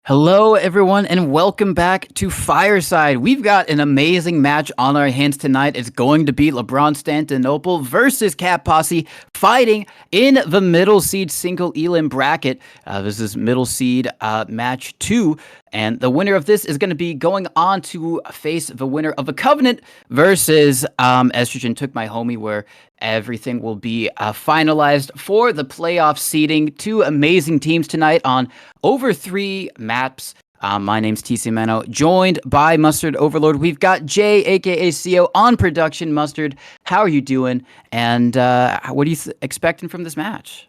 Hello, everyone, and welcome back to Fireside. We've got an amazing match on our hands tonight. It's going to be LeBronStantiNOPLE versus Cat Posse fighting in the middle seed single elim bracket. This is middle seed match 2. And the winner of this is going to be going on to face the winner of the Covenant versus Estrogen Took My Homie, where everything will be finalized for the playoff seeding. Two amazing teams tonight on over 3 maps. My name's Tcmano, joined by Mustard Overlord. We've got Jay, aka CO, on production. Mustard, how are you doing? And what are you expecting from this match?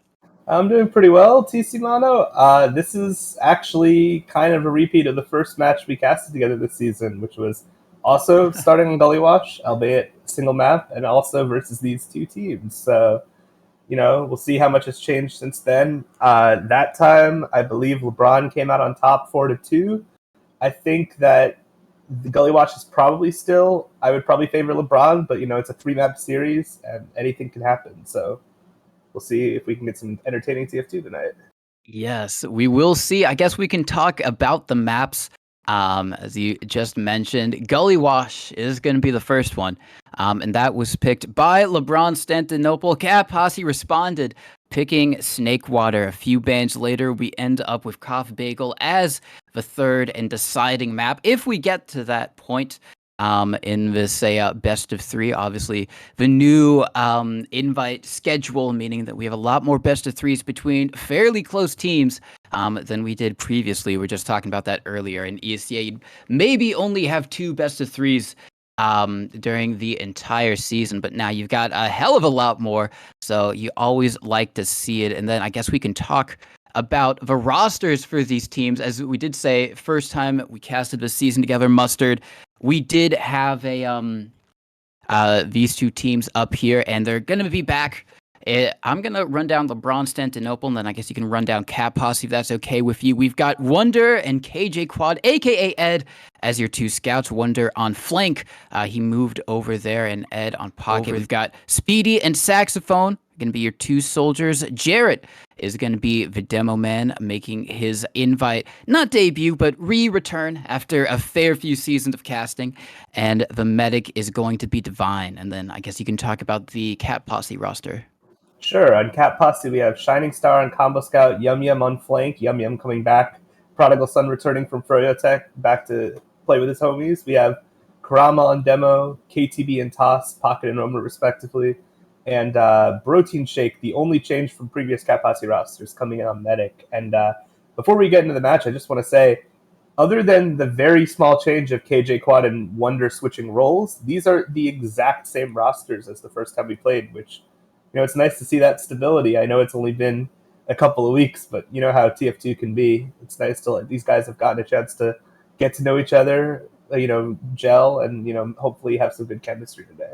I'm doing pretty well, Tcmano. This is actually kind of a repeat of the first match we casted together this season, which was also starting on Gully Wash, albeit single map, and also versus these two teams. So, we'll see how much has changed since then. That time, I believe LeBron came out on top 4-2. I think that the Gully Wash is probably still, I would probably favor LeBron, but, it's a 3-map series, and anything can happen. So we'll see if we can get some entertaining TF2 tonight. Yes, we will see. I guess we can talk about the maps. As you just mentioned, Gully Wash is going to be the first one. And that was picked by LeBronStantiNOPLE. Cat Posse responded, picking Snakewater. A few bands later, we end up with Cough Bagel as the third and deciding map. If we get to that point, in this best of 3. Obviously, the new invite schedule, meaning that we have a lot more best of 3s between fairly close teams than we did previously. We were just talking about that earlier. In ESCA, you'd maybe only have 2 best of 3s during the entire season, but now you've got a hell of a lot more, so you always like to see it. And then I guess we can talk about the rosters for these teams. As we did say, first time we casted this season together, Mustard, we did have these two teams up here, and they're going to be back. I'm going to run down LeBronStantiNOPLE, and then I guess you can run down Cat Posse if that's okay with you. We've got Wonder and KJ Quad, a.k.a. Ed, as your 2 scouts. Wonder on flank. He moved over there, and Ed on pocket. We've got Speedy and Saxophone, going to be your 2 soldiers. Jarrett is going to be the demo man, making his invite, not debut, but re-return after a fair few seasons of casting. And the medic is going to be Divine. And then I guess you can talk about the Cat Posse roster. Sure. On Cat Posse, we have Shining Star on Combo Scout, Yum Yum on flank, Yum Yum coming back, Prodigal Son returning from Froyo Tech back to play with his homies. We have Karama on demo, KTB and Toss, Pocket and Roma respectively. And Protein Shake, the only change from previous Cat Posse rosters, coming in on Medic. And before we get into the match, I just want to say, other than the very small change of KJ Quad and Wonder switching roles, these are the exact same rosters as the first time we played, which, it's nice to see that stability. I know it's only been a couple of weeks, but you know how TF2 can be. It's nice to these guys have gotten a chance to get to know each other, gel, and, hopefully have some good chemistry today.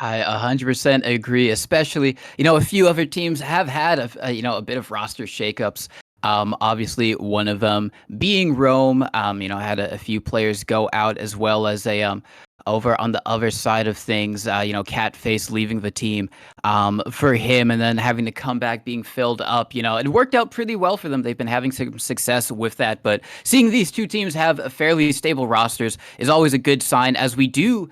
I 100% agree, especially, a few other teams have had a bit of roster shakeups. Obviously, one of them being Rome, had a few players go out, as well as over on the other side of things, Catface leaving the team for him, and then having to come back being filled up. It worked out pretty well for them. They've been having some success with that, but seeing these two teams have fairly stable rosters is always a good sign. As we do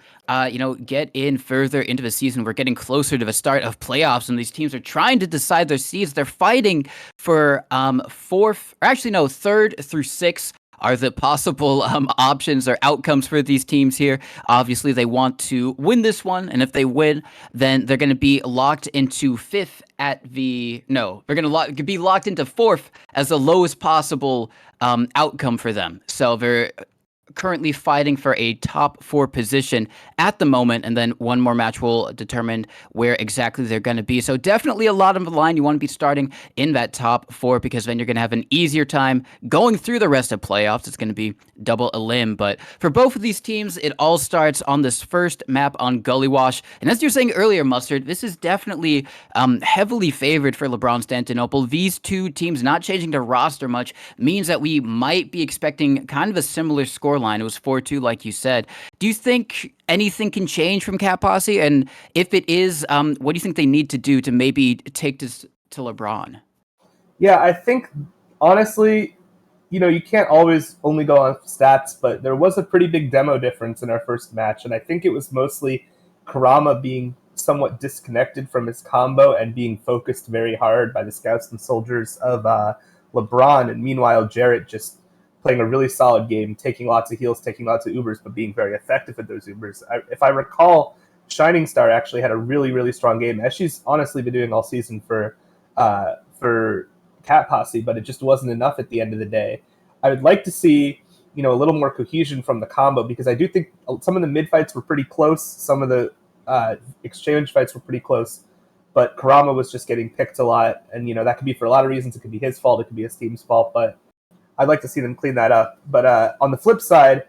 get in further into the season, we're getting closer to the start of playoffs, and these teams are trying to decide their seeds. They're fighting for third through 6 are the possible options or outcomes for these teams here. Obviously, they want to win this one, and if they win, then they're going to be locked into 5th they're going to be locked into 4th as the lowest possible outcome for them. So they're currently fighting for a top 4 position at the moment, and then one more match will determine where exactly they're going to be. So definitely a lot on the line. You want to be starting in that top 4, because then you're going to have an easier time going through the rest of playoffs. It's going to be double elim. But for both of these teams, it all starts on this first map on Gully Wash. And as you're saying earlier, Mustard, this is definitely heavily favored for LeBronStantiNOPLE. These two teams not changing their roster much means that we might be expecting kind of a similar scoreline. It was 4-2, like you said. Do you think anything can change from Cat Posse? And if it is, what do you think they need to do to maybe take this to LeBron? Yeah, I think, honestly, you can't always only go on stats, but there was a pretty big demo difference in our first match, and I think it was mostly Kurama being somewhat disconnected from his combo and being focused very hard by the scouts and soldiers of LeBron, and meanwhile Jarrett just playing a really solid game, taking lots of heals, taking lots of Ubers, but being very effective at those Ubers. If I recall, Shining Star actually had a really, really strong game, as she's honestly been doing all season for Cat Posse, but it just wasn't enough at the end of the day. I would like to see, a little more cohesion from the combo, because I do think some of the mid fights were pretty close. Some of the exchange fights were pretty close, but Kurama was just getting picked a lot, and that could be for a lot of reasons. It could be his fault, it could be his team's fault, but I'd like to see them clean that up. But on the flip side,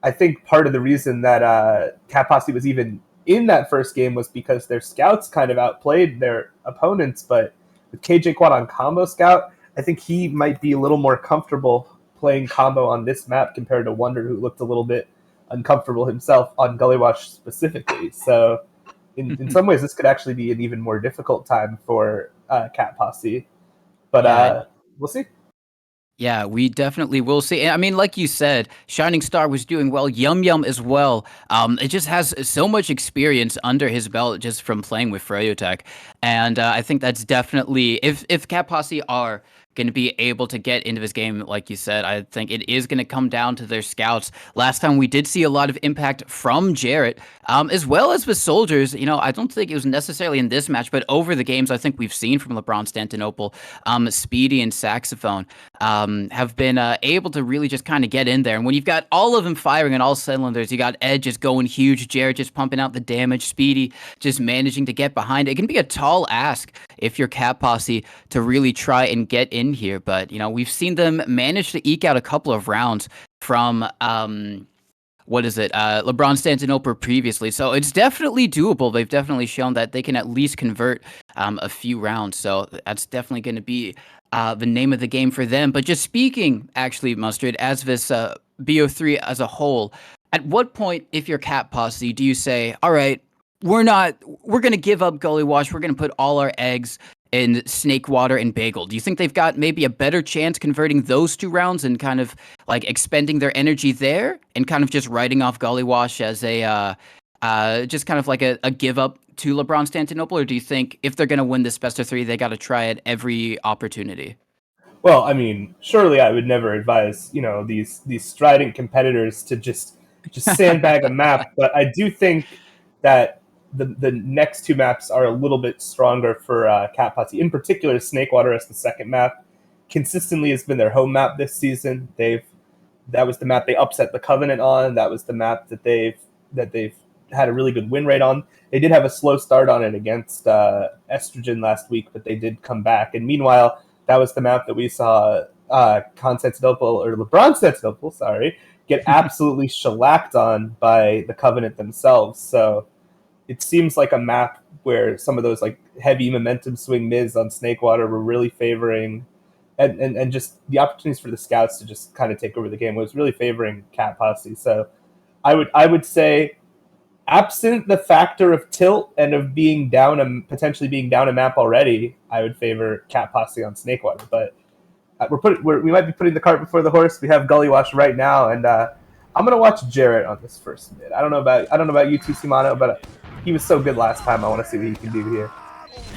I think part of the reason that Cat Posse was even in that first game was because their scouts kind of outplayed their opponents, but with KJ Quad on combo scout, I think he might be a little more comfortable playing combo on this map compared to Wonder, who looked a little bit uncomfortable himself on Gullywash specifically. So in some ways, this could actually be an even more difficult time for Cat Posse. But we'll see. Yeah, we definitely will see. I mean, like you said, Shining Star was doing well. Yum Yum as well. It just has so much experience under his belt just from playing with Freyotech. And I think that's definitely, if Cat Posse are going to be able to get into this game, like you said, I think it is going to come down to their scouts. Last time we did see a lot of impact from Jarrett, as well as with soldiers. I don't think it was necessarily in this match, but over the games I think we've seen from LeBronstantinople, Speedy and Saxophone have been able to really just kind of get in there. And when you've got all of them firing on all cylinders, you got Ed just going huge, Jarrett just pumping out the damage, Speedy just managing to get behind it. It can be a tall ask if you're Cat Posse to really try and get in here, but we've seen them manage to eke out a couple of rounds from LeBronstantinople previously, so it's definitely doable. They've definitely shown that they can at least convert a few rounds, so that's definitely going to be the name of the game for them. But just speaking, actually, Mustard, as this BO3 as a whole, at what point, if you're Cat Posse, do you say, all right, we're going to give up Gully Wash, we're going to put all our eggs in Snake Water and Bagel? Do you think they've got maybe a better chance converting those two rounds and kind of like expending their energy there and kind of just writing off Gully Wash as a just kind of like a give up to LeBronstantinople? Or do you think if they're going to win this best of three, they got to try at every opportunity? Well, I mean, surely I would never advise these strident competitors to just sandbag a map, but I do think that the next two maps are a little bit stronger for Cat Posse. In particular, Snakewater as the second map consistently has been their home map this season. That was the map they upset the Covenant on. That was the map that they've had a really good win rate on. They did have a slow start on it against Estrogen last week, but they did come back. And meanwhile, that was the map that we saw LeBronstantinople, sorry, get absolutely shellacked on by the Covenant themselves. So it seems like a map where some of those like heavy momentum swing mids on Snakewater were really favoring, and just the opportunities for the scouts to just kind of take over the game was really favoring Cat Posse. So I would say, absent the factor of tilt and of being down potentially being down a map already, I would favor Cat Posse on Snakewater. But we might be putting the cart before the horse. We have Gully Watch right now, and I'm gonna watch Jarrett on this first mid. I don't know about you, Tcmano, but he was so good last time. I want to see what he can do here.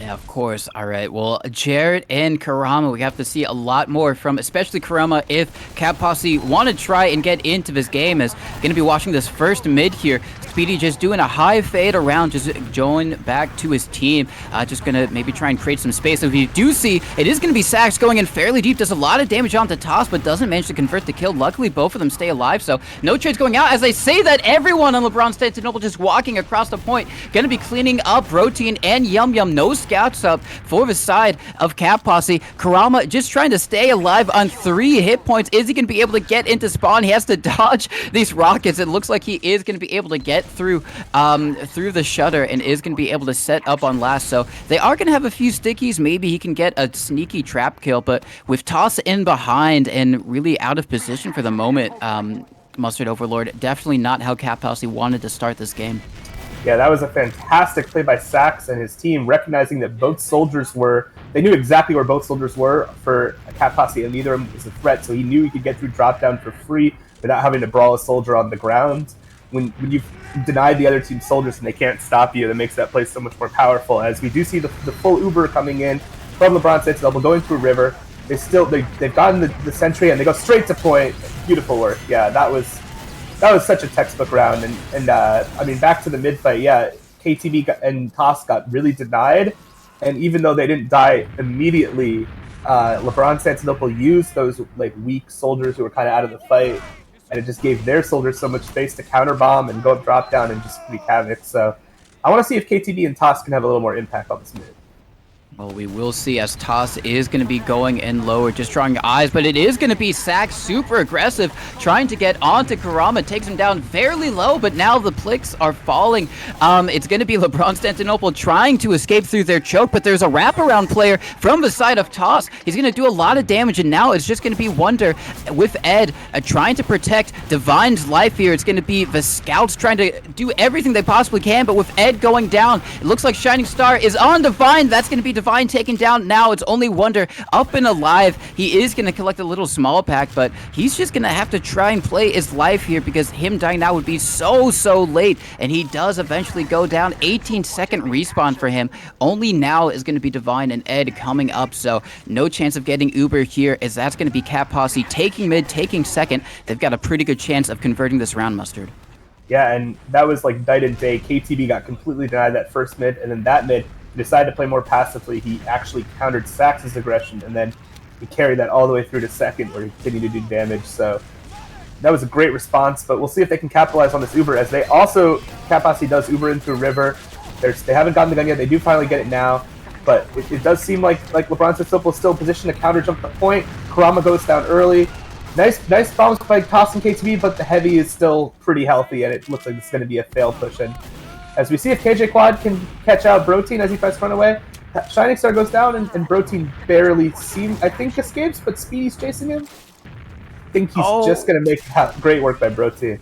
Yeah, of course. All right. Well, Jarrett and Kurama, we have to see a lot more from, especially Kurama, if Cat Posse want to try and get into this game. Is going to be watching this first mid here. Speedy just doing a high fade around, just going back to his team. Just going to maybe try and create some space. If you do see, it is going to be Sax going in fairly deep. Does a lot of damage onto Toss, but doesn't manage to convert the kill. Luckily, both of them stay alive, so no trades going out. As I say that, everyone on LeBronstantinople just walking across the point. Going to be cleaning up Protein and Yum Yum. No scouts up for the side of Cat Posse. Kurama just trying to stay alive on 3 hit points. Is he going to be able to get into spawn? He has to dodge these rockets. It looks like he is going to be able to get through the shutter and is going to be able to set up on last. So they are going to have a few stickies. Maybe he can get a sneaky trap kill, but with Toss in behind and really out of position for the moment, Mustard Overlord, definitely not how Cat Posse wanted to start this game. Yeah, that was a fantastic play by Sax and his team, recognizing that both soldiers were. They knew exactly where both soldiers were for a Cat Posse, and neither of them was a threat, so he knew he could get through drop down for free without having to brawl a soldier on the ground. When you've denied the other team's soldiers and they can't stop you, that makes that play so much more powerful. As we do see the full Uber coming in from LeBronStantiNOPLE going through River. They've gotten the sentry and they go straight to point. Beautiful work. Yeah, that was such a textbook round. And I mean, back to the mid fight. Yeah, KTB and Toss got really denied, and even though they didn't die immediately, LeBronStantiNOPLE used those like weak soldiers who were kind of out of the fight, and it just gave their soldiers so much space to counter bomb and go up drop down and just wreak havoc. So I want to see if KTB and Toss can have a little more impact on this mid. Well, we will see as Toss is going to be going in lower, just drawing eyes, but it is going to be Sax super aggressive, trying to get onto Kurama, takes him down fairly low, but now the Plicks are falling. It's going to be LeBronStantiNOPLE trying to escape through their choke, but there's a wraparound player from the side of Toss. He's going to do a lot of damage, and now it's just going to be Wonder with Ed trying to protect Divine's life here. It's going to be the Scouts trying to do everything they possibly can, but with Ed going down, it looks like Shining Star is on Divine. That's going to be Divine taken down. Now it's only Wonder up and alive. He is going to collect a little small pack, but he's just going to have to try and play his life here because him dying now would be so late, and he does eventually go down. 18-second respawn for him. Only now is going to be Divine and Ed coming up, so no chance of getting Uber here, as that's going to be Cat Posse taking mid, taking second. They've got a pretty good chance of converting this round, Mustard. Yeah, and that was like night and day. KTB got completely denied that first mid, and then that mid, he decided to play more passively. He actually countered Sax's aggression, and then he carried that all the way through to second, where he continued to do damage. So that was a great response, but we'll see if they can capitalize on this Uber, as they also, Cat Posse does Uber in through River. They haven't gotten the gun yet. They do finally get it now, but it does seem like LeBronStantiNOPLE is still positioned to counter jump the point. Kurama goes down early. Nice bombs by Toss and KTB, but the heavy is still pretty healthy, and it looks like it's going to be a fail push. And as we see if KJ Quad can catch out Brotein as he tries to run away, Shining Star goes down, and Brotein barely escapes, but Speedy's chasing him. I think he's just going to make great work by Brotein.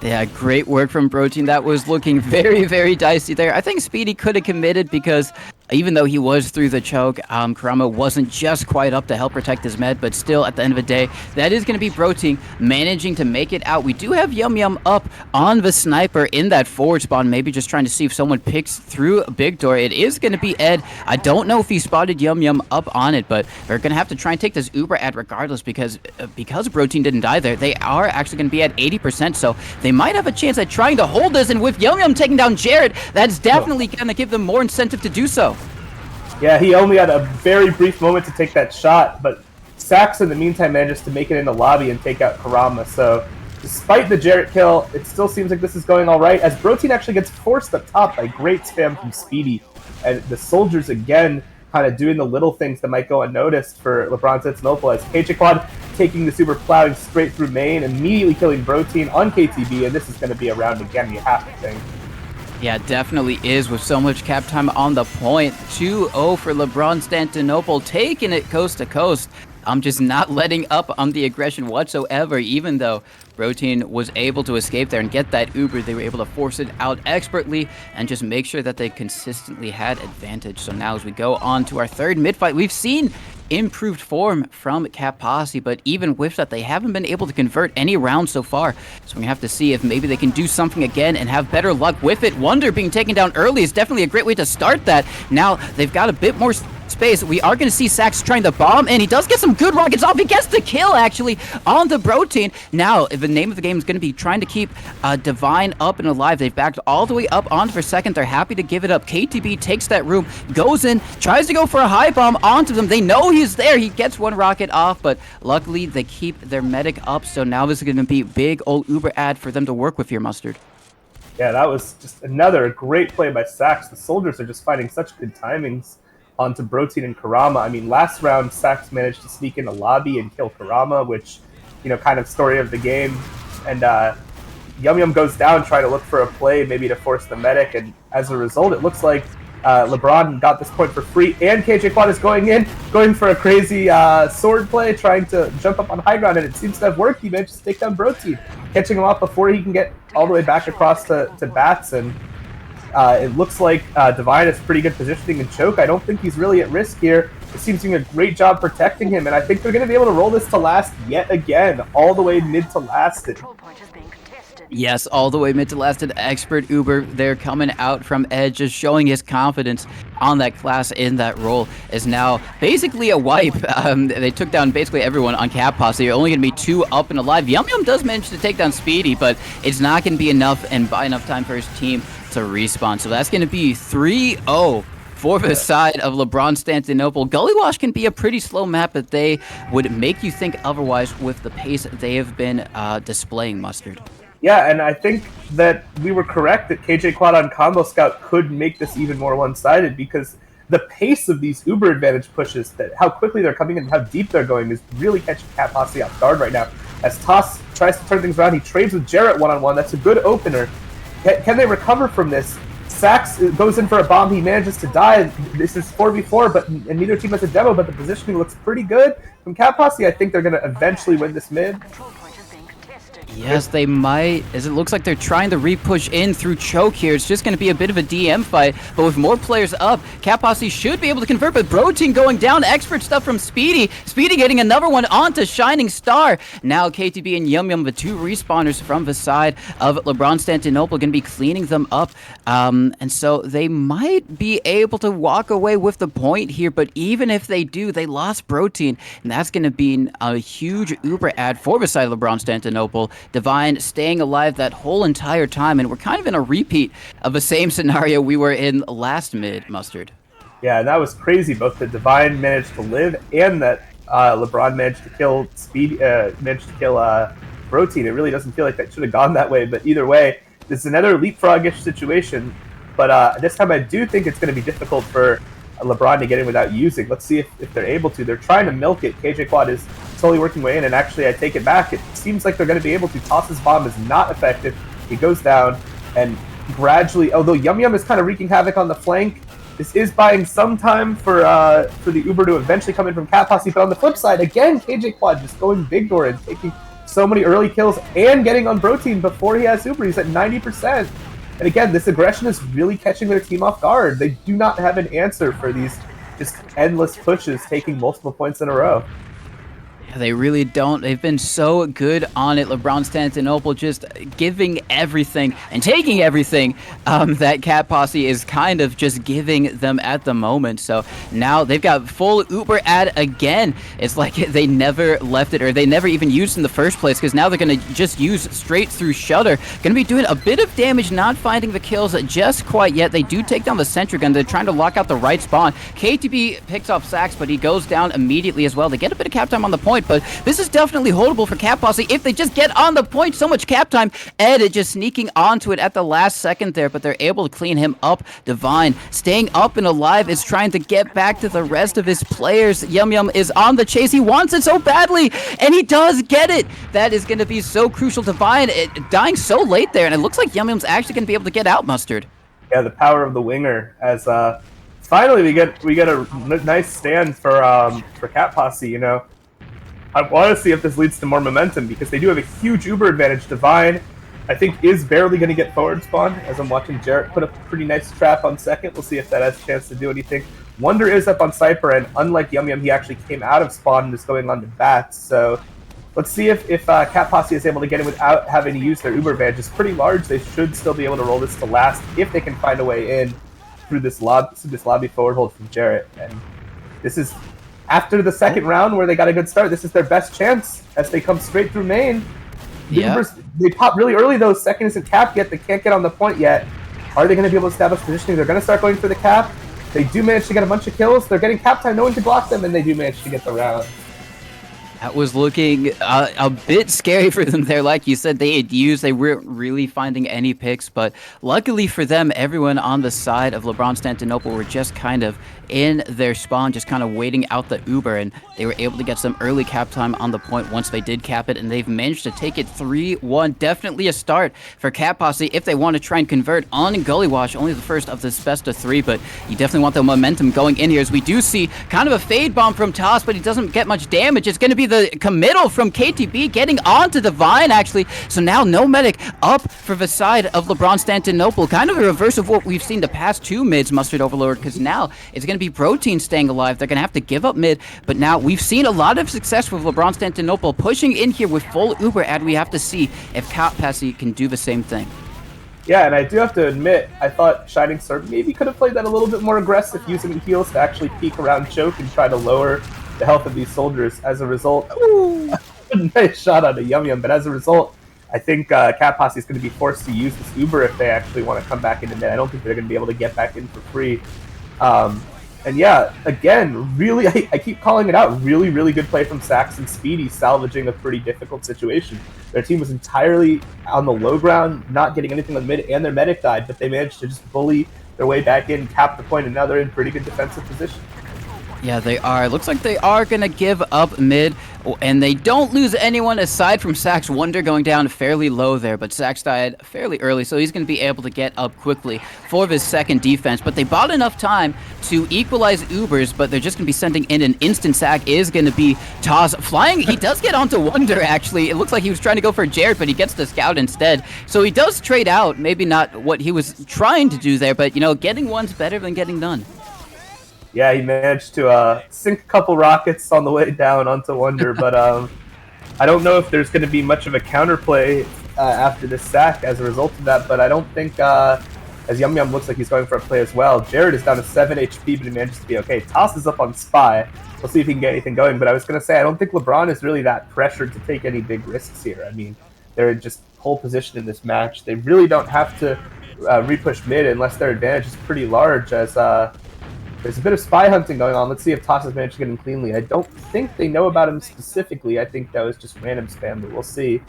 Yeah, great work from Brotein. That was looking very dicey there. I think Speedy could have committed because even though he was through the choke, Kurama wasn't just quite up to help protect his med, but still, at the end of the day, that is going to be Brotein managing to make it out. We do have Yum Yum up on the sniper in that forward spawn, maybe just trying to see if someone picks through a big door. It is going to be Ed. I don't know if he spotted Yum Yum up on it, but they're going to have to try and take this Uber ad regardless because Brotein didn't die there. They are actually going to be at 80%, so they might have a chance at trying to hold this, and with Yum Yum taking down Jared, that's definitely going to give them more incentive to do so. Yeah, he only had a very brief moment to take that shot, but Sax in the meantime manages to make it in the lobby and take out Kurama. So despite the Jarrett kill, it still seems like this is going all right, as Brotein actually gets forced up top by great spam from Speedy. And the soldiers again kind of doing the little things that might go unnoticed for LeBronStantiNOPLE, as KJ Quad taking the super, plowing straight through main, immediately killing Brotein on KTB, and this is going to be a round again, you have to think. Yeah, definitely is, with so much cap time on the point. 2-0 for LeBronStantiNOPLE, taking it coast to coast. I'm just not letting up on the aggression whatsoever, even though Brotein was able to escape there and get that Uber. They were able to force it out expertly and just make sure that they consistently had advantage. So now as we go on to our third mid-fight, we've seen improved form from Cat Posse, but even with that, they haven't been able to convert any rounds so far. So we have to see if maybe they can do something again and have better luck with it. Wonder being taken down early is definitely a great way to start that. Now they've got a bit more space. We are going to see Sax trying to bomb, and he does get some good rockets off. He gets the kill, actually, on the Brotein. Now, the name of the game is going to be trying to keep Divine up and alive. They've backed all the way up on for second. They're happy to give it up. KTB takes that room, goes in, tries to go for a high bomb onto them. They know he's there. He gets one rocket off, but luckily they keep their medic up. So now this is going to be big old Uber ad for them to work with here, Mustard. Yeah, that was just another great play by Sax. The soldiers are just finding such good timings onto Brotein and Kurama. I mean, last round, Sax managed to sneak in the lobby and kill Kurama, which, you know, kind of story of the game. And Yum Yum goes down trying to look for a play, maybe to force the medic, and as a result, it looks like LeBron got this point for free, and KJ Quad is going for a crazy sword play, trying to jump up on high ground, and it seems to have worked. He managed to take down Brotein, catching him off before he can get all the way back across to Bats, and It looks like Divine has pretty good positioning and choke. I don't think he's really at risk here. It seems to be a great job protecting him, and I think they're going to be able to roll this to last yet again, all the way mid to last. Yes, all the way mid to last. An expert Uber there coming out from Edge, just showing his confidence on that class in that role, is now basically a wipe. They took down basically everyone on Cat Posse. They're only going to be 2 up and alive. Yum Yum does manage to take down Speedy, but it's not going to be enough and buy enough time for his team to respawn. So that's going to be 3-0 for the side of LeBronStantinopole. Gully Wash can be a pretty slow map, but they would make you think otherwise with the pace they have been displaying, Mustard. Yeah, and I think that we were correct that KJ Quad on Combo Scout could make this even more one-sided, because the pace of these Uber advantage pushes, that how quickly they're coming in and how deep they're going, is really catching Cat Posse off guard right now. As Toss tries to turn things around, he trades with Jarrett one-on-one. That's a good opener. Can they recover from this? Sax goes in for a bomb. He manages to die. This is 4v4, and neither team has a demo, but the positioning looks pretty good. From Cat Posse, I think they're going to eventually win this mid. Yes, they might, as it looks like they're trying to re-push in through choke here. It's just going to be a bit of a DM fight, but with more players up, Cat Posse should be able to convert, but Protein going down. Expert stuff from Speedy. Speedy getting another one onto Shining Star. Now KTB and Yum Yum, the 2 respawners from the side of LeBronStantinopole, going to be cleaning them up. And so they might be able to walk away with the point here, but even if they do, they lost Protein, and that's going to be a huge Uber ad for the side of LeBronStantinopole. Divine staying alive that whole entire time, and we're kind of in a repeat of the same scenario we were in last mid, Mustard. Yeah, and that was crazy. Both that Divine managed to live and that LeBron managed to kill Protein. It really doesn't feel like that should have gone that way, but either way, this is another leapfrog-ish situation. But this time I do think it's going to be difficult for LeBron to get in without using. Let's see if they're able to. They're trying to milk it. KJ Quad is slowly working way in, and actually I take it back. It seems like they're going to be able to. Toss's bomb is not effective. He goes down, and gradually, although Yum Yum is kind of wreaking havoc on the flank, this is buying some time for the Uber to eventually come in from Cat Posse. But on the flip side, again, KJ Quad just going big door and taking so many early kills and getting on Protein before he has Uber. He's at 90%. And again, this aggression is really catching their team off guard. They do not have an answer for these just endless pushes, taking multiple points in a row. Yeah, they really don't. They've been so good on it. LeBronStantinopole just giving everything and taking everything that Cat Posse is kind of just giving them at the moment. So now they've got full Uber ad again. It's like they never left it, or they never even used in the first place, because now they're going to just use straight through Shutter. Going to be doing a bit of damage, not finding the kills just quite yet. They do take down the sentry gun. They're trying to lock out the right spawn. KTB picks off Sax, but he goes down immediately as well. They get a bit of cap time on the point, but this is definitely holdable for Cat Posse if they just get on the point. So much cap time. Ed just sneaking onto it at the last second there, but they're able to clean him up. Divine staying up and alive is trying to get back to the rest of his players. Yum Yum is on the chase. He wants it so badly, and he does get it. That is going to be so crucial. Divine dying so late there, and it looks like Yum Yum's actually going to be able to get out, Mustard. Yeah, the power of the winger. As finally we get a nice stand for Cat Posse. You know, I want to see if this leads to more momentum, because they do have a huge Uber advantage. Divine, I think, is barely going to get forward spawn, as I'm watching Jarrett put a pretty nice trap on second. We'll see if that has a chance to do anything. Wonder is up on Cypher, and unlike Yum Yum, he actually came out of spawn and is going on to bats. So let's see if Cat Posse is able to get in without having to use their Uber advantage. It's pretty large. They should still be able to roll this to last if they can find a way in through this lobby forward hold from Jarrett. And this is after the second round where they got a good start. This is their best chance as they come straight through main. Yeah. They pop really early though. Second isn't capped yet. They can't get on the point yet. Are they going to be able to establish positioning? They're going to start going for the cap. They do manage to get a bunch of kills. They're getting cap time. No one can block them, and they do manage to get the round. That was looking a bit scary for them there. Like you said, they weren't really finding any picks, but luckily for them, everyone on the side of LeBronStantinopole were just kind of in their spawn, just kind of waiting out the Uber, and they were able to get some early cap time on the point once they did cap it, and they've managed to take it 3-1. Definitely a start for Cat Posse if they want to try and convert on Gully Wash, only the first of this best of 3, but you definitely want the momentum going in here, as we do see kind of a fade bomb from Toss, but he doesn't get much damage. It's going to be the committal from KTB getting onto Divine, actually. So now no medic up for the side of LeBronStantinOple. Kind of a reverse of what we've seen the past two mids, mustardoverlord, because now it's going to be Protein staying alive. They're going to have to give up mid, but now we've seen a lot of success with LeBronStantinOple pushing in here with full Uber, and we have to see if Posse can do the same thing. Yeah, and I do have to admit, I thought Shining Star maybe could have played that a little bit more aggressive, using the heals to actually peek around choke and try to lower the health of these soldiers. As a result, nice shot on a Yum Yum, but as a result, I think Cat Posse is going to be forced to use this Uber if they actually want to come back into mid. I don't think they're going to be able to get back in for free. And yeah, again, really, I keep calling it out. Really, really good play from Sax and Speedy, salvaging a pretty difficult situation. Their team was entirely on the low ground, not getting anything on mid, and their medic died, but they managed to just bully their way back in, cap the point, and now they're in pretty good defensive position. Yeah, they are. Looks like they are going to give up mid, and they don't lose anyone aside from Sax. Wonder going down fairly low there, but Sax died fairly early, so he's going to be able to get up quickly for his second defense. But they bought enough time to equalize Ubers, but they're just going to be sending in an instant sack. Is going to be Taz flying. He does get onto Wonder, actually. It looks like he was trying to go for Jared, but he gets the Scout instead. So he does trade out. Maybe not what he was trying to do there, but, you know, getting one's better than getting none. Yeah, he managed to sink a couple rockets on the way down onto Wonder, but I don't know if there's going to be much of a counterplay after this sack as a result of that, but I don't think, as Yum Yum looks like he's going for a play as well, Jared is down to 7 HP, but he manages to be okay. Toss is up on Spy. We'll see if he can get anything going, but I was going to say, I don't think LeBron is really that pressured to take any big risks here. I mean, they're in just pole position in this match. They really don't have to repush mid unless their advantage is pretty large, as there's a bit of spy hunting going on. Let's see if Toss has managed to get him cleanly. I don't think they know about him specifically. I think that was just random spam, but we'll see.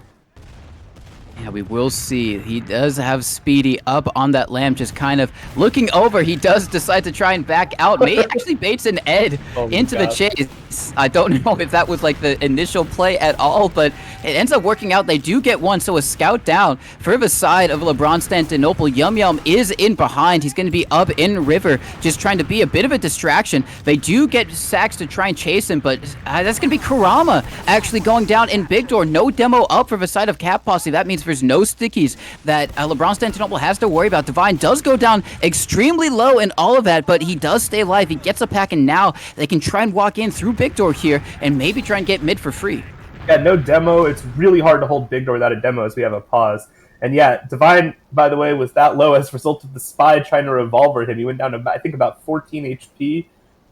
Yeah, we will see. He does have Speedy up on that lamp, just kind of looking over. He does decide to try and back out. May actually baits an Ed into the chase. I don't know if that was like the initial play at all, but it ends up working out. They do get one, so a scout down for the side of LeBronStantinOple. Yum Yum is in behind. He's going to be up in river, just trying to be a bit of a distraction. They do get Sax to try and chase him, but that's going to be Kurama actually going down in Big Door. No demo up for the side of Cat Posse. That means there's no stickies that LeBronStantinOple has to worry about. Divine does go down extremely low and all of that, but he does stay alive. He gets a pack, and now they can try and walk in through Big Door here and maybe try and get mid for free. Yeah, no demo. It's really hard to hold Big Door without a demo, as we have a pause. And yeah, Divine, by the way, was that low as a result of the Spy trying to revolver him. He went down to, I think, about 14 HP.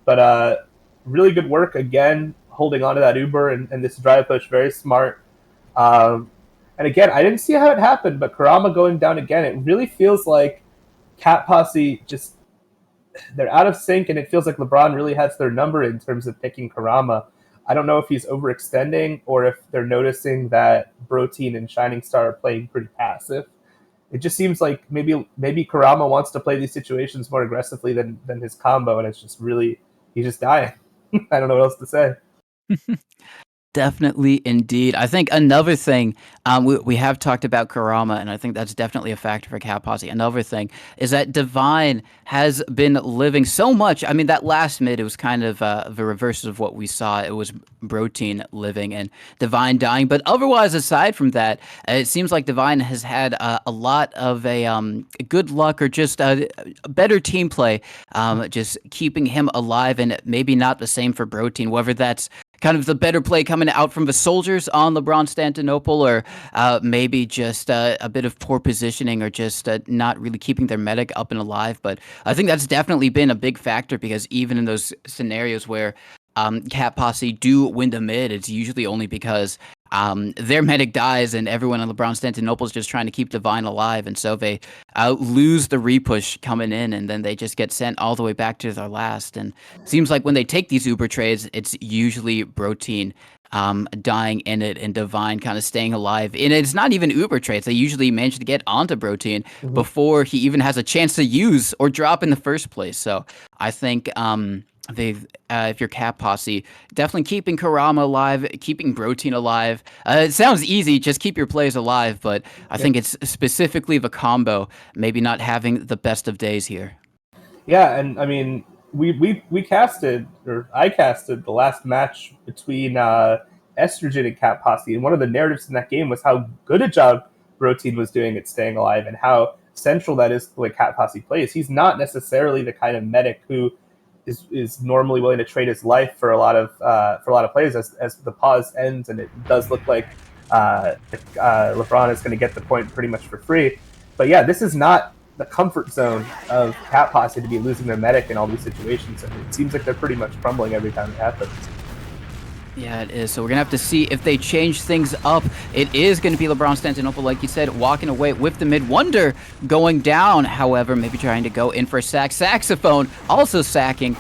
But really good work, again, holding on to that Uber and this drive push. Very smart. And again, I didn't see how it happened, but Kurama going down again, it really feels like Cat Posse just, they're out of sync, and it feels like LeBron really has their number in terms of picking Kurama. I don't know if he's overextending or if they're noticing that Protein and Shining Star are playing pretty passive. It just seems like maybe Kurama wants to play these situations more aggressively than his combo, and it's just really, he's just dying. I don't know what else to say. Definitely, indeed. I think another thing, we have talked about Kurama, and I think that's definitely a factor for Cat Posse. Another thing is that Divine has been living so much. I mean, that last mid, it was kind of the reverse of what we saw. It was Protein living and Divine dying. But otherwise, aside from that, it seems like Divine has had a lot of good luck or just a better team play, just keeping him alive, and maybe not the same for Protein, whether that's kind of the better play coming out from the soldiers on LeBronStantinOple, or maybe just a bit of poor positioning, or just not really keeping their medic up and alive. But I think that's definitely been a big factor, because even in those scenarios where Cat Posse do win the mid, it's usually only because their medic dies and everyone on LeBronStantinOple is just trying to keep Divine alive, and so they lose the repush coming in, and then they just get sent all the way back to their last. And it seems like when they take these Uber trades, it's usually Protein dying in it and Divine kind of staying alive. And it's not even Uber trades. They usually manage to get onto Protein before he even has a chance to use or drop in the first place. So I think if you're Cat Posse, definitely keeping Kurama alive, keeping Protein alive. It sounds easy, just keep your plays alive, but I think it's specifically the combo, maybe not having the best of days here. Yeah, and I mean, we casted, or I casted the last match between Estrogen and Cat Posse, and one of the narratives in that game was how good a job Brotein was doing at staying alive and how central that is to the way Cat Posse plays. He's not necessarily the kind of medic who is normally willing to trade his life for a lot of players as the pause ends, and it does look like LeBron is going to get the point pretty much for free. But yeah, this is not the comfort zone of Cat Posse to be losing their medic in all these situations, and it seems like they're pretty much crumbling every time it happens. Yeah, it is. So we're going to have to see if they change things up. It is going to be LeBronStantiNOPLE, like you said, walking away with the mid. Wonder going down, however, maybe trying to go in for a sack. Saxophone also sacking.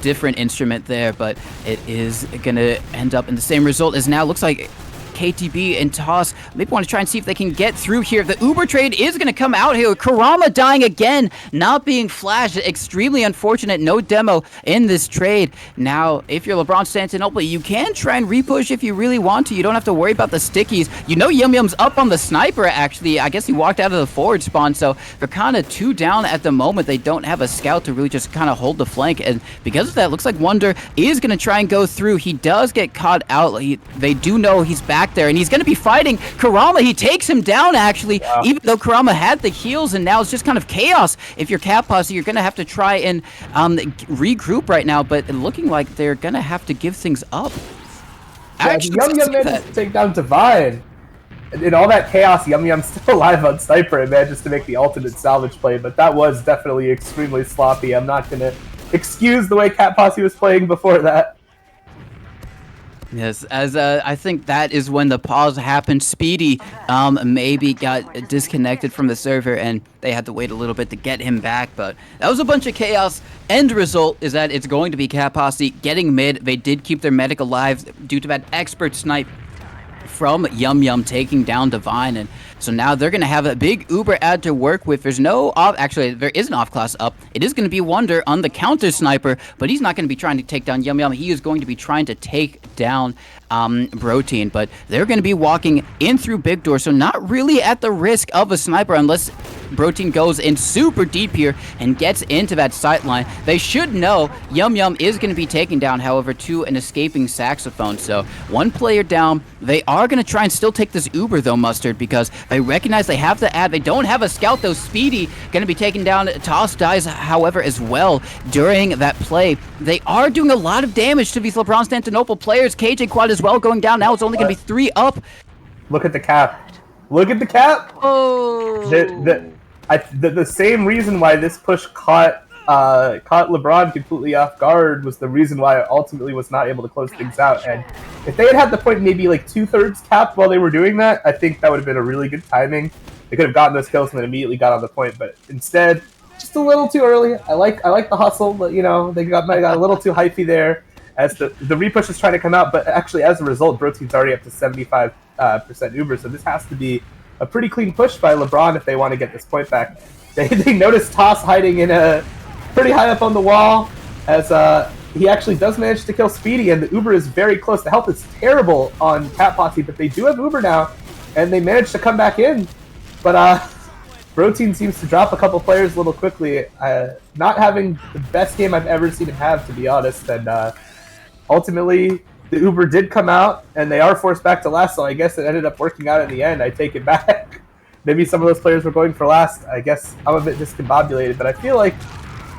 Different instrument there, but it is going to end up in the same result as now. Looks like KTB and Toss maybe want to try and see if they can get through here. The Uber trade is going to come out here. Kurama dying again, not being flashed. Extremely unfortunate. No demo in this trade. Now, if you're LeBronStantiNOPLE, you can try and repush if you really want to. You don't have to worry about the stickies. You know Yum Yum's up on the sniper, actually. I guess he walked out of the forward spawn, so they're kind of 2 down at the moment. They don't have a scout to really just kind of hold the flank, and because of that, looks like Wonder is going to try and go through. He does get caught out. They do know he's back there, and he's going to be fighting Kurama. He takes him down, actually, even though Kurama had the heals, and now it's just kind of chaos. If you're Cat Posse, you're going to have to try and regroup right now, but looking like they're going to have to give things up. Yum Yum managed to take down Divine. In all that chaos, Yum Yum's still alive on Sniper and manages to make the ultimate salvage play, but that was definitely extremely sloppy. I'm not going to excuse the way Cat Posse was playing before that. Yes, as I think that is when the pause happened. Speedy maybe got disconnected from the server, and they had to wait a little bit to get him back. But that was a bunch of chaos. End result is that it's going to be Cat Posse getting mid. They did keep their medic alive due to that expert snipe from Yum Yum taking down Divine, and so now they're going to have a big Uber ad to work with. There's no off, actually there is an off class up. It is going to be Wonder on the counter sniper, but he's not going to be trying to take down Yum Yum. He is going to be trying to take down Brotein, but they're going to be walking in through big door, so not really at the risk of a sniper unless Brotein goes in super deep here and gets into that sight line. They should know Yum Yum is going to be taken down, however, to an escaping Saxophone. So 1 player down. They are going to try and still take this Uber, though, Mustard, because they recognize they have the ad. They don't have a scout, though. Speedy going to be taken down. Toss dies, however, as well during that play. They are doing a lot of damage to these LeBronStantiNOPLE players. KJ Quad as well going down. Now it's only going to be 3 up. Look at the cap. Look at the cap. Oh. The same reason why this push caught LeBron completely off guard was the reason why it ultimately was not able to close things out. And if they had the point maybe like 2/3 capped while they were doing that, I think that would have been a really good timing. They could have gotten those kills and then immediately got on the point, but instead, just a little too early. I like the hustle, but you know they got a little too hypey there as the repush is trying to come out. But actually, as a result, Brotein's already up to 75% Uber, so this has to be a pretty clean push by LeBron if they want to get this point back. They notice Toss hiding in a pretty high up on the wall as he actually does manage to kill Speedy, and the Uber is very close. The health is terrible on Cat Posse, but they do have Uber now, and they managed to come back in. But Brotein seems to drop a couple players a little quickly, not having the best game I've ever seen him have, to be honest, and ultimately the Uber did come out, and they are forced back to last, so I guess it ended up working out in the end. I take it back. Maybe some of those players were going for last. I guess I'm a bit discombobulated, but I feel like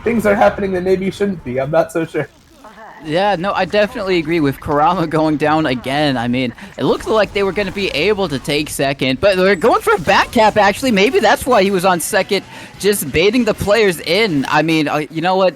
things are happening that maybe shouldn't be. I'm not so sure. Yeah, no, I definitely agree with Kurama going down again. I mean, it looked like they were going to be able to take second, but they're going for a back cap, actually. Maybe that's why he was on second, just baiting the players in. I mean, you know what?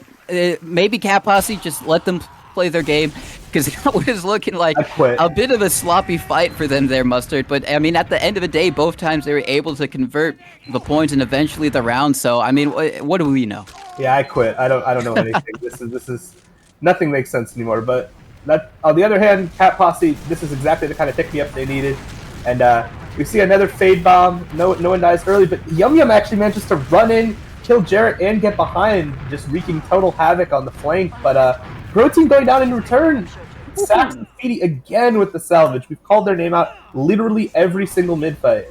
Maybe Cat Posse just let them play their game, because it was looking like a bit of a sloppy fight for them there, Mustard. But I mean, at the end of the day, both times they were able to convert the points and eventually the round. So I mean, what do we know? Yeah, I quit. I don't know anything. This is nothing makes sense anymore. But on the other hand, Cat Posse, this is exactly the kind of pick-me-up they needed. And we see another fade bomb. No one dies early, but Yum Yum actually manages to run in, kill Jarrett, and get behind, just wreaking total havoc on the flank. But Brotein going down in return. Sax and Speedy again with the salvage. We've called their name out literally every single mid fight.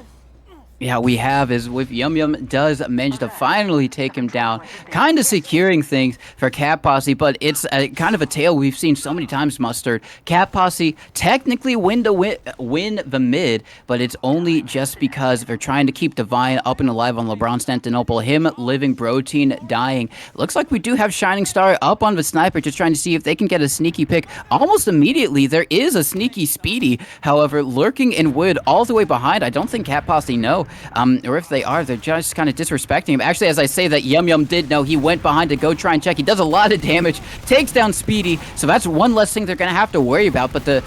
Yeah, we have is with Yum Yum does manage to finally take him down, kind of securing things for Cat Posse, but it's a kind of a tale we've seen so many times, Mustard. Cat Posse technically win the mid, but it's only just because they're trying to keep Divine up and alive on LeBronstantinople, him living, Protein dying. Looks like we do have Shining Star up on the sniper, just trying to see if they can get a sneaky pick. Almost immediately, there is a sneaky Speedy, however, lurking in wood all the way behind. I don't think Cat Posse know. Or if they are, they're just kind of disrespecting him. Actually, as I say that, Yum Yum did know. He went behind to go try and check. He does a lot of damage, takes down Speedy, so that's one less thing they're going to have to worry about. But the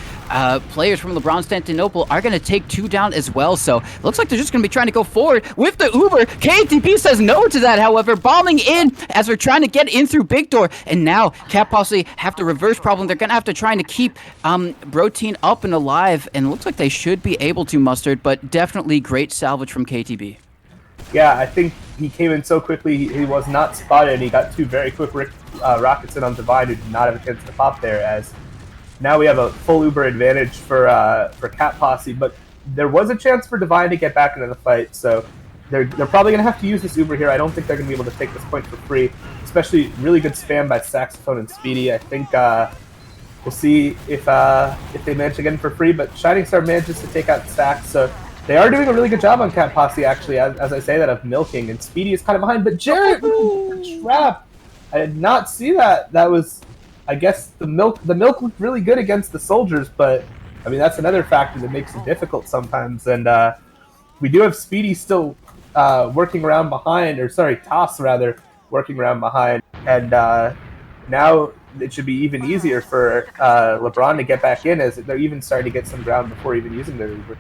players from LeBronstantinople are going to take 2 down as well, so looks like they're just going to be trying to go forward with the Uber. KTP says no to that, however, bombing in as they're trying to get in through Big Door, and now Cat Posse have the reverse problem. They're going to have to try to keep Protein up and alive, and looks like they should be able to, Mustard, but definitely great salvage from KTB. Yeah, I think he came in so quickly, he was not spotted. He got 2 very quick rockets in on Divine, who did not have a chance to pop there, as now we have a full Uber advantage for Cat Posse, but there was a chance for Divine to get back into the fight, so they're probably going to have to use this Uber here. I don't think they're going to be able to take this point for free, especially really good spam by Saxophone and Speedy. I think we'll see if they manage to get in for free, but Shining Star manages to take out Sax, so they are doing a really good job on Cat Posse, actually, as I say that, of milking, and Speedy is kind of behind, but Jarrett, trap! I did not see that. That was, I guess, the milk looked really good against the soldiers, but, I mean, that's another factor that makes it difficult sometimes, and we do have Speedy still working around behind, or sorry, Toss, rather, working around behind, and now it should be even easier for LeBron to get back in, as they're even starting to get some ground before even using their Uber.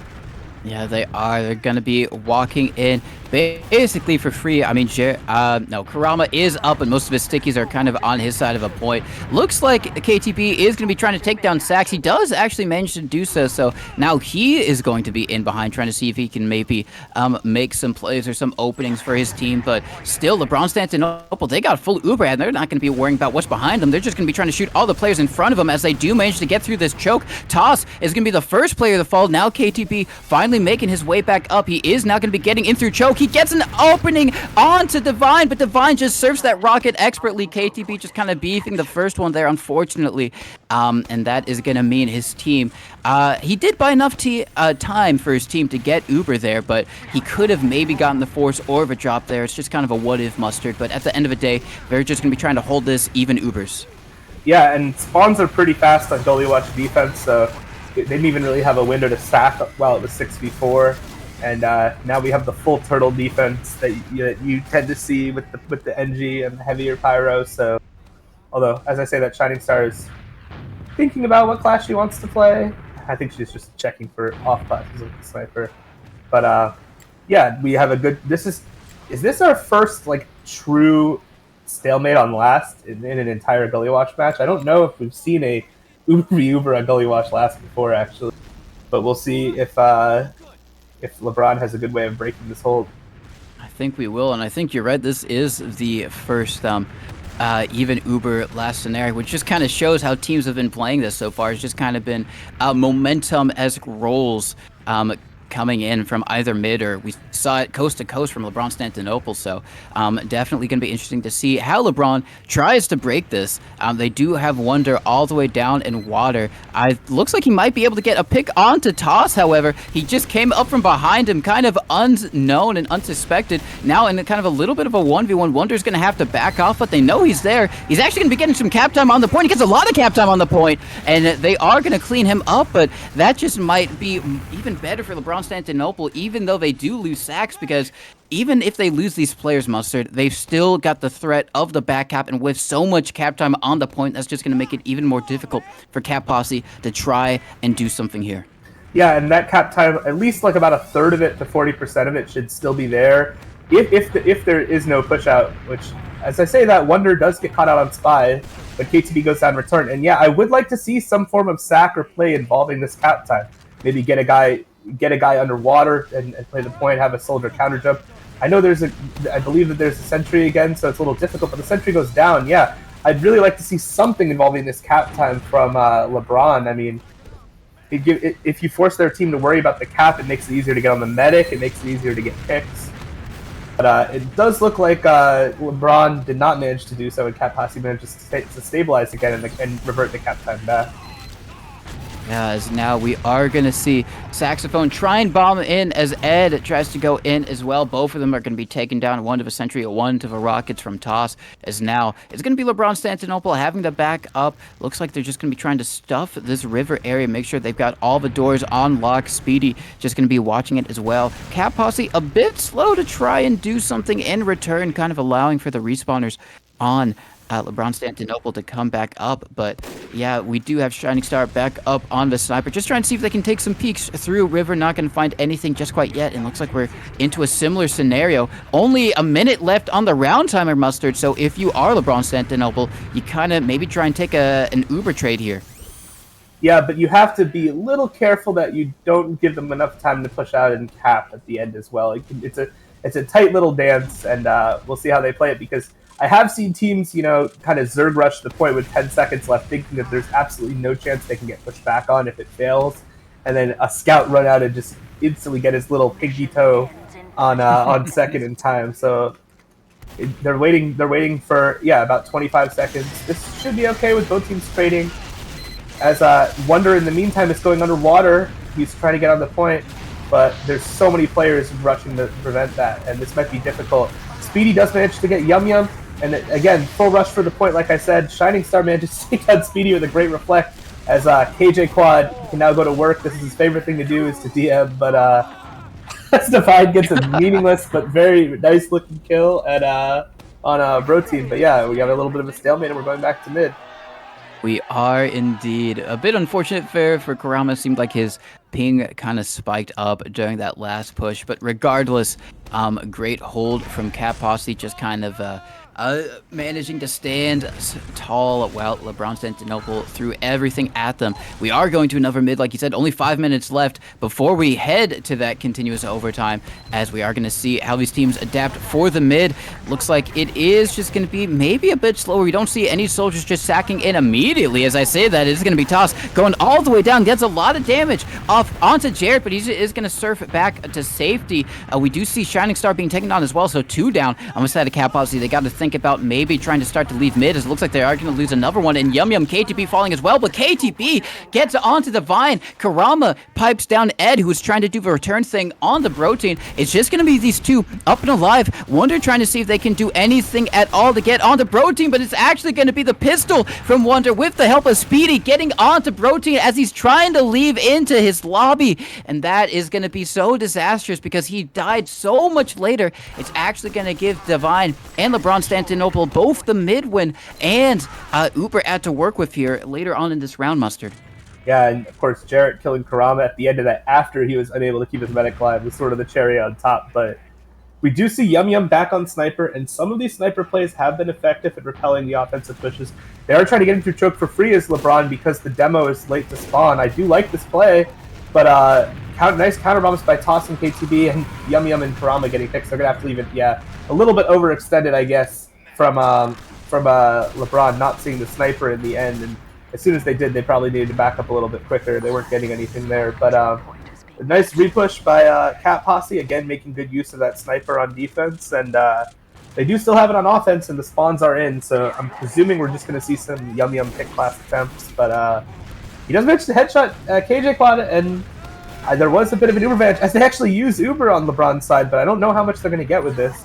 Yeah, they are. They're going to be walking in basically for free. I mean, no, Kurama is up, and most of his stickies are kind of on his side of a point. Looks like KTB is going to be trying to take down Sax. He does actually manage to do so, so now he is going to be in behind, trying to see if he can maybe make some plays or some openings for his team. But still, LeBronstantinople, they got full Uber, and they're not going to be worrying about what's behind them. They're just going to be trying to shoot all the players in front of them as they do manage to get through this choke. Toss is going to be the first player to fall. Now KTB finally making his way back up. He is now going to be getting in through choke. He gets an opening onto Divine, but Divine just serves that rocket expertly. KTB just kind of beefing the first one there, unfortunately. And that is going to mean his team. He did buy enough time for his team to get Uber there, but he could have maybe gotten the force or the drop there. It's just kind of a what-if, Mustard. But at the end of the day, they're just going to be trying to hold this even Ubers. Yeah, and spawns are pretty fast on Gully Watch defense, so they didn't even really have a window to stack while it was 6v4. And now we have the full turtle defense that you tend to see with the NG and the heavier pyro. So, although as I say that, Shining Star is thinking about what class she wants to play. I think she's just checking for off classes with the sniper. But yeah, we have a good. Is this our first like true stalemate on last in an entire Gully Watch match? I don't know if we've seen a Uber on Gully Watch last before, actually, but we'll see if LeBron has a good way of breaking this hold. I think we will, and I think you're right. This is the first even Uber last scenario, which just kind of shows how teams have been playing this so far. It's just kind of been momentum-esque rolls coming in from either mid, or we saw it coast to coast from LeBronstantinople. So definitely going to be interesting to see how LeBron tries to break this. They do have Wonder all the way down in water. Looks like he might be able to get a pick onto Toss, however. He just came up from behind him, kind of unknown and unsuspected. Now in kind of a little bit of a 1v1, Wonder's going to have to back off, but they know he's there. He's actually going to be getting some cap time on the point. He gets a lot of cap time on the point, and they are going to clean him up, but that just might be even better for LeBronstantinople, even though they do lose Sax, because even if they lose these players, Mustard, they've still got the threat of the back cap, and with so much cap time on the point, that's just going to make it even more difficult for Cat Posse to try and do something here. Yeah, and that cap time, at least like about a third of it to 40% of it should still be there. If there is no push out, which, as I say that, Wonder does get caught out on Spy, but KTB goes down return. And yeah, I would like to see some form of sack or play involving this cap time. Maybe get a guy underwater and play the point, have a soldier counter jump. I know I believe that there's a sentry again, so it's a little difficult, but the sentry goes down. Yeah, I'd really like to see something involving this cap time from LeBron. I mean, if you force their team to worry about the cap, it makes it easier to get on the medic. It makes it easier to get picks. But it does look like LeBron did not manage to do so, and Cat Posse managed to stabilize again and revert the cap time back. Yeah, as now we are going to see Saxophone try and bomb in as Ed tries to go in as well. Both of them are going to be taken down. One to a Sentry, one to the Rockets from Toss. As now it's going to be LeBronStantinOple having to back up. Looks like they're just going to be trying to stuff this river area, make sure they've got all the doors on lock. Speedy just going to be watching it as well. Cat Posse a bit slow to try and do something in return, kind of allowing for the respawners on LeBronStantinOple to come back up. But yeah, we do have Shining Star back up on the sniper, just trying to see if they can take some peeks through river. Not going to find anything just quite yet, and looks like we're into a similar scenario. Only a minute left on the round timer, Mustard, so if you are LeBronStantinOple, you kind of maybe try and take an Uber trade here. Yeah, but you have to be a little careful that you don't give them enough time to push out and cap at the end as well. It's a tight little dance, and we'll see how they play it, because I have seen teams, kind of Zerg rush the point with 10 seconds left, thinking that there's absolutely no chance they can get pushed back on if it fails, and then a scout run out and just instantly get his little pinky toe on second in time. So they're waiting for about 25 seconds. This should be okay with both teams trading. As Wonder in the meantime is going underwater, he's trying to get on the point, but there's so many players rushing to prevent that, and this might be difficult. Speedy does manage to get Yum Yum. And again, full rush for the point, like I said. Shining Star manages to take out Speedy with a great reflect, as KJ Quad can now go to work. This is his favorite thing to do, is to DM, but S12 gets a meaningless but very nice looking kill on Bro Team. But yeah, we got a little bit of a stalemate, and we're going back to mid. We are indeed. A bit unfortunate for Kurama. Seemed like his ping kind of spiked up during that last push, but regardless, great hold from Cat Posse, just kind of managing to stand tall while LeBronStantinOple threw everything at them. We are going to another mid, like you said, only 5 minutes left before we head to that continuous overtime, as we are going to see how these teams adapt for the mid. Looks like it is just going to be maybe a bit slower. We don't see any soldiers just sacking in immediately. As I say that, it's going to be Toss going all the way down, gets a lot of damage off onto Jared, but he is going to surf back to safety. We do see Shining Star being taken on as well, so 2 down on the side of Cat Posse. They got to think about maybe trying to start to leave mid, as it looks like they are going to lose another one, and Yum Yum KTB falling as well, but KTB gets onto the vine. Kurama pipes down Ed, who's trying to do the return thing on the Bro Team. It's just going to be these two up and alive. Wonder trying to see if they can do anything at all to get onto Bro Team, but it's actually going to be the pistol from Wonder with the help of Speedy getting onto Bro Team as he's trying to leave into his lobby, and that is going to be so disastrous because he died so much later. It's actually going to give Divine and LeBronStantinOple both the mid win, and Uber had to work with here later on in this round, Mustard. Yeah, and of course Jarrett killing Kurama at the end of that after he was unable to keep his medic alive was sort of the cherry on top. But we do see Yum Yum back on Sniper, and some of these Sniper plays have been effective at repelling the offensive pushes. They are trying to get him through choke for free as LeBron, because the demo is late to spawn. I do like this play, but nice counter bombs by Toss and KTB, and Yum Yum and Kurama getting picks. They're going to have to leave it, a little bit overextended, I guess, from LeBron not seeing the sniper in the end, and as soon as they did, they probably needed to back up a little bit quicker. They weren't getting anything there, but a nice repush by Cat Posse, again making good use of that sniper on defense, and they do still have it on offense, and the spawns are in, so I'm presuming we're just going to see some Yum Yum pick class attempts, but he does manage to headshot KJ Quad, and there was a bit of an Uber advantage, as they actually use Uber on LeBron's side, but I don't know how much they're going to get with this.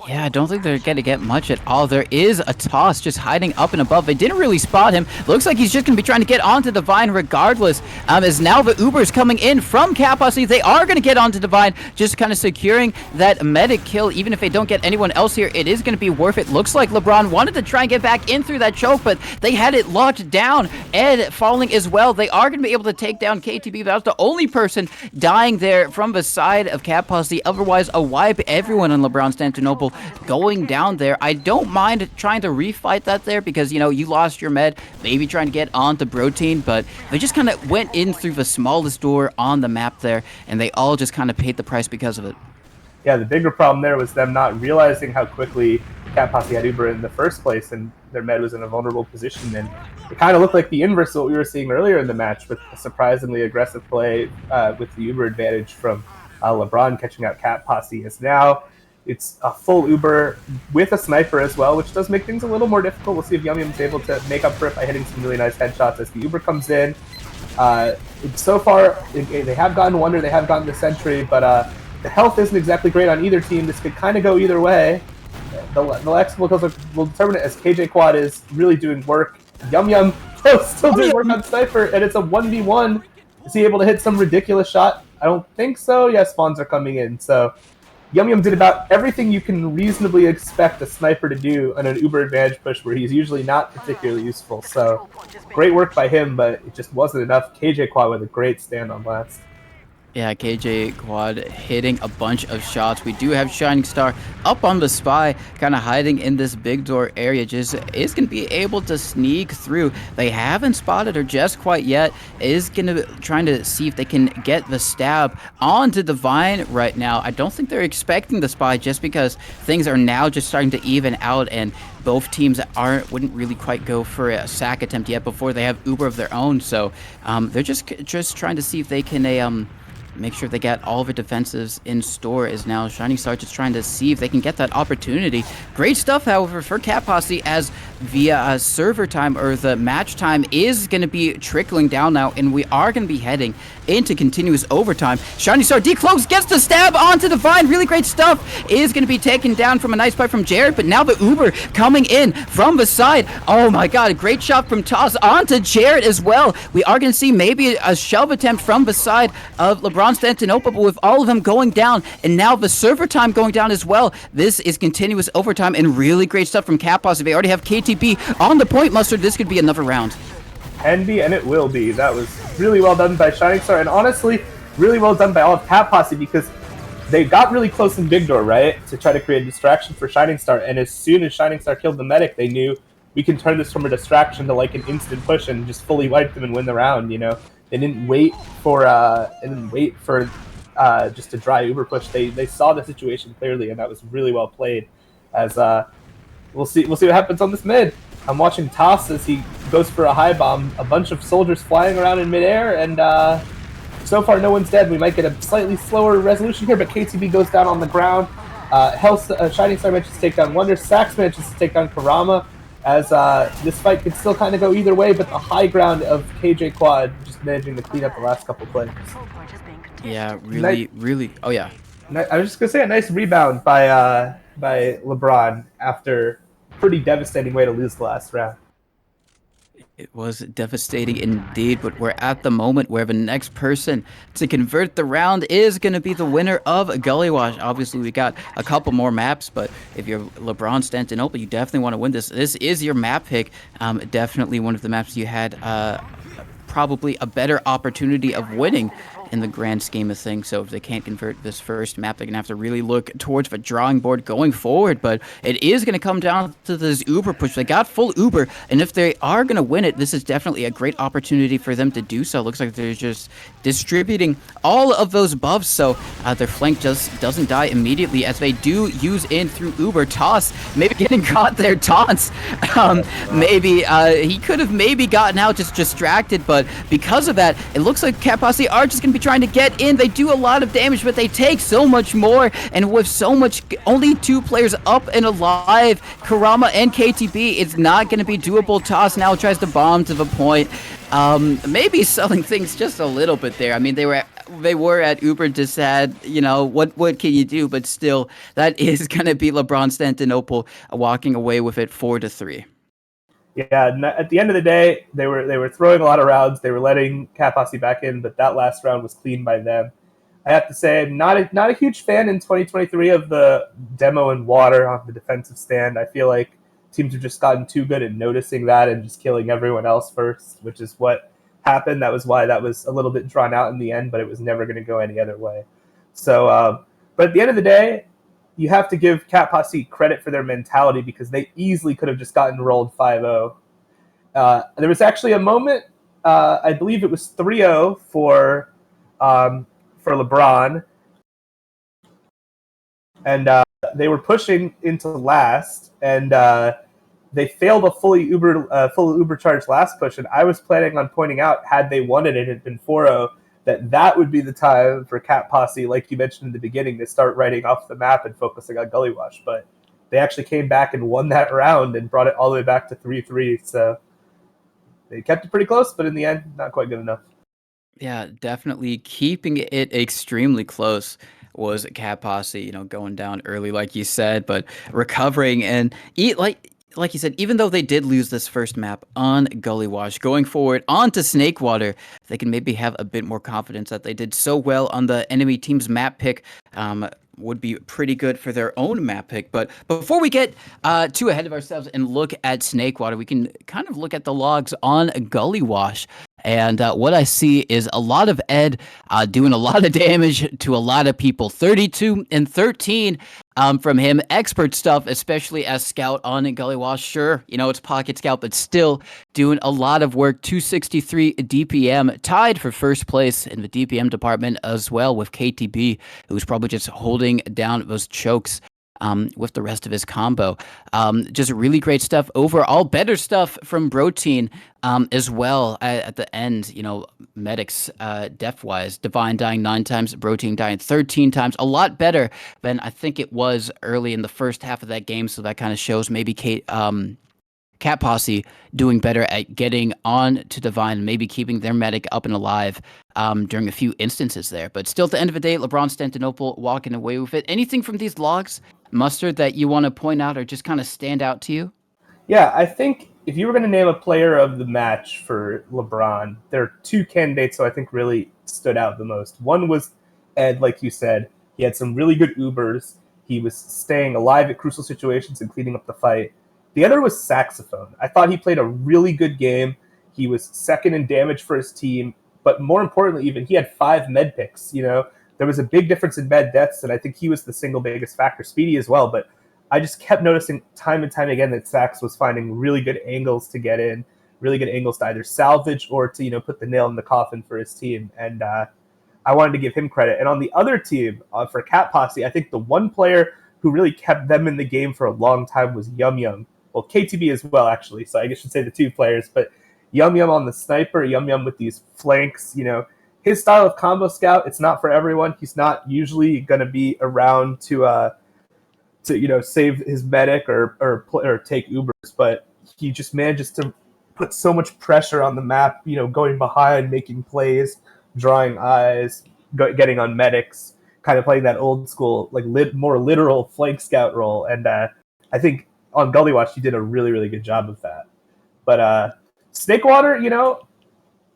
Yeah, I don't think they're going to get much at all. There is a Toss just hiding up and above. They didn't really spot him. Looks like he's just going to be trying to get onto the Vine regardless. As now the Uber's coming in from Cat Posse. They are going to get onto the Vine, just kind of securing that medic kill. Even if they don't get anyone else here, it is going to be worth it. Looks like LeBron wanted to try and get back in through that choke, but they had it locked down. Ed falling as well. They are going to be able to take down KTB. That was the only person dying there from the side of Cat Posse. Otherwise, a wipe. Everyone on LeBronStantinOple going down there. I don't mind trying to refight that there, because you lost your med, maybe trying to get onto Bro Team, but they just kind of went in through the smallest door on the map there, and they all just kind of paid the price because of it. Yeah, the bigger problem there was them not realizing how quickly Cat Posse had Uber in the first place, and their med was in a vulnerable position, and it kind of looked like the inverse of what we were seeing earlier in the match with a surprisingly aggressive play with the Uber advantage from LeBron catching out Cat Posse. As now it's a full Uber with a sniper as well, which does make things a little more difficult. We'll see if Yum's able to make up for it by hitting some really nice headshots as the Uber comes in. So far, they have gotten Wonder, they have gotten the Sentry, but the health isn't exactly great on either team. This could kind of go either way. The next will determine it as KJ Quad is really doing work. Yum still doing work on Sniper, and it's a 1v1. Is he able to hit some ridiculous shot? I don't think so. Yeah, spawns are coming in. So Yum did about everything you can reasonably expect a sniper to do on an Uber advantage push where he's usually not particularly useful. So great work by him, but it just wasn't enough. KJ Quad with a great stand on last. Yeah, KJ Quad hitting a bunch of shots. We do have Shining Star up on the spy, kind of hiding in this big door area. Just is going to be able to sneak through. They haven't spotted her just quite yet. Is going to trying to see if they can get the stab onto the Vine right now. I don't think they're expecting the spy just because things are now just starting to even out, and both teams wouldn't really quite go for a sack attempt yet before they have Uber of their own. So they're just trying to see if they can make sure they get all of their defensives in store. Is now Shining Star just trying to see if they can get that opportunity. Great stuff, however, for Cat Posse, as the server time or the match time is going to be trickling down now, and we are going to be heading into continuous overtime. Shining Star declose, gets the stab onto the Vine. Really great stuff. Is going to be taken down from a nice play from Jared, but now the Uber coming in from the side. Oh my god, a great shot from Toss onto Jared as well. We are going to see maybe a shove attempt from the side of LeBronStantiNOPLE, but with all of them going down, and now the server time going down as well. This is continuous overtime, and really great stuff from Cat Posse. They already have KTB on the point, Mustard. This could be another round. Can be, and it will be. That was really well done by Shining Star, and honestly, really well done by all of Cat Posse, because they got really close in Big Door, right, to try to create a distraction for Shining Star, and as soon as Shining Star killed the medic, they knew we can turn this from a distraction to like an instant push and just fully wipe them and win the round, you know? They didn't wait for just a dry Uber push. They saw the situation clearly, and that was really well played. As we'll see what happens on this mid. I'm watching Toss as he goes for a high bomb. A bunch of soldiers flying around in midair, and so far no one's dead. We might get a slightly slower resolution here, but KTB goes down on the ground. Shining Star manages to take down Wonder. Sax manages to take down Karama. As this fight could still kind of go either way, but the high ground of KJ Quad just managing to clean up the last couple plays. Yeah, really. Oh yeah. I was just gonna say a nice rebound by LeBron after a pretty devastating way to lose the last round. It was devastating indeed, but we're at the moment where the next person to convert the round is going to be the winner of Gully Wash. Obviously, we got a couple more maps, but if you're LeBronStantiNOPLE, you definitely want to win this. This is your map pick. Definitely one of the maps you had probably a better opportunity of winning in the grand scheme of things. So if they can't convert this first map, they're going to have to really look towards the drawing board going forward. But it is going to come down to this Uber push. They got full Uber, and if they are going to win it, this is definitely a great opportunity for them to do so. Looks like they're just distributing all of those buffs, so their flank just doesn't die immediately, as they do use in through Uber. Toss maybe getting caught there. Taunts. Maybe he could have maybe gotten out just distracted, but because of that, it looks like Cat Posse are just going to be trying to get in. They do a lot of damage, but they take so much more, and with so much, only 2 players up and alive, Karama and KTB, it's not going to be doable. Toss now tries to bomb to the point. Maybe selling things just a little bit there. I mean, they were at Uber, just had, you know, what can you do? But still, that is going to be LeBronStantiNOPLE walking away with it 4-3. Yeah, at the end of the day, they were throwing a lot of rounds. They were letting Cat Posse back in, but that last round was clean by them. I have to say, I'm not a huge fan in 2023 of the demo and water on the defensive stand. I feel like teams have just gotten too good at noticing that and just killing everyone else first, which is what happened. That was why that was a little bit drawn out in the end, but it was never going to go any other way. So, but at the end of the day, you have to give Cat Posse credit for their mentality, because they easily could have just gotten rolled 5-0. There was actually a moment, I believe it was 3-0 for LeBron, and they were pushing into last, and they failed a full Uber charge last push, and I was planning on pointing out, had they won it, it had been 4-0, that would be the time for Cat Posse, like you mentioned in the beginning, to start writing off the map and focusing on Gully Wash. But they actually came back and won that round and brought it all the way back to 3-3. So they kept it pretty close, but in the end, not quite good enough. Yeah, definitely keeping it extremely close was Cat Posse, going down early, like you said, but recovering and like you said, even though they did lose this first map on Gully Wash, going forward onto Snakewater, they can maybe have a bit more confidence that they did so well on the enemy team's map pick. Would be pretty good for their own map pick. But before we get too ahead of ourselves and look at Snakewater, we can kind of look at the logs on Gully Wash. And what I see is a lot of Ed doing a lot of damage to a lot of people. 32 and 13 from him. Expert stuff, especially as Scout on Gully Wash. Sure, it's Pocket Scout, but still doing a lot of work. 263 DPM, tied for first place in the DPM department as well with KTB, who's probably just holding down those chokes with the rest of his combo. Just really great stuff overall. Better stuff from Brotein as well at the end. Medics death-wise. Divine dying 9 times, Brotein dying 13 times. A lot better than I think it was early in the first half of that game. So that kind of shows maybe Cat Posse doing better at getting on to Divine and maybe keeping their medic up and alive during a few instances there. But still, at the end of the day, LeBronStantiNOPLE walking away with it. Anything from these logs, Mustard, that you want to point out or just kind of stand out to you? Yeah, I think if you were going to name a player of the match for LeBron, there are 2 candidates who I think really stood out the most. One was Ed, like you said. He had some really good Ubers. He was staying alive at crucial situations and cleaning up the fight. The other was Saxophone. I thought he played a really good game. He was second in damage for his team, but more importantly, even he had 5 med picks. There was a big difference in med deaths, and I think he was the single biggest factor. Speedy as well, but I just kept noticing time and time again that Sax was finding really good angles to get in, really good angles to either salvage or to put the nail in the coffin for his team. And I wanted to give him credit. And on the other team, for Cat Posse, I think the one player who really kept them in the game for a long time was Yum Yum. Well, KTB as well, actually. So I guess I should say the 2 players. But Yum Yum on the sniper, Yum Yum with these flanks. His style of combo scout, it's not for everyone. He's not usually going to be around to save his medic or take Ubers, but he just manages to put so much pressure on the map. Going behind, making plays, drawing eyes, getting on medics, kind of playing that old school, like more literal flank scout role. And I think on Gully Watch, he did a really, really good job of that. But Snakewater,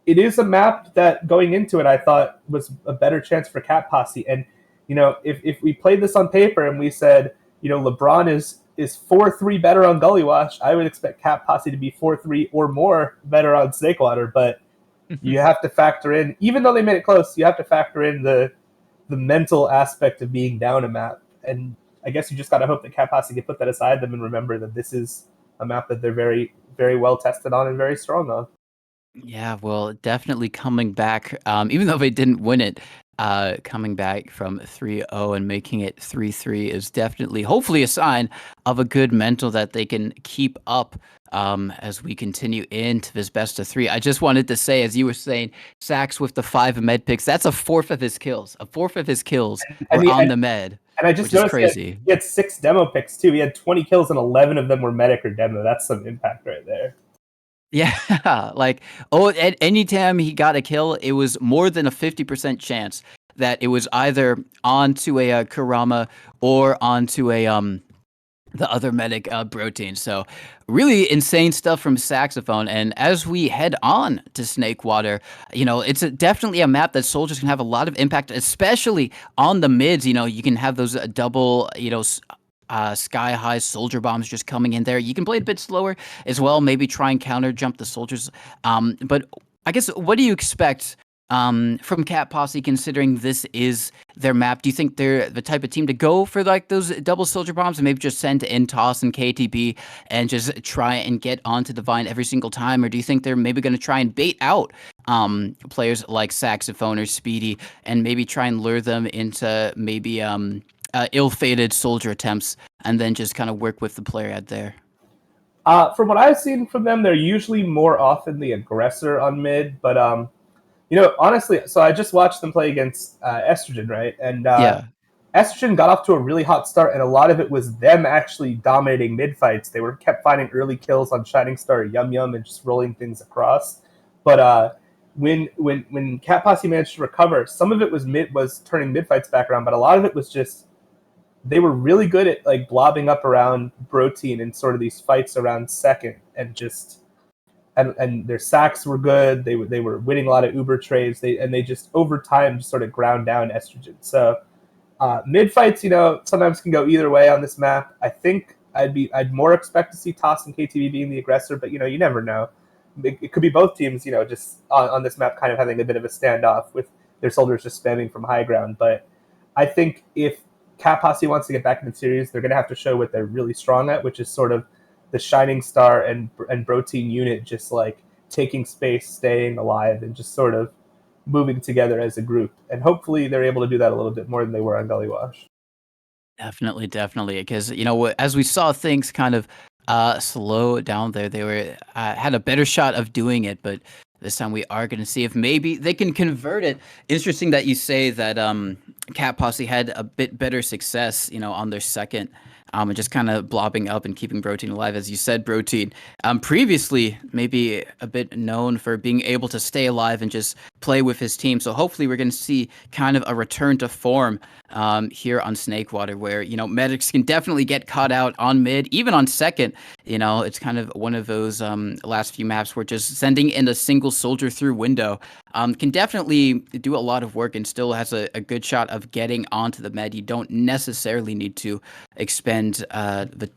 it is a map that going into it, I thought was a better chance for Cat Posse. And, if we played this on paper and we said, LeBron is 4-3 better on Gully Wash, I would expect Cat Posse to be 4-3 or more better on Snakewater. But you have to factor in, even though they made it close, you have to factor in the mental aspect of being down a map. And I guess you just got to hope that Cat Posse can put that aside them and remember that this is a map that they're very, very well tested on and very strong on. Yeah, well, definitely coming back, even though they didn't win it, coming back from 3-0 and making it 3-3 is definitely, hopefully, a sign of a good mental that they can keep up as we continue into this best of 3. I just wanted to say, as you were saying, Sax with the 5 med picks, that's a fourth of his kills. A fourth of his kills were on the med, and I just which is noticed crazy. He had 6 demo picks, too. He had 20 kills, and 11 of them were medic or demo. That's some impact right there. Yeah, like, at any time he got a kill, it was more than a 50% chance that it was either onto a Kurama or onto a the other medic Brotein. So really insane stuff from Saxophone. And as we head on to Snakewater, it's definitely a map that soldiers can have a lot of impact, especially on the mids. You can have those double, sky high soldier bombs just coming in there. You can play a bit slower as well, maybe try and counter jump the soldiers. But I guess, what do you expect from Cat Posse, considering this is their map? Do you think they're the type of team to go for like those double soldier bombs and maybe just send in Toss and KTB and just try and get onto the Vine every single time? Or do you think they're maybe going to try and bait out players like Saxophone or Speedy and maybe try and lure them into maybe ill-fated soldier attempts and then just kind of work with the player out there? From what I've seen from them, they're usually more often the aggressor on mid. But honestly, so I just watched them play against Estrogen, right? And Yeah. Estrogen got off to a really hot start, and a lot of it was them actually dominating mid fights. They were kept finding early kills on Shining Star, Yum Yum, and just rolling things across. But when Cat Posse managed to recover, some of it was turning mid fights back around, but a lot of it was just they were really good at like blobbing up around Protein in sort of these fights around second, and just and their sacks were good. They were winning a lot of Uber trades. They just over time just sort of ground down Estrogen. So mid fights, sometimes can go either way on this map. I think I'd more expect to see Toss and KTV being the aggressor, but you never know. It could be both teams, just on this map kind of having a bit of a standoff with their soldiers just spamming from high ground. But I think if Cat Posse wants to get back in the series, they're going to have to show what they're really strong at, which is sort of the Shining Star and Protein unit just like taking space, staying alive, and just sort of moving together as a group. And hopefully they're able to do that a little bit more than they were on Gully Wash. Definitely, definitely. Because as we saw things kind of slow down there, they were had a better shot of doing it, but this time we are going to see if maybe they can convert it. Interesting that you say that Cat Posse had a bit better success, on their second. And just kind of blobbing up and keeping Protein alive. As you said, Protein, previously maybe a bit known for being able to stay alive and just play with his team. So hopefully we're going to see kind of a return to form here on Snakewater, where, medics can definitely get caught out on mid, even on second. It's kind of one of those last few maps where just sending in a single soldier through window can definitely do a lot of work and still has a good shot of getting onto the med. You don't necessarily need to expend the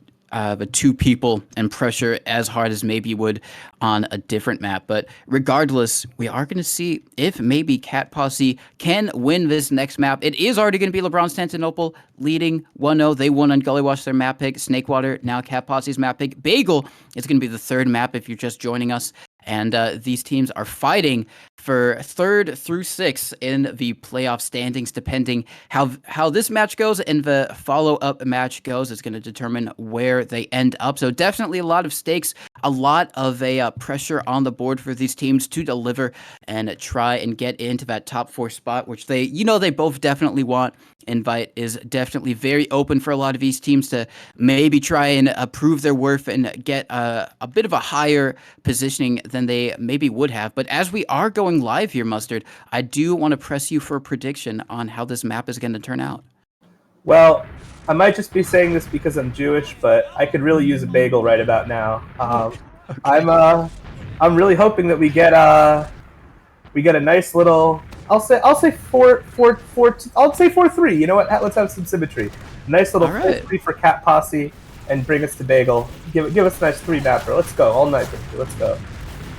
two people and pressure as hard as maybe you would on a different map. But regardless, we are going to see if maybe Cat Posse can win this next map. It is already going to be LeBronStantiNOPLE leading 1-0. They won on Gully Wash, their map pick. Snakewater, now Cat Posse's map pick. Bagel is going to be the third map if you're just joining us. And these teams are fighting for 3rd through 6th in the playoff standings, depending how this match goes and the follow-up match goes. It's going to determine where they end up. So definitely a lot of stakes, a lot of pressure on the board for these teams to deliver and try and get into that top 4 spot, which they both definitely want. Invite is definitely very open for a lot of these teams to maybe try and prove their worth and get a bit of a higher positioning than they maybe would have. But as we are going live here, Mustard, I do want to press you for a prediction on how this map is going to turn out. Well, I might just be saying this because I'm Jewish, but I could really use a bagel right about now. Okay. I'm really hoping that we get a nice little. I'll say 4-3. You know what? Let's have some symmetry. Nice little 4-3 for Cat Posse, and bring us to Bagel. Give us a nice 3-mapper. Let's go all night. Let's go.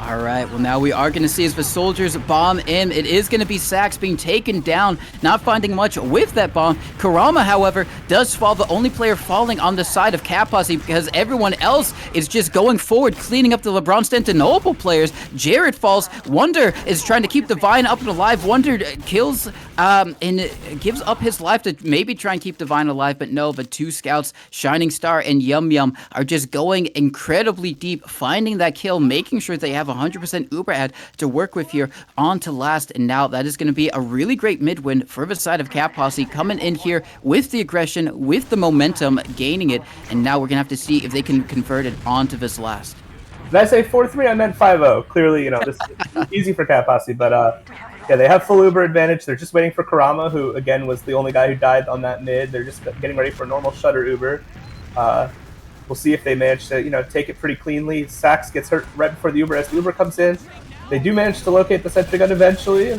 All right, well, now we are going to see as the soldiers bomb in. It is going to be Sax being taken down, not finding much with that bomb. Kurama, however, does fall, the only player falling on the side of Cat Posse because everyone else is just going forward, cleaning up the LeBronStantiNOPLE players. Jared falls. Wonder is trying to keep the Vine up and alive. Wonder kills and gives up his life to maybe try and keep the Vine alive, but no, the 2 scouts, Shining Star and Yum Yum, are just going incredibly deep, finding that kill, making sure they have 100% Uber ad to work with here on to last. And now that is going to be a really great mid win for the side of Cat Posse, coming in here with the aggression, with the momentum, gaining it. And now we're going to have to see if they can convert it onto this last. Did I say 4-3? I meant 5-0. Clearly, this is easy for Cat Posse, but yeah, they have full Uber advantage. They're just waiting for Kurama, who again was the only guy who died on that mid. They're just getting ready for normal shutter Uber. We'll see if they manage to, take it pretty cleanly. Sax gets hurt right before the Uber. As the Uber comes in, they do manage to locate the sentry gun eventually,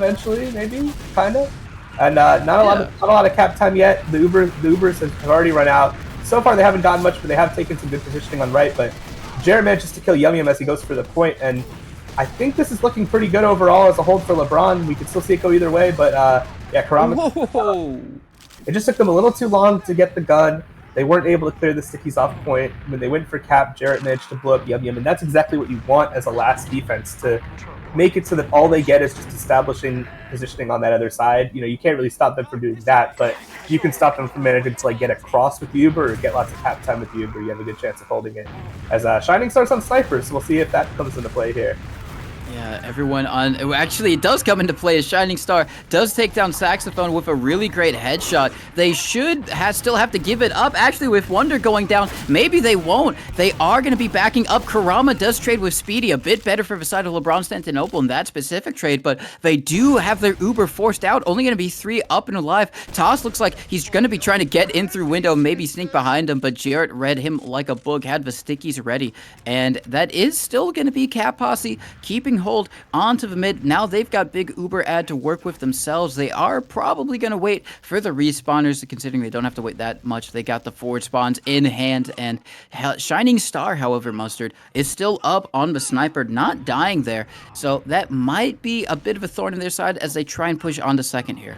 maybe, kind of. And not a lot of cap time yet. The Ubers have already run out. So far, they haven't gotten much, but they have taken some good positioning on right. But Jared manages to kill Yum Yum as he goes for the point, and I think this is looking pretty good overall as a hold for LeBron. We could still see it go either way, but yeah, Kurama. It just took them a little too long to get the gun. They weren't able to clear the stickies off point. When they went for cap, Jarrett managed to blow up Yum Yum, and that's exactly what you want as a last defense, to make it so that all they get is just establishing positioning on that other side. You can't really stop them from doing that, but if you can stop them from managing to like get across with the Uber or get lots of tap time with the Uber, you have a good chance of holding it. As Shining Star's on Sniper, so we'll see if that comes into play here. Yeah, everyone on... Actually, it does come into play as Shining Star does take down Saxophone with a really great headshot. They should still have to give it up. Actually, with Wonder going down, maybe they won't. They are going to be backing up. Kurama does trade with Speedy, a bit better for the side of LeBronStantiNOPLE in that specific trade, but they do have their Uber forced out. Only going to be 3 up and alive. Toss looks like he's going to be trying to get in through window, maybe sneak behind him, but Jarrett read him like a book, had the stickies ready, and that is still going to be Cat Posse keeping hold onto the mid. Now they've got big Uber ad to work with themselves. They are probably going to wait for the respawners, considering they don't have to wait that much. They got the forward spawns in hand, and Shining Star, however, Mustard, is still up on the sniper, not dying there. So that might be a bit of a thorn in their side as they try and push on to second here.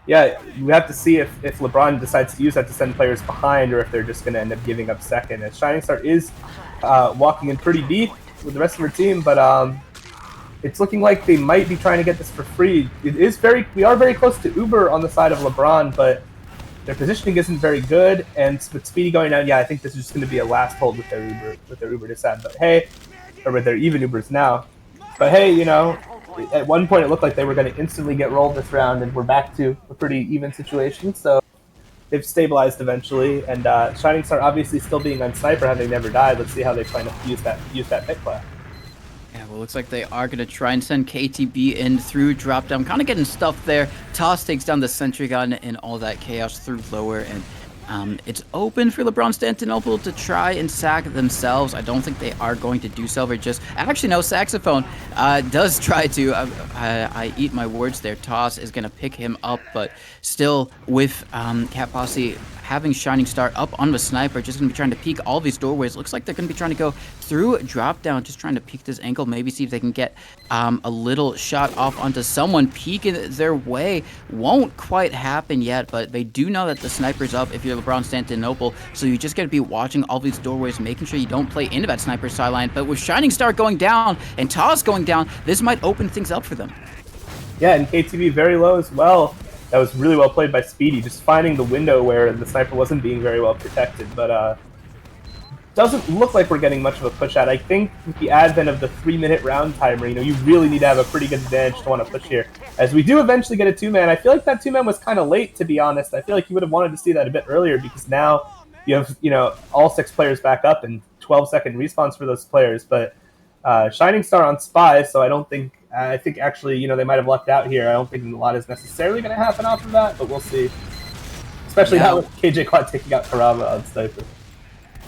Yeah, we have to see if LeBron decides to use that to send players behind or if they're just going to end up giving up second. As Shining Star is walking in pretty deep with the rest of her team, but it's looking like they might be trying to get this for free. We are very close to Uber on the side of LeBron, but their positioning isn't very good. And with Speedy going down, yeah, I think this is just going to be a last hold with their Uber disad. But hey, or with their even Ubers now. But hey, you know, at one point it looked like they were going to instantly get rolled this round, and we're back to a pretty even situation. So they've stabilized eventually, and Shining Star obviously still being on sniper, having never died. Let's see how they plan to use that pit class. Yeah, well, looks like they are going to try and send KTB in through drop down. Kind of getting stuffed there. Toss takes down the sentry gun and all that chaos through lower. And it's open for LeBronStantiNOPLE to try and sack themselves. I don't think they are going to do so. They're just... Actually, no, Saxophone does try to... I eat my words there. Toss is going to pick him up, but still with Cat Posse having Shining Star up on the sniper, just going to be trying to peek all these doorways. Looks like they're going to be trying to go through drop down, just trying to peek this angle, maybe see if they can get a little shot off onto someone peeking their way. Won't quite happen yet, but they do know that the sniper's up if you're LeBronStantiNOPLE, so you just got to be watching all these doorways, making sure you don't play into that sniper sideline. But with Shining Star going down and Taz going down, this might open things up for them. Yeah, and KTV very low as well. That was really well played by Speedy, just finding the window where the sniper wasn't being very well protected. But doesn't look like we're getting much of a push out. I think with the advent of the 3-minute round timer, you know, you really need to have a pretty good advantage to want to push here. As we do eventually get a 2-man, I feel like that 2-man was kind of late, to be honest. I feel like you would have wanted to see that a bit earlier, because now you have, you know, all 6 players back up and 12-second respawns for those players. But Shining Star on Spy, so I think actually, you know, they might have lucked out here. I don't think a lot is necessarily going to happen off of that, but we'll see. Especially now with KJ Quad taking out Karama on Sniper.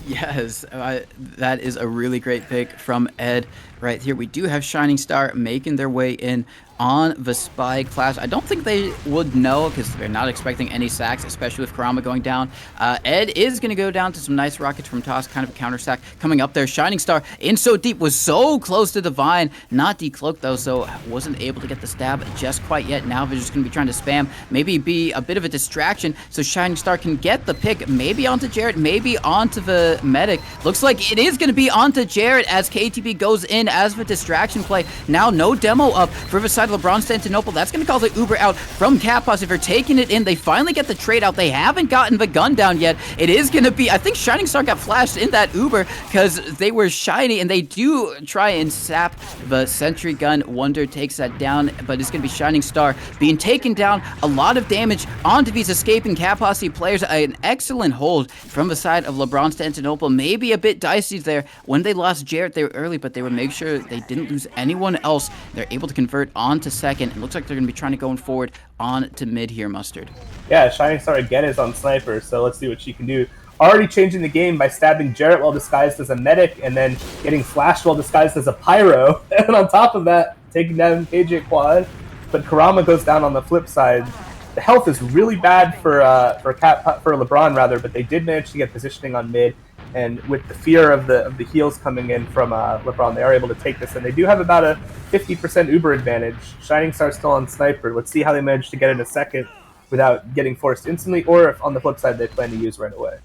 Yes, that is a really great pick from Ed right here. We do have Shining Star making their way in on the Spy class. I don't think they would know because they're not expecting any sacks, especially with Karama going down. Ed is going to go down to some nice rockets from Toss, kind of a counter sack coming up there. Shining Star in so deep, was so close to the Vine, not decloaked though, so wasn't able to get the stab just quite yet. Now they're just going to be trying to spam, maybe be a bit of a distraction so Shining Star can get the pick, maybe onto Jarrett, maybe onto the medic. Looks like it is going to be onto Jarrett as KTB goes in as the distraction play. Now no demo up for the side of LeBronStantiNOPLE. That's going to call the Uber out from Cat Posse. If they're taking it in, they finally get the trade out. They haven't gotten the gun down yet. It is going to be, I think Shining Star got flashed in that Uber because they were shiny, and they do try and sap the sentry gun. Wonder takes that down, but it's going to be Shining Star being taken down. A lot of damage onto these escaping Cat Posse players. An excellent hold from the side of LeBronStantiNOPLE. Maybe a bit dicey there when they lost Jarrett there early, but they would make sure they didn't lose anyone else. They're able to convert on to second. It looks like they're going to be trying to go forward on to mid here, Mustard. Yeah, Shining Star again is on Sniper, so let's see what she can do. Already changing the game by stabbing Jarrett while disguised as a medic, and then getting flashed while disguised as a pyro. And on top of that, taking down KJ Quad. But Karama goes down on the flip side. The health is really bad for LeBron rather, but they did manage to get positioning on mid. And with the fear of the heals coming in from LeBron, they are able to take this, and they do have about a 50% Uber advantage. Shining Star still on Sniper. Let's see how they manage to get in a second without getting forced instantly, or if on the flip side they plan to use right away.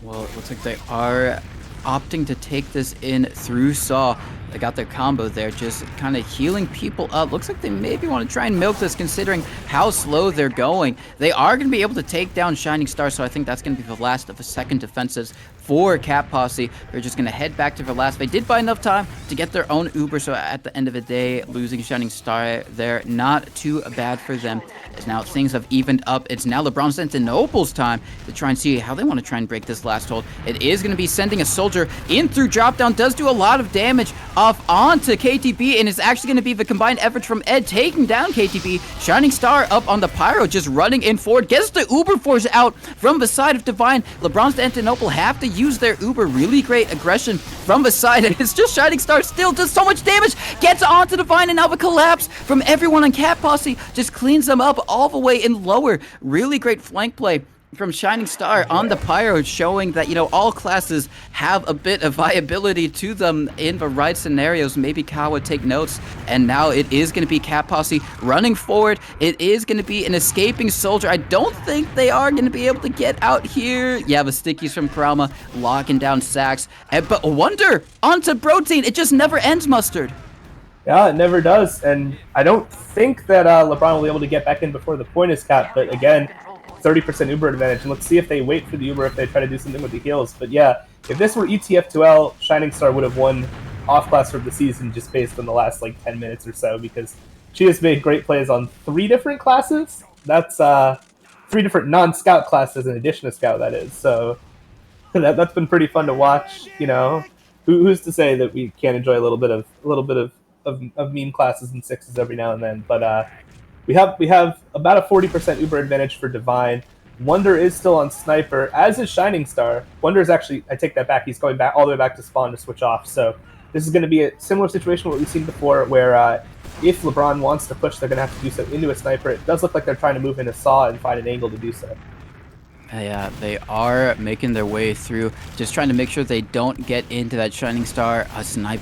Well, it looks like they are opting to take this in through Saw. They got their combo there, just kind of healing people up. Looks like they maybe want to try and milk this considering how slow they're going. They are going to be able to take down Shining Star, so I think that's going to be the last of the second defensives for Cat Posse. They're just going to head back to their last. They did buy enough time to get their own Uber, so at the end of the day, losing Shining Star there, not too bad for them. As now things have evened up. It's now LeBronStantinople's time to try and see how they want to try and break this last hold. It is going to be sending a soldier in through drop down. Does do a lot of damage off onto KTB, and it's actually going to be the combined efforts from Ed taking down KTB. Shining Star up on the Pyro, just running in forward. Gets the Uber Force out from the side of Divine. LeBronStantinople have to use their Uber. Really great aggression from the side, and it's just Shining Star still does so much damage. Gets onto Divine, and now the collapse from everyone on Cat Posse just cleans them up all the way in lower. Really great flank play from Shining Star on the Pyro, showing that, you know, all classes have a bit of viability to them in the right scenarios. Maybe Kawa take notes, and now it is going to be Cat Posse running forward. It is going to be an escaping soldier. I don't think they are going to be able to get out here. Yeah, the stickies from Kurama locking down Sax, but Wonder onto Protein. It just never ends, Mustard. Yeah, it never does, and I don't think that LeBron will be able to get back in before the point is capped, but again, 30% Uber advantage, and let's see if they wait for the Uber, if they try to do something with the heals. But yeah, if this were ETF2L, Shining Star would have won off-class of the season just based on the last, like, 10 minutes or so, because she has made great plays on 3 different classes. That's 3 different non-Scout classes in addition to Scout, that is. So that's been pretty fun to watch, you know. Who's to say that we can't enjoy a little bit of meme classes and 6s every now and then, but we have about a 40% Uber advantage for Divine. Wonder is still on Sniper, as is Shining Star. Wonder is actually, I take that back, he's going back all the way back to spawn to switch off, so this is going to be a similar situation to what we've seen before, where if LeBron wants to push, they're going to have to do so into a Sniper. It does look like they're trying to move in a Saw and find an angle to do so. Yeah, they are making their way through, just trying to make sure they don't get into that Shining Star snipe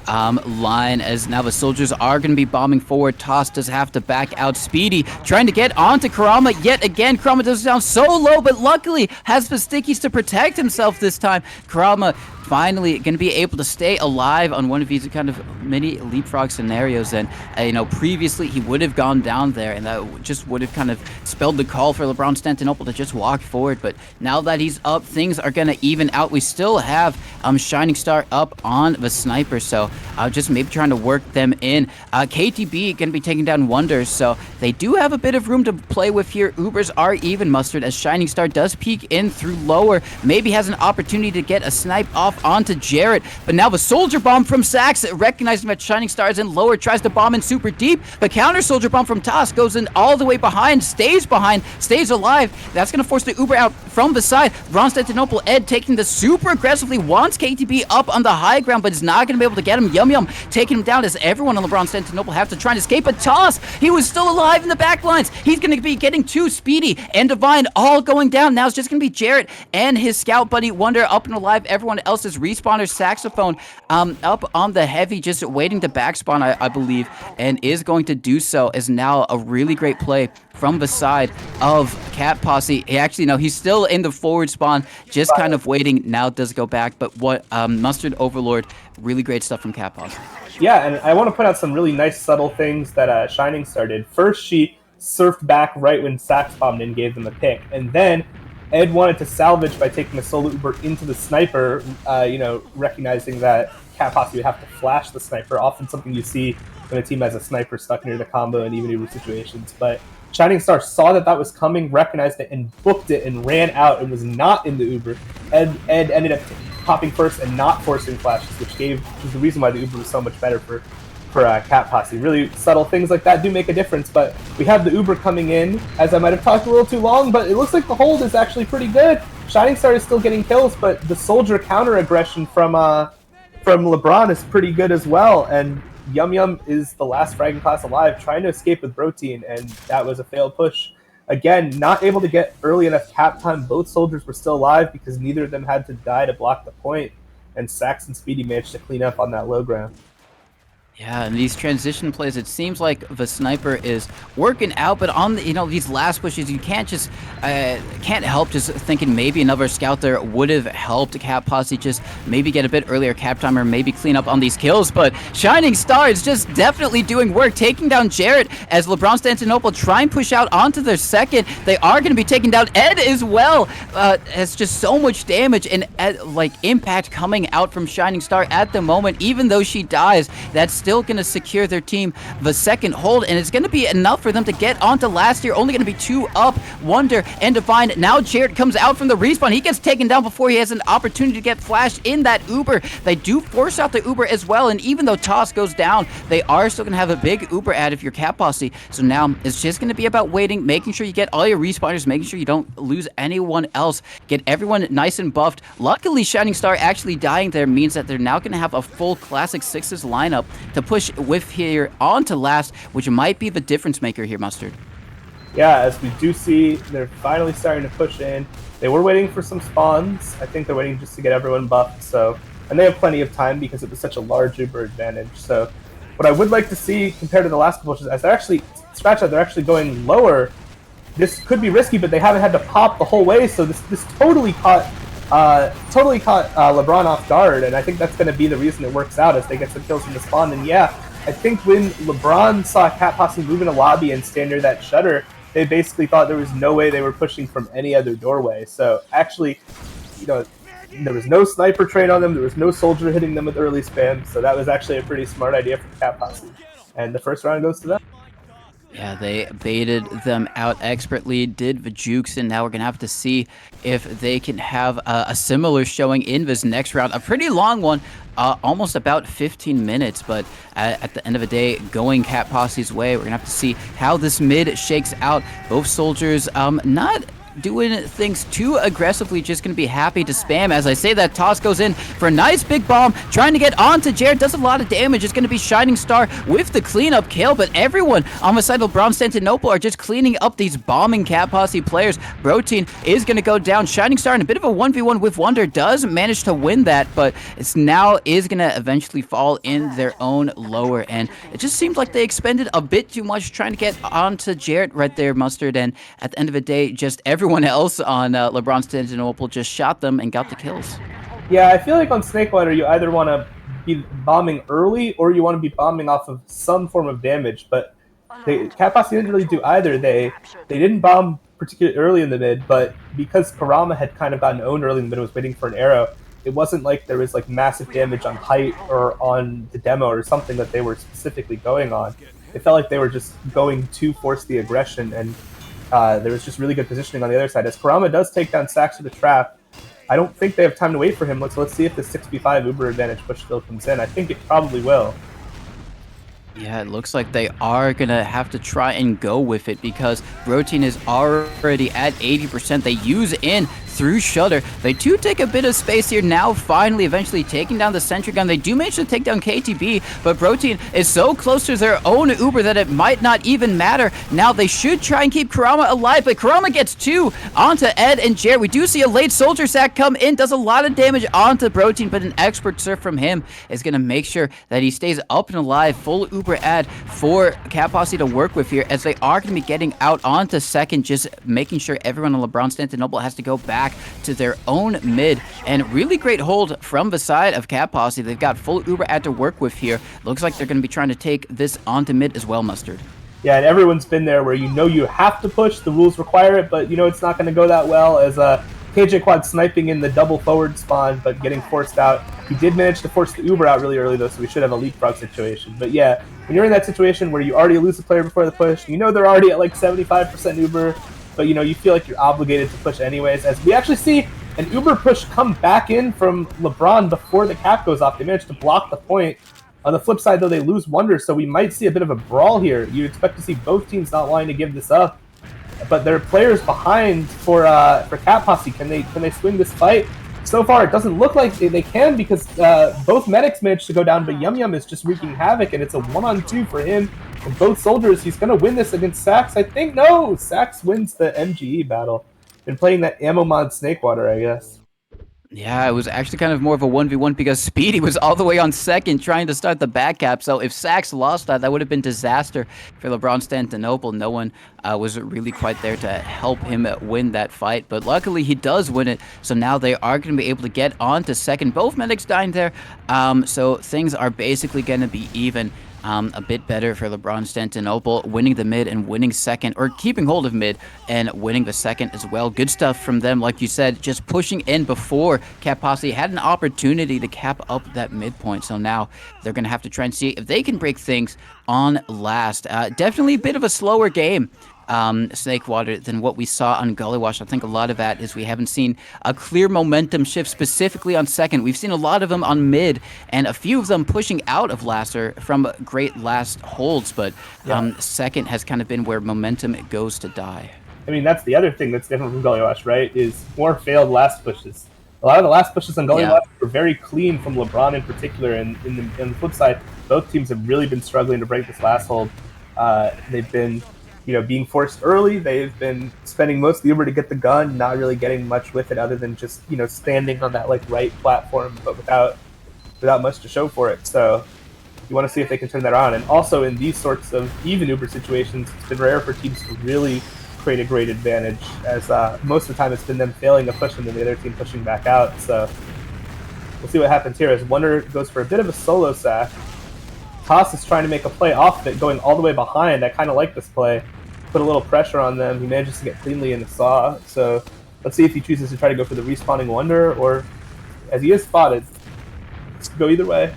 line, as now the soldiers are going to be bombing forward. Toss does have to back out. Speedy trying to get onto Kurama yet again. Kurama does sound so low, but luckily has the stickies to protect himself this time. Kurama finally going to be able to stay alive on one of these kind of mini leapfrog scenarios, and you know, previously he would have gone down there, and that just would have kind of spelled the call for LeBronStantinople to just walk forward. But now that he's up, things are going to even out. We still have Shining Star up on the Sniper, so just maybe trying to work them in. KTB going to be taking down Wonders, so they do have a bit of room to play with here. Ubers are even, Mustard, as Shining Star does peek in through lower, maybe has an opportunity to get a snipe off onto Jarrett, but now the soldier bomb from Sax, recognizing that Shining Star is in lower, tries to bomb in super deep, but counter soldier bomb from Toss goes in all the way behind, stays alive. That's going to force the Uber out from the side. LeBronStantinople, Ed taking this super aggressively, wants KTB up on the high ground, but is not going to be able to get him. Yum Yum taking him down, as everyone on LeBronStantinople have to try and escape, but Toss, he was still alive in the back lines. He's going to be getting too Speedy and Divine all going down. Now it's just going to be Jarrett and his scout buddy Wonder up and alive. Everyone else is respawner Saxophone up on the heavy, just waiting to backspawn, I believe, and is going to do so. Is now a really great play from the side of Cat Posse. He's still in the forward spawn, just kind of waiting. Now does go back, but what Mustard Overlord, really great stuff from Cat Posse. Yeah, and I want to point out some really nice subtle things that Shining started. First, she surfed back right when Sax bombed in, gave them a pick, and then Ed wanted to salvage by taking a solo Uber into the Sniper, recognizing that Cat Posse would have to flash the Sniper, often something you see when a team has a Sniper stuck near the combo in even Uber situations. But Shining Star saw that was coming, recognized it, and booked it and ran out and was not in the Uber. Ed ended up popping first and not forcing flashes, which was the reason why the Uber was so much better for Cat Posse. Really subtle things like that do make a difference, but we have the Uber coming in, as I might have talked a little too long, but it looks like the hold is actually pretty good. Shining Star is still getting kills, but the soldier counter aggression from LeBron is pretty good as well, and Yum Yum is the last fragging class alive, trying to escape with Protein, and that was a failed push. Again, not able to get early enough cap time. Both soldiers were still alive because neither of them had to die to block the point, and Sax and Speedy managed to clean up on that low ground. Yeah, and these transition plays, it seems like the sniper is working out, but on the, these last pushes, you can't just can't help just thinking maybe another scout there would have helped Cap Posse just maybe get a bit earlier cap timer, maybe clean up on these kills. But Shining Star is just definitely doing work, taking down Jarrett as LeBronStantiNople try and push out onto their second. They are going to be taking down Ed as well. It's just so much damage and like impact coming out from Shining Star at the moment. Even though she dies, that's still going to secure their team the second hold, and it's going to be enough for them to get onto last year. Only going to be 2 up, Wonder and Divine. Now Jarrett comes out from the respawn. He gets taken down before he has an opportunity to get flashed in that Uber. They do force out the Uber as well, and even though Toss goes down, they are still going to have a big Uber ad if you're Cap Posse. So now it's just going to be about waiting, making sure you get all your respawners, making sure you don't lose anyone else, get everyone nice and buffed. Luckily, Shining Star actually dying there means that they're now going to have a full Classic Sixes lineup to push with here on to last, which might be the difference maker here, Mustard. Yeah, as we do see, they're finally starting to push in. They were waiting for some spawns. I think they're waiting just to get everyone buffed. So, and they have plenty of time because it was such a large Uber advantage. So, what I would like to see compared to the last couple pushes, as they're actually they're actually going lower. This could be risky, but they haven't had to pop the whole way. So this totally caught LeBron off guard, and I think that's going to be the reason it works out as they get some kills from the spawn. And yeah, I think when LeBron saw Cap Posse move in a lobby and stand near that shutter, they basically thought there was no way they were pushing from any other doorway. So actually, there was no sniper train on them, there was no soldier hitting them with early spam, so that was actually a pretty smart idea for Cap Posse. And the first round goes to them. Yeah, they baited them out expertly, did the jukes, and now we're going to have to see if they can have a similar showing in this next round. A pretty long one, almost about 15 minutes, but at the end of the day, going Cap Posse's way, we're going to have to see how this mid shakes out. Both soldiers not doing things too aggressively, just going to be happy to spam. As I say that, Toss goes in for a nice big bomb, trying to get onto Jared, does a lot of damage. It's going to be Shining Star with the cleanup kill, but everyone on the side of LeBronStantiNople are just cleaning up these bombing Cap Posse players. Protein is going to go down. Shining Star in a bit of a 1v1 with Wonder does manage to win that, but it's now is going to eventually fall in their own lower end. It just seems like they expended a bit too much trying to get onto Jared right there, Mustard, and at the end of the day, just everyone else on LeBronStantiNople just shot them and got the kills. Yeah, I feel like on Snakewater, you either want to be bombing early or you want to be bombing off of some form of damage, but Cap Posse didn't really do either. They didn't bomb particularly early in the mid, but because Karama had kind of gotten owned early in the mid and was waiting for an arrow, it wasn't like there was like massive damage on height or on the demo or something that they were specifically going on. It felt like they were just going to force the aggression, and there was just really good positioning on the other side. As Karama does take down Sax with a trap, I don't think they have time to wait for him. Let's see if the 6v5 Uber advantage push still comes in. I think it probably will. Yeah, it looks like they are going to have to try and go with it because Protein is already at 80%. They use in through Shutter. They do take a bit of space here now, finally, eventually taking down the sentry gun. They do manage to take down KTB, but Protein is so close to their own Uber that it might not even matter. Now they should try and keep Karama alive, but Karama gets 2 onto Ed and Jared. We do see a late soldier sack come in, does a lot of damage onto Protein, but an expert surf from him is going to make sure that he stays up and alive. Full Uber ad for Cap Posse to work with here, as they are going to be getting out onto second, just making sure everyone on LeBronStantiNople has to go back to their own mid. And really great hold from the side of Cap Posse. They've got full Uber ad to work with here. Looks like they're going to be trying to take this onto mid as well, Mustard. Yeah, and everyone's been there where you have to push, the rules require it, but it's not going to go that well, as KJ Quad sniping in the double forward spawn, but getting forced out. He did manage to force the Uber out really early, though, so we should have a leapfrog situation. But yeah, when you're in that situation where you already lose a player before the push, they're already at like 75% Uber, but you feel like you're obligated to push anyways, as we actually see an Uber push come back in from LeBron before the cap goes off. They managed to block the point. On the flip side, though, they lose Wonder, so we might see a bit of a brawl here. You expect to see both teams not wanting to give this up, but there are players behind for Cap Posse. Can they swing this fight? So far, it doesn't look like they can, because both medics managed to go down, but Yum Yum is just wreaking havoc, and it's a 1-on-2 for him. And both soldiers, he's going to win this against Sax. I think, no, Sax wins the MGE battle. Been playing that ammo mod Snakewater, I guess. Yeah, it was actually kind of more of a 1v1 because Speedy was all the way on second trying to start the back cap. So if Sax lost that, that would have been disaster for LeBronStantinople. No one was really quite there to help him win that fight. But luckily, he does win it. So now they are going to be able to get on to second. Both medics dying there. So things are basically going to be even. A bit better for LeBronStantinople, winning the mid and winning second, or keeping hold of mid and winning the second as well. Good stuff from them, like you said, just pushing in before Cap Posse had an opportunity to cap up that midpoint. So now they're going to have to try and see if they can break things on last. Definitely a bit of a slower game. Snakewater than what we saw on Gullywash. I think a lot of that is we haven't seen a clear momentum shift specifically on second. We've seen a lot of them on mid and a few of them pushing out of Lasser from great last holds, but second has kind of been where momentum goes to die. I mean, that's the other thing that's different from Gullywash, right? Is more failed last pushes. A lot of the last pushes on Gullywash were very clean from LeBron in particular, and on the flip side, both teams have really been struggling to break this last hold. They've been being forced early. They've been spending most of the Uber to get the gun, not really getting much with it other than just, standing on that right platform, but without much to show for it. So you want to see if they can turn that on. And also in these sorts of even Uber situations, it's been rare for teams to really create a great advantage, as most of the time it's been them failing a push and then the other team pushing back out. So we'll see what happens here as Wonder goes for a bit of a solo sack. Posse is trying to make a play off of it, going all the way behind. I kind of like this play. Put a little pressure on them. He manages to get cleanly in the saw. So let's see if he chooses to try to go for the respawning Wonder, or as he is spotted. Let's go either way.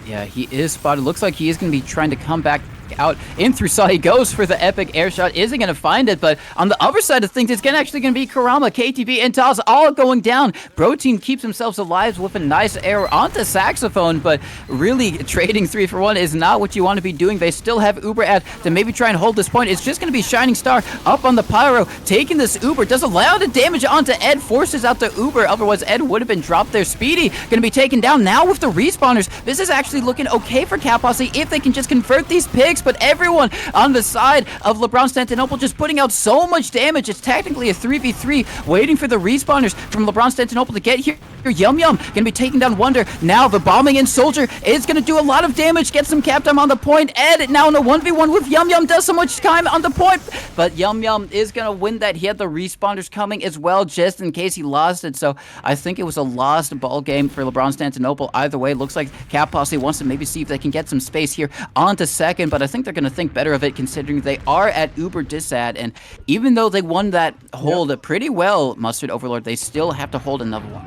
Yeah, he is spotted. Looks like he is going to be trying to come back out in through saw. He goes for the epic air shot. Isn't going to find it, but on the other side of things, it's actually going to be Karama, KTB, and Taz all going down. Bro Team keeps themselves alive with a nice air onto Saxophone, but really trading 3 for 1 is not what you want to be doing. They still have Uber at to maybe try and hold this point. It's just going to be Shining Star up on the Pyro, taking this Uber, does a lot of damage onto Ed, forces out the Uber. Otherwise, Ed would have been dropped there. Speedy going to be taken down now with the respawners. This is actually looking okay for Cap Posse if they can just convert these pigs, but everyone on the side of LeBronStantinople just putting out so much damage. It's technically a 3v3, waiting for the respawners from LeBronStantinople to get here. Yum Yum gonna be taking down Wonder. Now the bombing in Soldier is gonna do a lot of damage, get some cap time on the point. Ed now in a 1v1 with Yum Yum, does so much time on the point, but Yum Yum is gonna win that. He had the respawners coming as well, just in case he lost it. So I think it was a lost ball game for LeBronStantinople. Either way, looks like Cap Posse wants to maybe see if they can get some space here onto second, but I think they're gonna think better of it considering they are at Uber Disad, and even though they won that hold pretty well, Mustard Overlord, they still have to hold another one.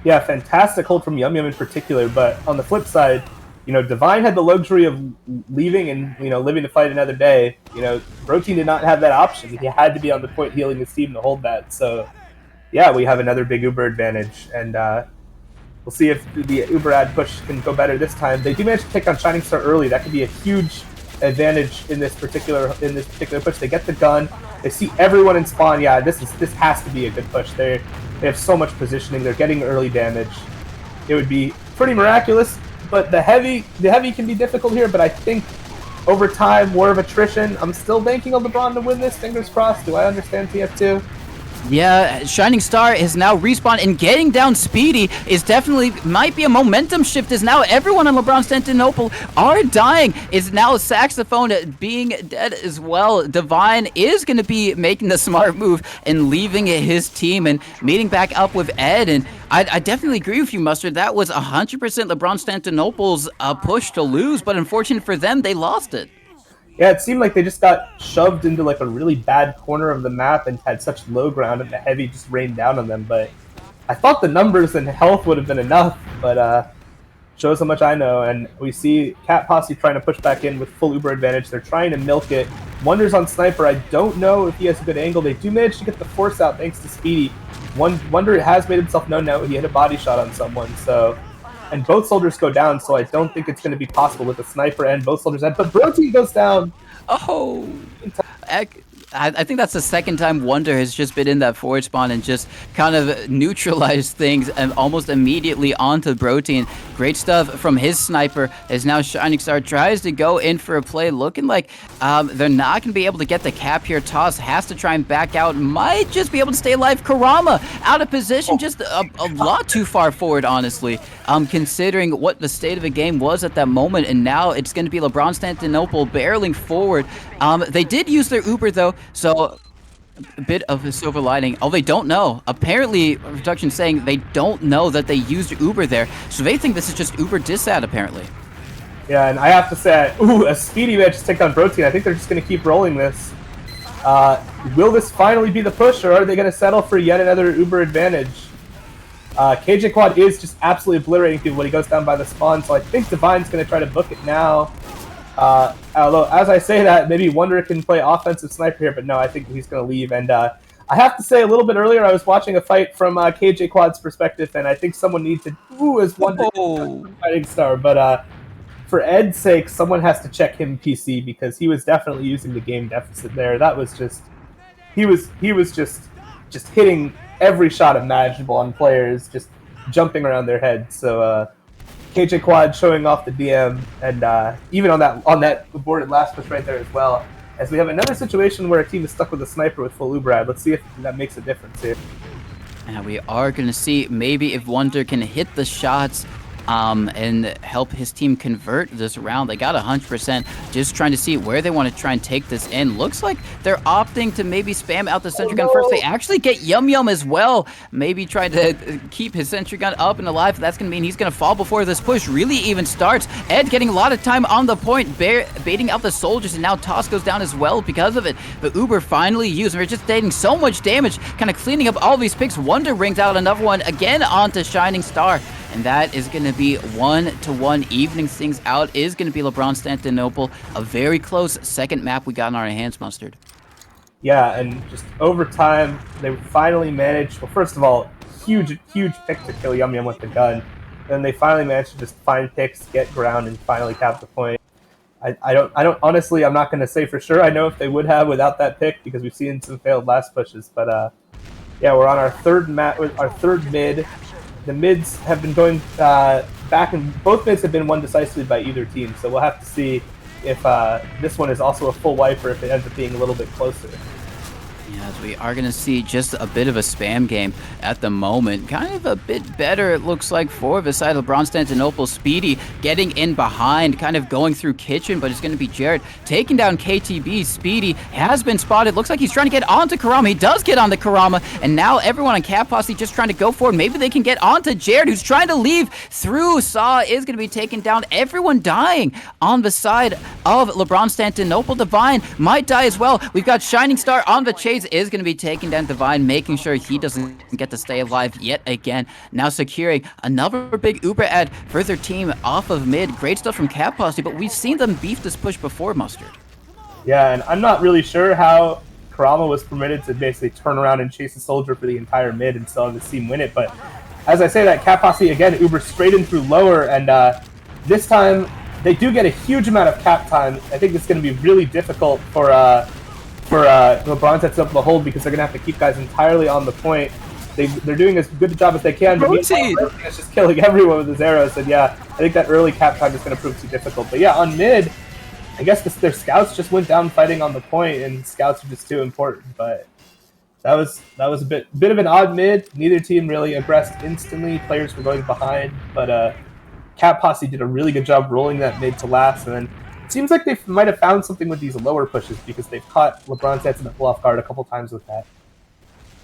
Yeah, fantastic hold from Yum Yum in particular, but on the flip side, Divine had the luxury of leaving and, living to fight another day. Bro Team did not have that option. He had to be on the point healing his team to hold that. So, yeah, we have another big Uber advantage, and we'll see if the Uber ad push can go better this time. They do manage to take on Shining Star early. That could be a huge advantage in this particular push. They get the gun. They see everyone in spawn. Yeah, this has to be a good push. They have so much positioning. They're getting early damage. It would be pretty miraculous, but the heavy can be difficult here. But I think over time, war of attrition. I'm still banking on LeBron to win this. Fingers crossed. Do I understand TF2? Yeah, Shining Star is now respawned, and getting down Speedy is definitely might be a momentum shift, as now everyone on LeBronStantinople are dying. Is now Saxophone being dead as well. Divine is going to be making the smart move and leaving his team and meeting back up with Ed, and I definitely agree with you, Mustard. That was 100% LeBronStantinople's push to lose, but unfortunate for them, they lost it. Yeah, it seemed like they just got shoved into a really bad corner of the map and had such low ground, and the heavy just rained down on them. But I thought the numbers and health would have been enough, but shows how much I know. And we see Cat Posse trying to push back in with full Uber advantage. They're trying to milk it. Wonder's on Sniper. I don't know if he has a good angle. They do manage to get the force out thanks to Speedy. Wonder has made himself known now. He hit a body shot on someone, so... And both soldiers go down, so I don't think it's going to be possible with the Sniper and both soldiers end. But Bro Team goes down. Oh, I think that's the second time Wonder has just been in that forward spawn and just kind of neutralized things and almost immediately onto Protein. Great stuff from his sniper as now Shining Star tries to go in for a play, looking like they're not going to be able to get the cap here. Toss has to try and back out, might just be able to stay alive. Karama out of position, just a lot too far forward, honestly, considering what the state of the game was at that moment, and now it's going to be LeBronStantiNOPLE barreling forward. They did use their Uber though, so a bit of a silver lining. Oh, they don't know. Apparently, production saying they don't know that they used Uber there, so they think this is just Uber disad apparently. Yeah, and I have to say, a speedy match to take on Protein. I think they're just going to keep rolling this. Will this finally be the push, or are they going to settle for yet another Uber advantage? KJ Quad is just absolutely obliterating people when he goes down by the spawn, so I think Divine's going to try to book it now. Although, as I say that, maybe Wonder can play offensive sniper here, but no, I think he's going to leave. And I have to say, a little bit earlier, I was watching a fight from KJ Quad's perspective, and I think someone needs to, as Wonder Shining Star, but for Ed's sake, someone has to check him PC, because he was definitely using the game deficit there. That was just, he was just hitting every shot imaginable on players, just jumping around their heads. So KJ Quad showing off the DM, and even on that aborted last push right there as well. As we have another situation where a team is stuck with a sniper with full Ubrad. Let's see if that makes a difference here. And we are going to see maybe if Wonder can hit the shots and help his team convert this round. They got 100%, just trying to see where they want to try and take this in. Looks like they're opting to maybe spam out the sentry gun first. They actually get Yum Yum as well. Maybe try to keep his sentry gun up and alive. That's going to mean he's going to fall before this push really even starts. Ed getting a lot of time on the point, baiting out the soldiers, and now Toss goes down as well because of it. But Uber finally used, and we're just taking so much damage, kind of cleaning up all these picks. Wonder rings out another one again onto Shining Star. And that is going to be 1-1. Evening things out is going to be LeBronStantiNOPLE. A very close second map we got in our hands, Mustard. Yeah, and just over time, they finally managed, well, first of all, huge pick to kill Yum Yum with the gun. Then they finally managed to just find picks, get ground, and finally cap the point. I don't honestly, I'm not going to say for sure I know if they would have without that pick, because we've seen some failed last pushes. But yeah, we're on our third mid. The mids have been going back, and both mids have been won decisively by either team. So we'll have to see if this one is also a full wipe, or if it ends up being a little bit closer. Yeah, as we are going to see just a bit of a spam game at the moment. Kind of a bit better, it looks like, for the side of LeBronStantiNOPLE. Speedy getting in behind, kind of going through kitchen, but it's going to be Jared taking down KTB. Speedy has been spotted. Looks like he's trying to get onto Karama. He does get onto Karama, and now everyone on Cap Posse just trying to go forward. Maybe they can get onto Jared, who's trying to leave through. Saw is going to be taken down. Everyone dying on the side of LeBronStantiNOPLE. Divine might die as well. We've got Shining Star on the chase, is going to be taking down Divine, making sure he doesn't get to stay alive yet again. Now securing another big Uber ad for their team off of mid. Great stuff from Cap Posse, but we've seen them beef this push before, Mustard. Yeah, and I'm not really sure how Karama was permitted to basically turn around and chase a soldier for the entire mid and still have the team win it. But as I say that, Cap Posse again Uber straight in through lower, and this time they do get a huge amount of cap time. I think it's going to be really difficult for LeBronStantiNOPLE to hold, because they're going to have to keep guys entirely on the point. They're doing as good a job as they can, but he's just killing everyone with his arrows. And yeah, I think that early cap time is going to prove too difficult. But yeah, on mid, I guess their scouts just went down fighting on the point, and scouts are just too important. But that was a bit of an odd mid. Neither team really aggressed instantly. Players were going behind, but Cap Posse did a really good job rolling that mid to last, and then it seems like they might have found something with these lower pushes, because they've caught LeBronStantiNOPLE off guard a couple times with that.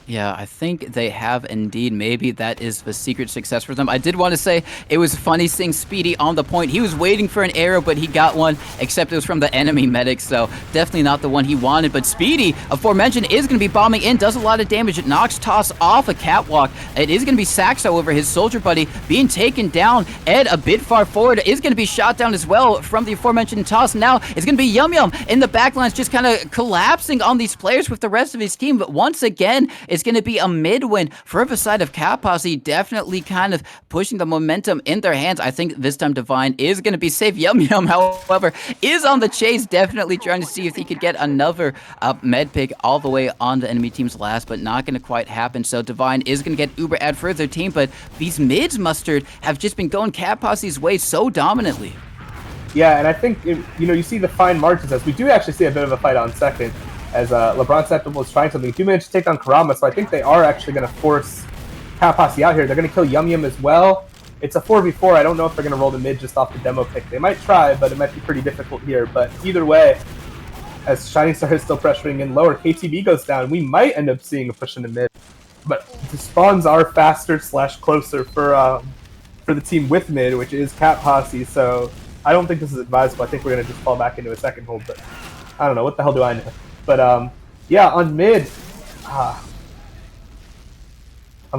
Yeah, I think they have indeed. Maybe that is the secret success for them. I did want to say it was funny seeing Speedy on the point. He was waiting for an arrow, but he got one, except it was from the enemy medic, so definitely not the one he wanted. But Speedy, aforementioned, is going to be bombing in, does a lot of damage. It knocks Toss off a catwalk. It is going to be Saxo over his soldier buddy being taken down. Ed, a bit far forward, is going to be shot down as well from the aforementioned Toss. Now it's going to be Yum Yum in the backlines, just kind of collapsing on these players with the rest of his team. But once again, It's going to be a mid win for the side of Cat Posse, definitely kind of pushing the momentum in their hands. I think this time Divine is going to be safe. Yum Yum, however, is on the chase, definitely trying to see if he could get another med pick all the way on the enemy team's last, but not going to quite happen. So Divine is going to get Uber ad for their team, but these mids, Mustard, have just been going Cat Posse's way so dominantly. Yeah, and I think, you see the fine margins as we do actually see a bit of a fight on second as LeBronStantiNOPLE is trying something. They do manage to take on Kurama, so I think they are actually going to force Cat Posse out here. They're going to kill Yum Yum as well. It's a 4v4. I don't know if they're going to roll the mid just off the demo pick. They might try, but it might be pretty difficult here. But either way, as Shining Star is still pressuring in lower, KTB goes down. We might end up seeing a push in the mid. But the spawns are faster / closer for the team with mid, which is Cat Posse, so I don't think this is advisable. I think we're going to just fall back into a second hold, but I don't know. What the hell do I know? But yeah, on mid, I'm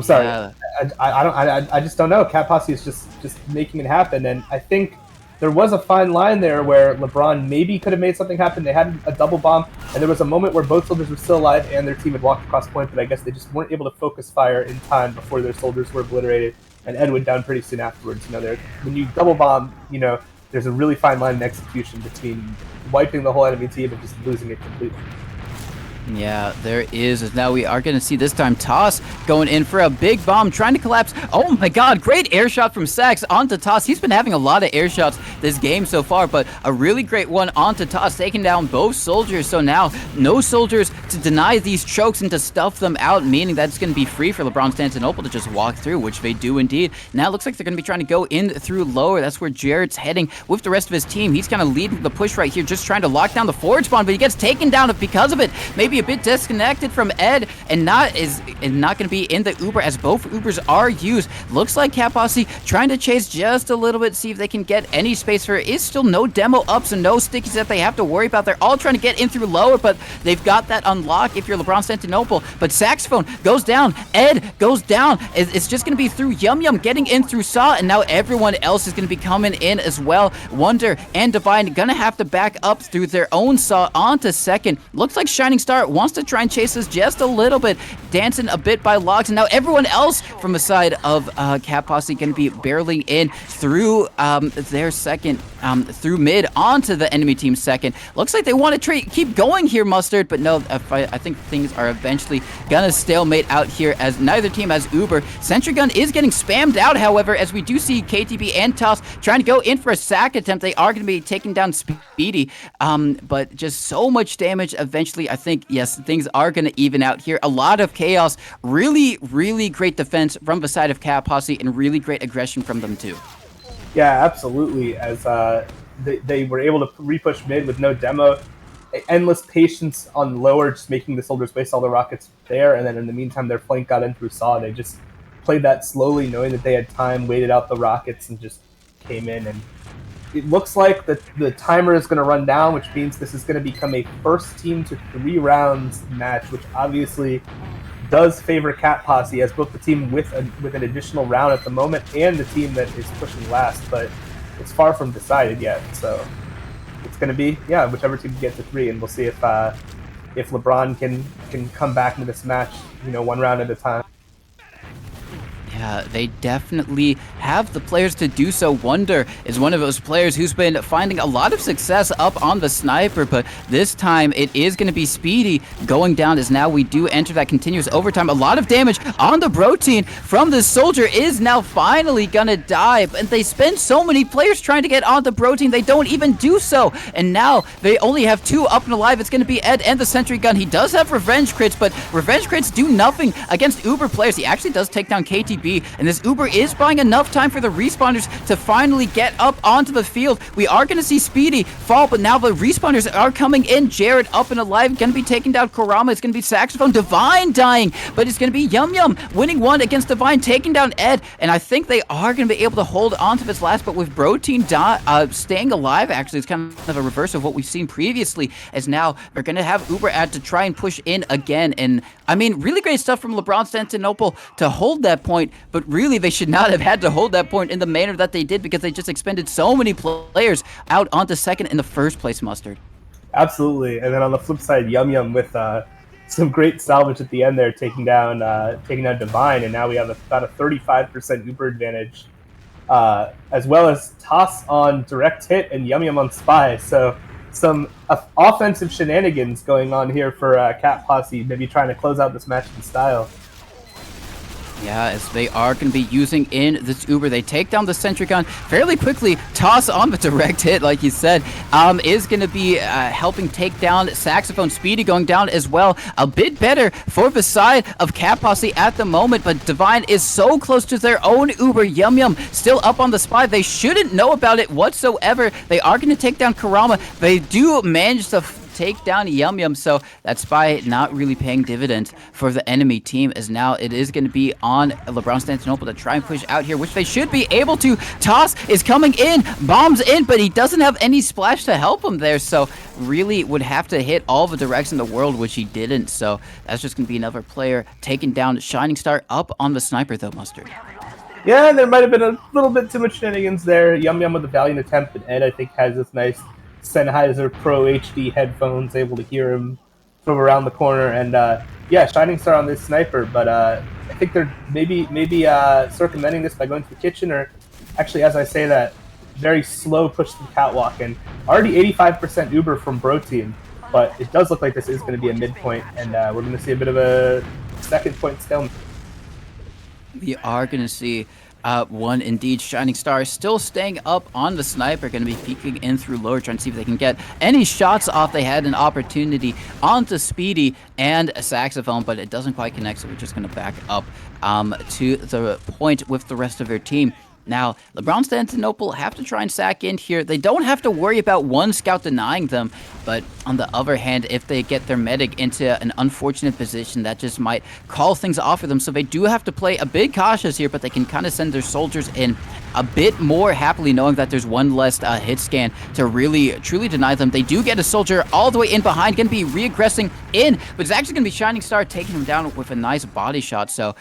sorry. Yeah. I just don't know. Cat Posse is just making it happen, and I think there was a fine line there where LeBron maybe could have made something happen. They had a double bomb, and there was a moment where both soldiers were still alive and their team had walked across point, but I guess they just weren't able to focus fire in time before their soldiers were obliterated, and Ed went down pretty soon afterwards. When you double bomb, there's a really fine line in execution between wiping the whole enemy team and just losing it completely. Yeah, there is. Now we are going to see this time Toss going in for a big bomb, trying to collapse. Oh my god, great air shot from Sax onto Toss. He's been having a lot of air shots this game so far, but a really great one onto Toss, taking down both soldiers. So now, no soldiers to deny these chokes and to stuff them out, meaning that it's going to be free for LeBronStantiNOPLE to just walk through, which they do indeed. Now it looks like they're going to be trying to go in through lower. That's where Jarrett's heading with the rest of his team. He's kind of leading the push right here, just trying to lock down the forward spawn, but he gets taken down because of it. Maybe a bit disconnected from Ed and not going to be in the Uber as both Ubers are used. Looks like Cat Posse trying to chase just a little bit, see if they can get any space for it. Is still no demo ups and no stickies that they have to worry about. They're all trying to get in through lower, but they've got that unlock if you're LeBronStantiNOPLE. But Saxophone goes down, Ed goes down. It's just going to be through Yum Yum getting in through Saw, and now everyone else is going to be coming in as well. Wonder and Divine gonna have to back up through their own Saw onto second. Looks like Shining Star wants to try and chase this just a little bit, dancing a bit by logs, and now everyone else from the side of Cat Posse going to be barreling in through their second, through mid onto the enemy team's second. Looks like they want to keep going here, Mustard, but no, I think things are eventually gonna stalemate out here as neither team has Uber. Sentry Gun is getting spammed out, however, as we do see KTB and Toss trying to go in for a sack attempt. They are going to be taking down Speedy, but just so much damage. Eventually, I think, yes, things are going to even out here. A lot of chaos. Really, really great defense from the side of Cat Posse and really great aggression from them too. Yeah, absolutely. As they were able to repush mid with no demo. Endless patience on lower, just making the soldiers waste all the rockets there, and then in the meantime their flank got in through Saw. They just played that slowly, knowing that they had time, waited out the rockets, and just came in. And it looks like the timer is going to run down, which means this is going to become a first team to 3 rounds match, which obviously does favor Cat Posse as both the team with an additional round at the moment and the team that is pushing last, but it's far from decided yet. So it's going to be, whichever team can get to 3, and we'll see if LeBron can come back into this match, 1 round at a time. Yeah, they definitely have the players to do so. Wonder is one of those players who's been finding a lot of success up on the sniper, but this time it is going to be Speedy going down as now we do enter that continuous overtime. A lot of damage on the protein from the soldier is now finally going to die, but they spend so many players trying to get on the protein, they don't even do so, and now they only have 2 up and alive. It's going to be Ed and the Sentry Gun. He does have revenge crits, but revenge crits do nothing against Uber players. He actually does take down KTB, and this Uber is buying enough time for the respawners to finally get up onto the field. We are going to see Speedy fall, but now the respawners are coming in. Jared up and alive, going to be taking down Kurama. It's going to be Saxophone. Divine dying, but it's going to be Yum Yum winning 1 against Divine, taking down Ed, and I think they are going to be able to hold on to this last, but with Protein staying alive, actually, it's kind of a reverse of what we've seen previously, as now they're going to have Uber ad to try and push in again, and I mean, really great stuff from LeBronStantiNOPLE to hold that point, but really they should not have had to hold that point in the manner that they did because they just expended so many players out onto second in the first place, Mustard. Absolutely. And then on the flip side, Yum Yum with some great salvage at the end there, taking down Divine, and now we have about a 35% Uber advantage, as well as Toss on direct hit and Yum Yum on Spy. So some offensive shenanigans going on here for Cat Posse, maybe trying to close out this match in style. Yeah, as they are going to be using in this Uber. They take down the Sentry Gun fairly quickly. Toss on the direct hit, like you said, is going to be helping take down Saxophone. Speedy going down as well. A bit better for the side of Cat Posse at the moment, but Divine is so close to their own Uber. Yum Yum still up on the Spy. They shouldn't know about it whatsoever. They are going to take down Kurama. They do manage to take down Yum Yum, so that Spy not really paying dividends for the enemy team, as now it is going to be on LeBronStantiNOPLE to try and push out here, which they should be able to. Toss is coming in, bombs in, but he doesn't have any splash to help him there, so really would have to hit all the directs in the world, which he didn't, so that's just going to be another player taking down Shining Star up on the sniper though, Mustard. Yeah, there might have been a little bit too much shenanigans there. Yum Yum with a valiant attempt, and Ed, I think, has this nice Sennheiser Pro HD headphones, able to hear him from around the corner. And yeah, Shining Star on this sniper, but I think they're maybe circumventing this by going to the kitchen, or actually, as I say that, very slow push to the catwalk, and already 85% Uber from Bro Team, but it does look like this is going to be a midpoint, and we're going to see a bit of a second point stalemate. We are going to see one indeed. Shining Star still staying up on the sniper, going to be peeking in through lower, trying to see if they can get any shots off. They had an opportunity onto Speedy and a Saxophone, but it doesn't quite connect, so we're just going to back up to the point with the rest of their team. Now, LeBronStantiNOPLE have to try and sack in here. They don't have to worry about one scout denying them, but on the other hand, if they get their medic into an unfortunate position, that just might call things off for them. So they do have to play a bit cautious here, but they can kind of send their soldiers in a bit more happily, knowing that there's one less hit scan to really, truly deny them. They do get a soldier all the way in behind, going to be re-aggressing in, but it's actually going to be Shining Star taking him down with a nice body shot. So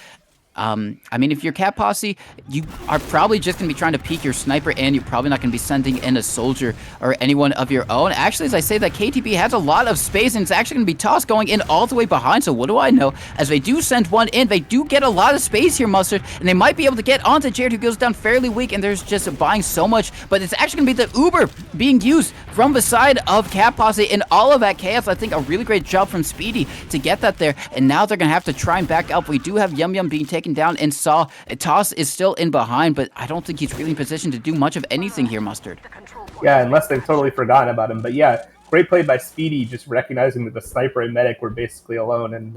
I mean, if you're Cat Posse, you are probably just going to be trying to peek your sniper, and you're probably not going to be sending in a soldier or anyone of your own. Actually, as I say that, KTB has a lot of space, and it's actually going to be Toss going in all the way behind, so what do I know? As they do send one in, they do get a lot of space here, Mustard, and they might be able to get onto Jared, who goes down fairly weak, and there's just buying so much, but it's actually going to be the Uber being used from the side of Cat Posse in all of that chaos. I think a really great job from Speedy to get that there, and now they're going to have to try and back up. We do have Yum Yum being taken down, and Saw Toss is still in behind, but I don't think he's really in position to do much of anything here, Mustard. Yeah, unless they've totally forgotten about him. But yeah, great play by Speedy, just recognizing that the sniper and medic were basically alone and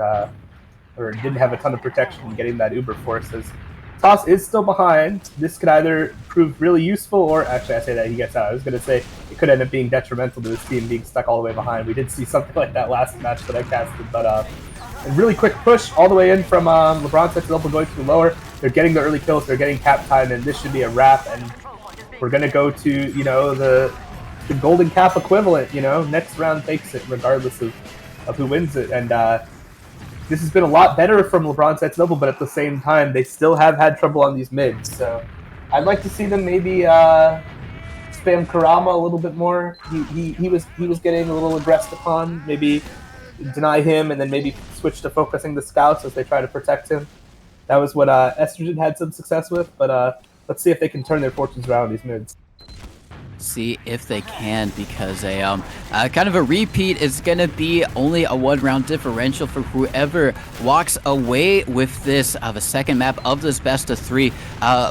or didn't have a ton of protection and getting that Uber force. As Toss is still behind. This could either prove really useful, or actually I say that he gets out. I was going to say it could end up being detrimental to his team being stuck all the way behind. We did see something like that last match that I casted, but a really quick push all the way in from LeBronStantiNOPLE going through lower. They're getting the early kills, they're getting cap time, and this should be a wrap, and we're going to go to, you know, the golden cap equivalent, you know, next round takes it regardless of who wins it. And this has been a lot better from LeBronStantiNOPLE, but at the same time, they still have had trouble on these mids. So I'd like to see them maybe spam Kurama a little bit more. He was getting a little aggressed upon. Maybe deny him and then maybe switch to focusing the scouts as they try to protect him. That was what Estrogen had some success with, but let's see if they can turn their fortunes around on these mids. See if they can, because a kind of a repeat is going to be only a one-round differential for whoever walks away with this the second map of this best of three.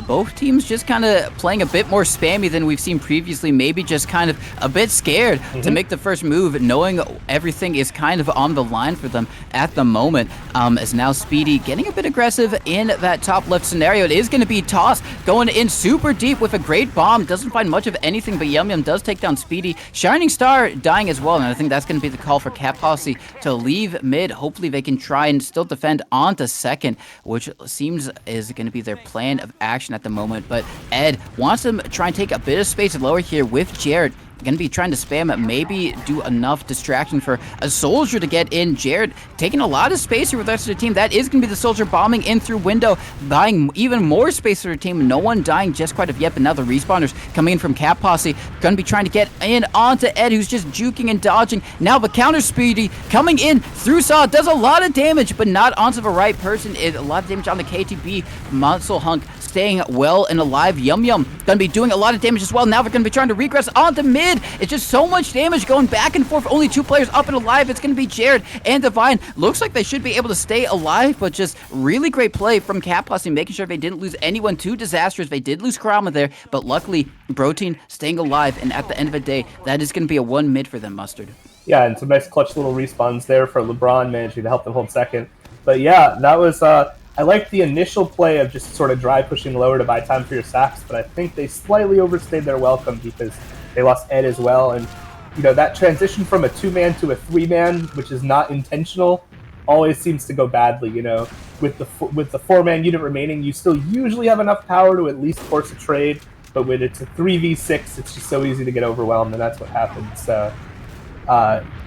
Both teams just kind of playing a bit more spammy than we've seen previously, maybe just kind of a bit scared to make the first move, knowing everything is kind of on the line for them at the moment. As now Speedy getting a bit aggressive in that top left scenario. It is going to be Toss going in super deep with a great bomb, doesn't find much of anything, but Yum Yum does take down Speedy. Shining Star dying as well, and I think that's going to be the call for Cat Posse to leave mid. Hopefully they can try and still defend onto second, which seems is going to be their plan of action at the moment. But Ed wants to try and take a bit of space lower here with Jared. going to be trying to spam it, maybe do enough distraction for a soldier to get in. Jared taking a lot of space here with the rest of the team. That is going to be the soldier bombing in through window, buying even more space for the team. No one dying just quite of yet, but now the respawners coming in from Cat Posse, going to be trying to get in onto Ed, who's just juking and dodging. Now the counter Speedy coming in through Saw, does a lot of damage, but not onto the right person. A lot of damage on the KTB. Muscle Hunk staying well and alive. Yum Yum going to be doing a lot of damage as well. Now they're going to be trying to regress onto mid. It's just so much damage going back and forth. Only 2 players up and alive. It's going to be Jared and Divine. Looks like they should be able to stay alive, but just really great play from Cat Posse, making sure they didn't lose anyone too disastrous. They did lose Karama there, but luckily Protein staying alive, and at the end of the day, that is going to be a 1 mid for them, Mustard. Yeah, and some nice clutch little respawns there for LeBron, managing to help them hold second. But yeah, that was, I liked the initial play of just sort of dry pushing lower to buy time for your sacks, but I think they slightly overstayed their welcome because they lost Ed as well. And, you know, that transition from a 2-man to a 3-man, which is not intentional, always seems to go badly, you know. With the 4-man unit remaining, you still usually have enough power to at least force a trade, but when it's a 3v6, it's just so easy to get overwhelmed, and that's what happens. So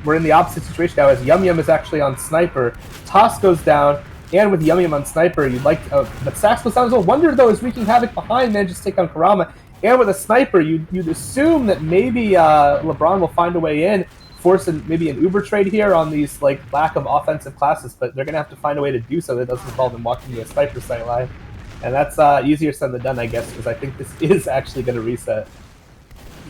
we're in the opposite situation now, as Yum Yum is actually on Sniper. Toss goes down, and with Yum Yum on Sniper, you'd like to, but Sax goes down as well. Wonder, though, is wreaking havoc behind, manages to take on Karama. And with a Sniper, you'd assume that maybe LeBron will find a way in, force maybe an Uber trade here on these like lack of offensive classes, but they're going to have to find a way to do so that doesn't involve them walking to a Sniper sight line. And that's easier said than done, I guess, because I think this is actually going to reset.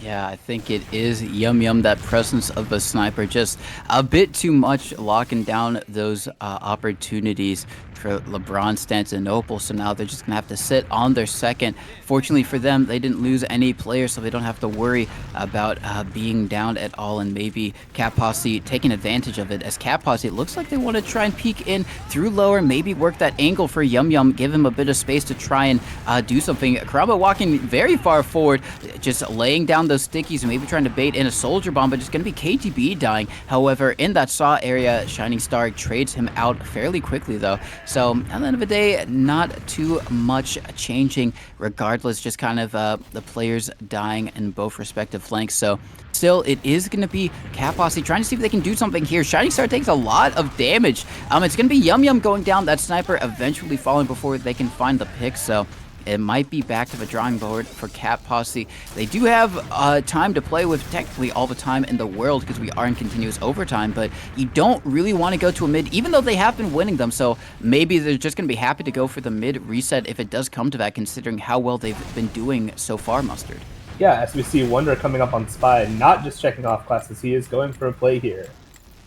Yeah, I think it is Yum Yum, that presence of the Sniper, just a bit too much, locking down those opportunities for LeBronstantinople. So now they're just going to have to sit on their second. Fortunately for them, they didn't lose any players, so they don't have to worry about being down at all, and maybe Cat Posse taking advantage of it. As Cat Posse, it looks like they want to try and peek in through lower, maybe work that angle for Yum Yum, give him a bit of space to try and do something. Karama walking very far forward, just laying down those stickies, maybe trying to bait in a soldier bomb, but it's going to be KTB dying. However, in that Saw area, Shining Star trades him out fairly quickly, though. So at the end of the day, not too much changing regardless, just kind of the players dying in both respective flanks. So still, it is going to be Cat Posse trying to see if they can do something here. Shining Star takes a lot of damage. It's going to be Yum Yum going down, that Sniper eventually falling before they can find the pick. So it might be back to the drawing board for Cat Posse. They do have time to play with, technically all the time in the world, because we are in continuous overtime, but you don't really want to go to a mid, even though they have been winning them. So maybe they're just going to be happy to go for the mid reset if it does come to that, considering how well they've been doing so far, Mustard. Yeah, as we see Wonder coming up on Spy, not just checking off classes, he is going for a play here.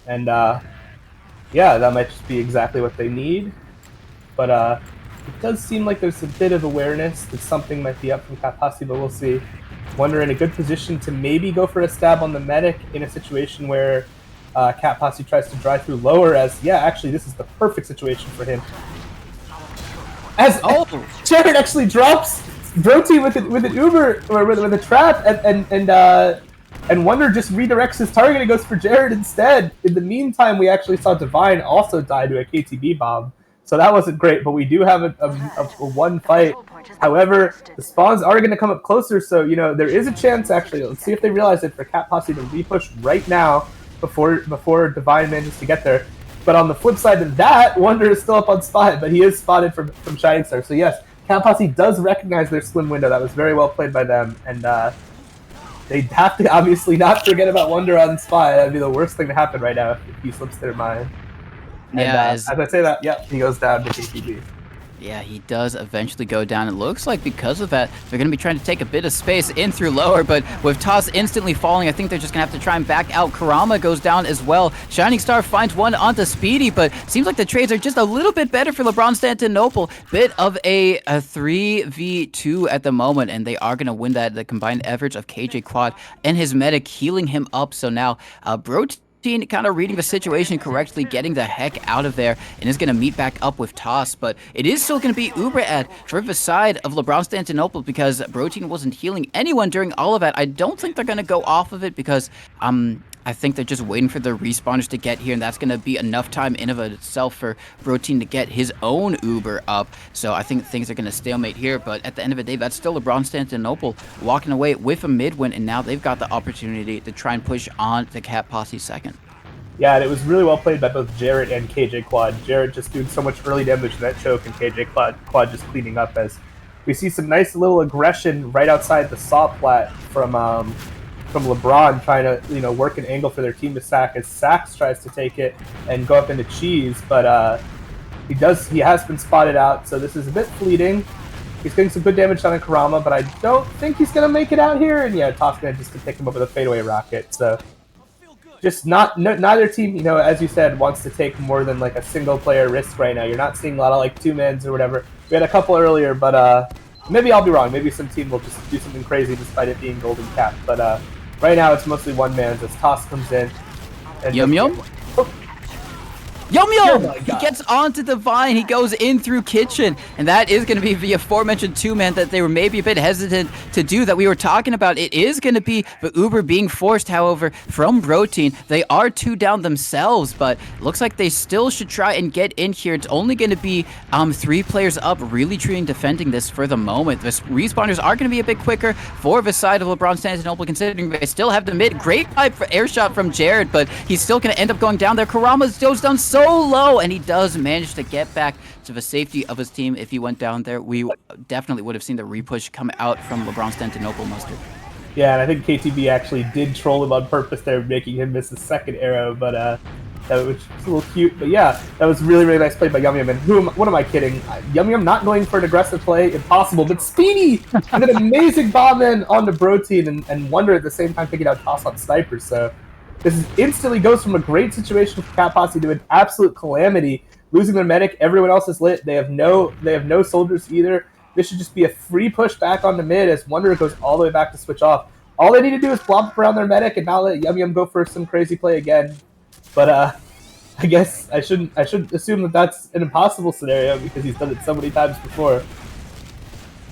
And yeah, that might just be exactly what they need. But it does seem like there's a bit of awareness that something might be up from Cat Posse, but we'll see. Wonder in a good position to maybe go for a stab on the medic in a situation where Cat Posse tries to drive through lower, as, yeah, actually this is the perfect situation for him. As Jared actually drops Broti with an Uber, or with a trap, and Wonder just redirects his target and goes for Jared instead. In the meantime, we actually saw Divine also die to a KTB bomb. So that wasn't great, but we do have a one fight. However, the spawns are going to come up closer, so, you know, there is a chance, actually. Let's see if they realize it, for Cat Posse to repush right now before Divine manages to get there. But on the flip side of that, Wonder is still up on Spot, but he is spotted from Shining Star. So yes, Cat Posse does recognize their slim window. That was very well played by them, and they have to obviously not forget about Wonder on Spot. That'd be the worst thing to happen right now if he slips their mind. And, yeah, as I say that, yeah, he goes down to KTB. Yeah, he does eventually go down. It looks like because of that, they're going to be trying to take a bit of space in through lower, but with Toss instantly falling, I think they're just going to have to try and back out. Karama goes down as well. Shining Star finds one onto Speedy, but seems like the trades are just a little bit better for LeBronstantinople. Bit of a 3v2 at the moment, and they are going to win that. The combined efforts of KJ Quad and his medic healing him up. So now, kind of reading the situation correctly, getting the heck out of there, and is going to meet back up with Toss. But it is still going to be Uber Ed for the side of LeBronstantinople, because Protein wasn't healing anyone during all of that. I don't think they're going to go off of it, because I think they're just waiting for the respawners to get here, and that's going to be enough time in of itself for Brotein to get his own Uber up. So I think things are going to stalemate here, but at the end of the day, that's still LeBronStantinopole walking away with a mid win, and now they've got the opportunity to try and push on the Cat Posse second. Yeah, and it was really well played by both Jarrett and KJ Quad. Jarrett just doing so much early damage to that choke, and KJ Quad just cleaning up as we see some nice little aggression right outside the saw plat from LeBron trying to work an angle for their team to sack as Sax tries to take it and go up into Cheese, but he has been spotted out, so this is a bit fleeting. He's getting some good damage on Karama, but I don't think he's gonna make it out here. And yeah, Toss gonna just pick him up with a fadeaway rocket. So just neither team, as you said, wants to take more than like a single player risk right now. You're not seeing a lot of like 2-mans or whatever. We had a couple earlier, but maybe I'll be wrong. Maybe some team will just do something crazy despite it being golden cap. But right now it's mostly 1-mans as Toss comes in. And Yum Yum. Yum Yum! He gets onto Divine, he goes in through Kitchen, and that is going to be the aforementioned 2-man that they were maybe a bit hesitant to do that we were talking about. It is going to be the Uber being forced, however, from Brotein. They are 2 down themselves, but looks like they still should try and get in here. It's only going to be 3 players up, really trying defending this for the moment. The respawners are going to be a bit quicker for the side of LeBronStantinopole, considering they still have the mid. Great pipe for air shot from Jared, but he's still going to end up going down there. Karama goes down so low, and he does manage to get back to the safety of his team. If he went down there, we definitely would have seen the repush come out from LeBronStantinopole, Mustard. Yeah, and I think KTB actually did troll him on purpose there, making him miss the second arrow, but that was a little cute. But yeah, that was really, really nice play by Yum Yum. And what am I kidding? Yum Yum not going for an aggressive play, impossible, but Speedy! And an amazing bomb in onto Brotein and Wonder at the same time picking out Toss on Sniper, so this instantly goes from a great situation for Cat Posse to an absolute calamity. Losing their medic, everyone else is lit. They have no soldiers either. This should just be a free push back on the mid as Wonder goes all the way back to switch off. All they need to do is plop up around their medic and not let Yum Yum go for some crazy play again. But I guess I shouldn't assume that that's an impossible scenario because he's done it so many times before.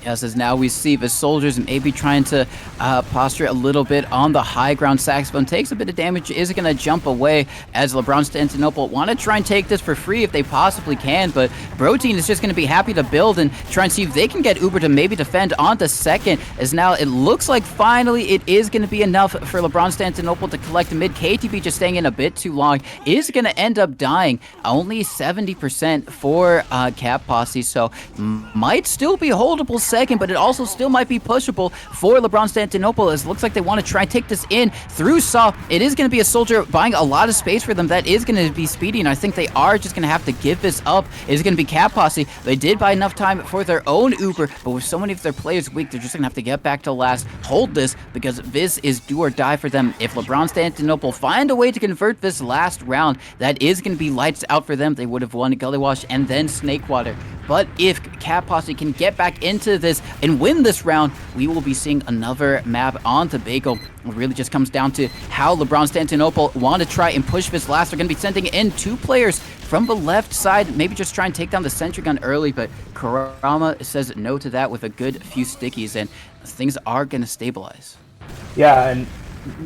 Yes, as now we see the soldiers maybe trying to posture a little bit on the high ground. Saxophone takes a bit of damage, is going to jump away as LeBronStantinopole want to try and take this for free if they possibly can, but Brotein is just going to be happy to build and try and see if they can get Uber to maybe defend onto second, as now it looks like finally it is going to be enough for LeBronStantinopole to collect the mid. KTB just staying in a bit too long, is going to end up dying. Only 70% for Cat Posse, so might still be holdable second, but it also still might be pushable for LeBronStantinopole, as it looks like they want to try and take this in through Saw. It is going to be a soldier buying a lot of space for them. That is going to be Speedy, and I think they are just going to have to give this up. It is going to be Cat Posse. They did buy enough time for their own Uber, but with so many of their players weak, they're just going to have to get back to last, hold this, because this is do or die for them. If LeBronStantinopole find a way to convert this last round, that is going to be lights out for them. They would have won Gully Wash and then Snake Water. But if Cat Posse can get back into this and win this round, we will be seeing another map on Tobago. It really just comes down to how LeBronStantinopole want to try and push this last. They're going to be sending in 2 players from the left side, maybe just try and take down the sentry gun early, but Karama says no to that with a good few stickies, and things are going to stabilize. Yeah, and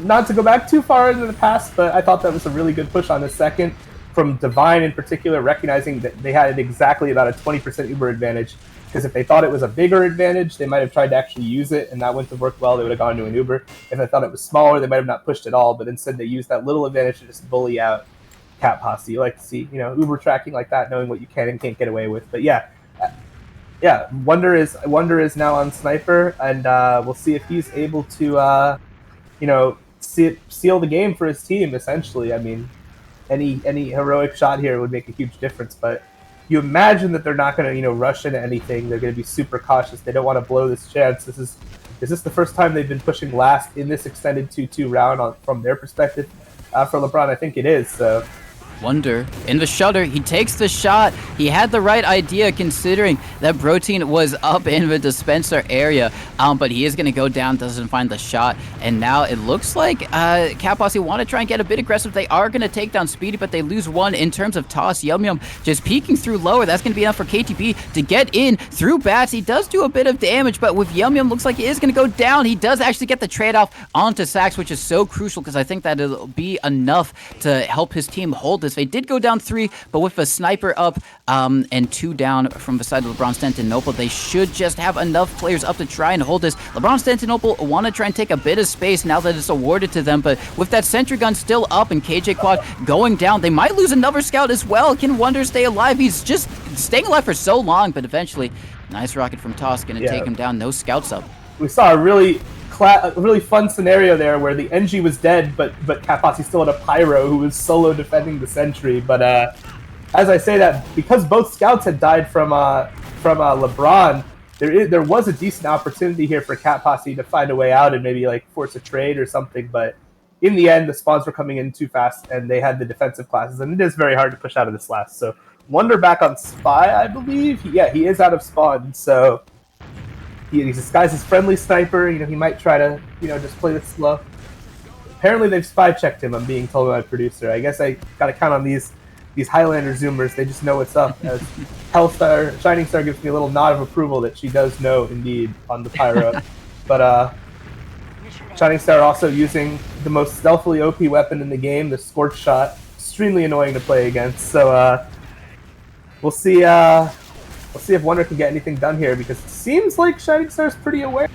not to go back too far into the past, but I thought that was a really good push on the second. From Divine in particular, recognizing that they had exactly about a 20% Uber advantage, because if they thought it was a bigger advantage, they might have tried to actually use it, and that wouldn't have worked well. They would have gone to an Uber. If they thought it was smaller, they might have not pushed at all, but instead they used that little advantage to just bully out Cat Posse. You like to see, Uber tracking like that, knowing what you can and can't get away with. But yeah, Wonder is now on Sniper, and we'll see if he's able to, seal the game for his team. Essentially, I mean, any heroic shot here would make a huge difference, but you imagine that they're not going to rush into anything. They're going to be super cautious. They don't want to blow this chance. Is this the first time they've been pushing last in this extended 2-2 round from their perspective? For LeBron, I think it is. So Wonder in the shutter. He takes the shot. He had the right idea considering that Brotein was up in the dispenser area. But he is going to go down, doesn't find the shot. And now it looks like Cat Posse want to try and get a bit aggressive. They are going to take down Speedy, but they lose one in terms of toss. Yum Yum just peeking through lower. That's going to be enough for KTB to get in through bats. He does do a bit of damage, but with Yum Yum, looks like he is going to go down. He does actually get the trade-off onto Sax, which is so crucial because I think that it'll be enough to help his team hold this. They did go down 3, but with a sniper up and 2 down from the side of LeBronStantiNOPLE, they should just have enough players up to try and hold this. LeBronStantiNOPLE want to try and take a bit of space now that it's awarded to them, but with that sentry gun still up and KJ Quad going down, they might lose another scout as well. Can Wonder stay alive? He's just staying alive for so long, but eventually, nice rocket from Toss, going to take him down. No scouts up. We saw a really fun scenario there where the NG was dead, but Cat Posse still had a Pyro who was solo defending the sentry. But as I say that, because both scouts had died from LeBron, there was a decent opportunity here for Cat Posse to find a way out and maybe like force a trade or something. But in the end, the spawns were coming in too fast, and they had the defensive classes, and it is very hard to push out of this last. So Wonder back on Spy, I believe. He is out of spawn, so. He's disguised as friendly sniper. He might try to, just play this slow. Apparently, they've spy checked him. I'm being told by my producer. I guess I gotta count on these Highlander zoomers. They just know what's up. As Hellstar, Shining Star gives me a little nod of approval that she does know indeed on the Pyro. But Shining Star also using the most stealthily OP weapon in the game, the Scorch Shot. Extremely annoying to play against. So we'll see. We'll see if Wonder can get anything done here, because it seems like Shining Star's pretty aware.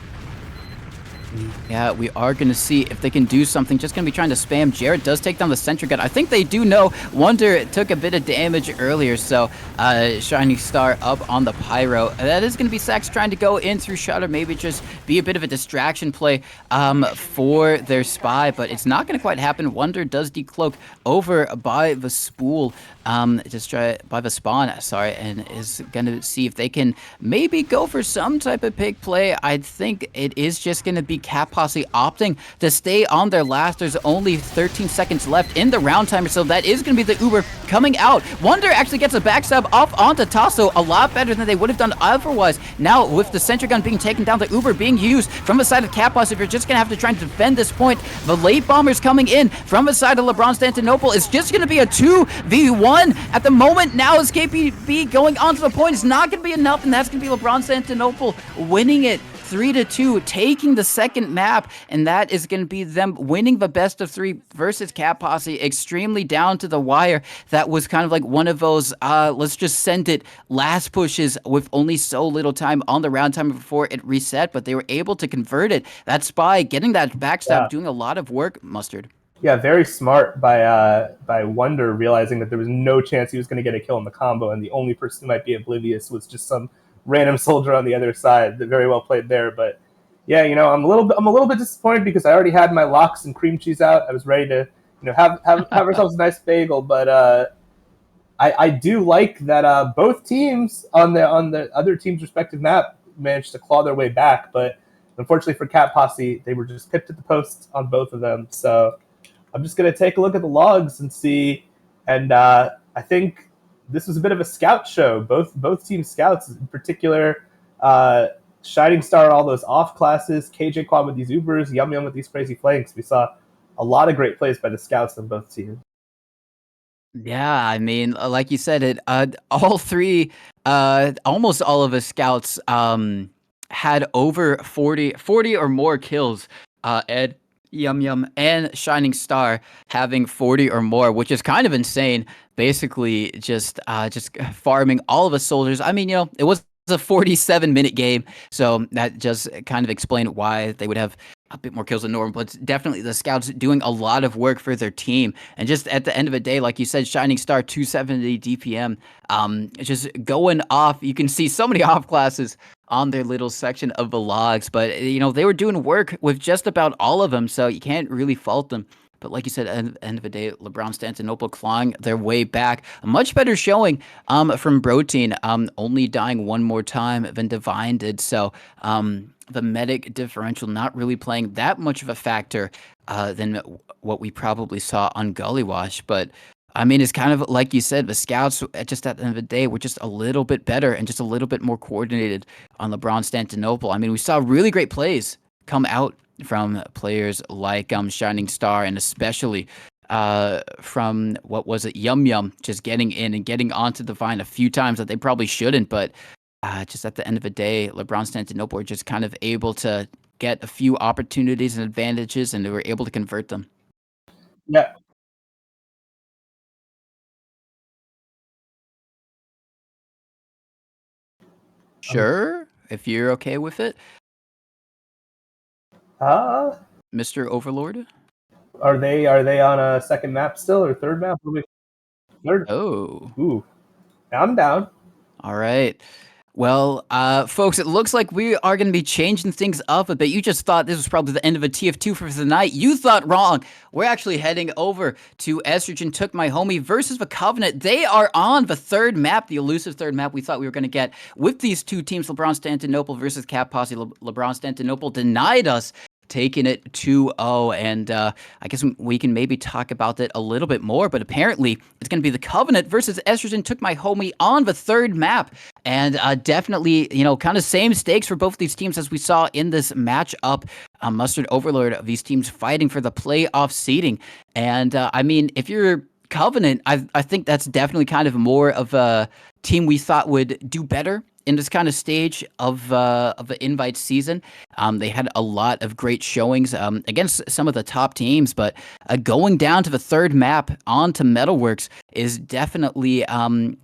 Yeah, we are going to see if they can do something. Just going to be trying to spam. Jared does take down the sentry gun. I think they do know Wonder took a bit of damage earlier, so Shining Star up on the Pyro. That is going to be Sax trying to go in through Shutter, maybe just be a bit of a distraction play for their Spy, but it's not going to quite happen. Wonder does decloak over by the spool, just try by the spawn, sorry, and is going to see if they can maybe go for some type of pick play. I think it is just going to be Cat Posse opting to stay on their last. There's only 13 seconds left in the round timer, so that is going to be the Uber coming out. Wonder actually gets a backstab off onto Tasso, a lot better than they would have done otherwise. Now, with the sentry gun being taken down, the Uber being used from the side of Cat Posse, if you're just going to have to try and defend this point, the late bombers coming in from the side of LeBronStantiNOPLE is just going to be a 2v1 at the moment. Now, is KPB going onto the point, it's not going to be enough, and that's going to be LeBronStantiNOPLE winning it 3-2, taking the second map, and that is going to be them winning the best of 3 versus Cat Posse, extremely down to the wire. That was kind of like one of those, let's just send it last pushes with only so little time on the round timer before it reset, but they were able to convert it. That Spy getting that backstab, doing a lot of work, Mustard. Yeah, very smart by Wonder, realizing that there was no chance he was going to get a kill in the combo, and the only person who might be oblivious was just some random soldier on the other side. That very well played there. But yeah, I'm a little bit disappointed because I already had my lox and cream cheese out. I was ready to have ourselves a nice bagel. But I do like that both teams on the other team's respective map managed to claw their way back. But unfortunately for Cat Posse, they were just pipped at the post on both of them. So I'm just going to take a look at the logs and see. And I think this was a bit of a scout show. Both team scouts, in particular, Shining Star, all those off classes, KJ Quad with these Ubers, Yum Yum with these crazy flanks. We saw a lot of great plays by the scouts on both teams. Yeah, I mean, like you said, it all 3, almost all of the scouts had over 40 or more kills. Ed, Yum Yum, and Shining Star having 40 or more, which is kind of insane. Basically, just farming all of the soldiers. I mean, it was a 47-minute game, so that just kind of explained why they would have a bit more kills than normal. But definitely the scouts doing a lot of work for their team, and just at the end of the day, like you said, Shining Star 270 DPM, just going off. You can see so many off classes on their little section of the logs, but they were doing work with just about all of them, so you can't really fault them. But like you said, at the end of the day, LeBronStantiNOPLE clawing their way back. A much better showing from Brotein, only dying one more time than Divine did. So the medic differential not really playing that much of a factor than what we probably saw on Gully Wash. But I mean, it's kind of like you said, the scouts just at the end of the day were just a little bit better and just a little bit more coordinated on LeBronstantinople. I mean, we saw really great plays come out from players like Shining Star and especially from what was it, Yum Yum, just getting in and getting onto the vine a few times that they probably shouldn't. But just at the end of the day, LeBronstantinople were just kind of able to get a few opportunities and advantages, and they were able to convert them. Yeah. Sure, if you're okay with it. Uh, Mr. Overlord? are they on a second map still or third map? Third. Oh, Ooh, I'm down. all right. Well, folks, it looks like we are going to be changing things up a bit. You just thought this was probably the end of a TF2 for the night. You thought wrong. We're actually heading over to Estrogen Took My Homie versus the Covenant. They are on the third map, the elusive third map we thought we were going to get with these two teams, LeBronstantinople versus Cat Posse. LeBronstantinople denied us, taking it 2-0, and I guess we can maybe talk about it a little bit more, but apparently it's going to be the Covenant versus Estrogen Took My Homie on the third map, and definitely, kind of same stakes for both these teams as we saw in this matchup. Mustard Overlord of these teams fighting for the playoff seeding, and I mean, if you're Covenant, I think that's definitely kind of more of a team we thought would do better in this kind of stage of the invite season. They had a lot of great showings against some of the top teams, but going down to the third map onto Metalworks is definitely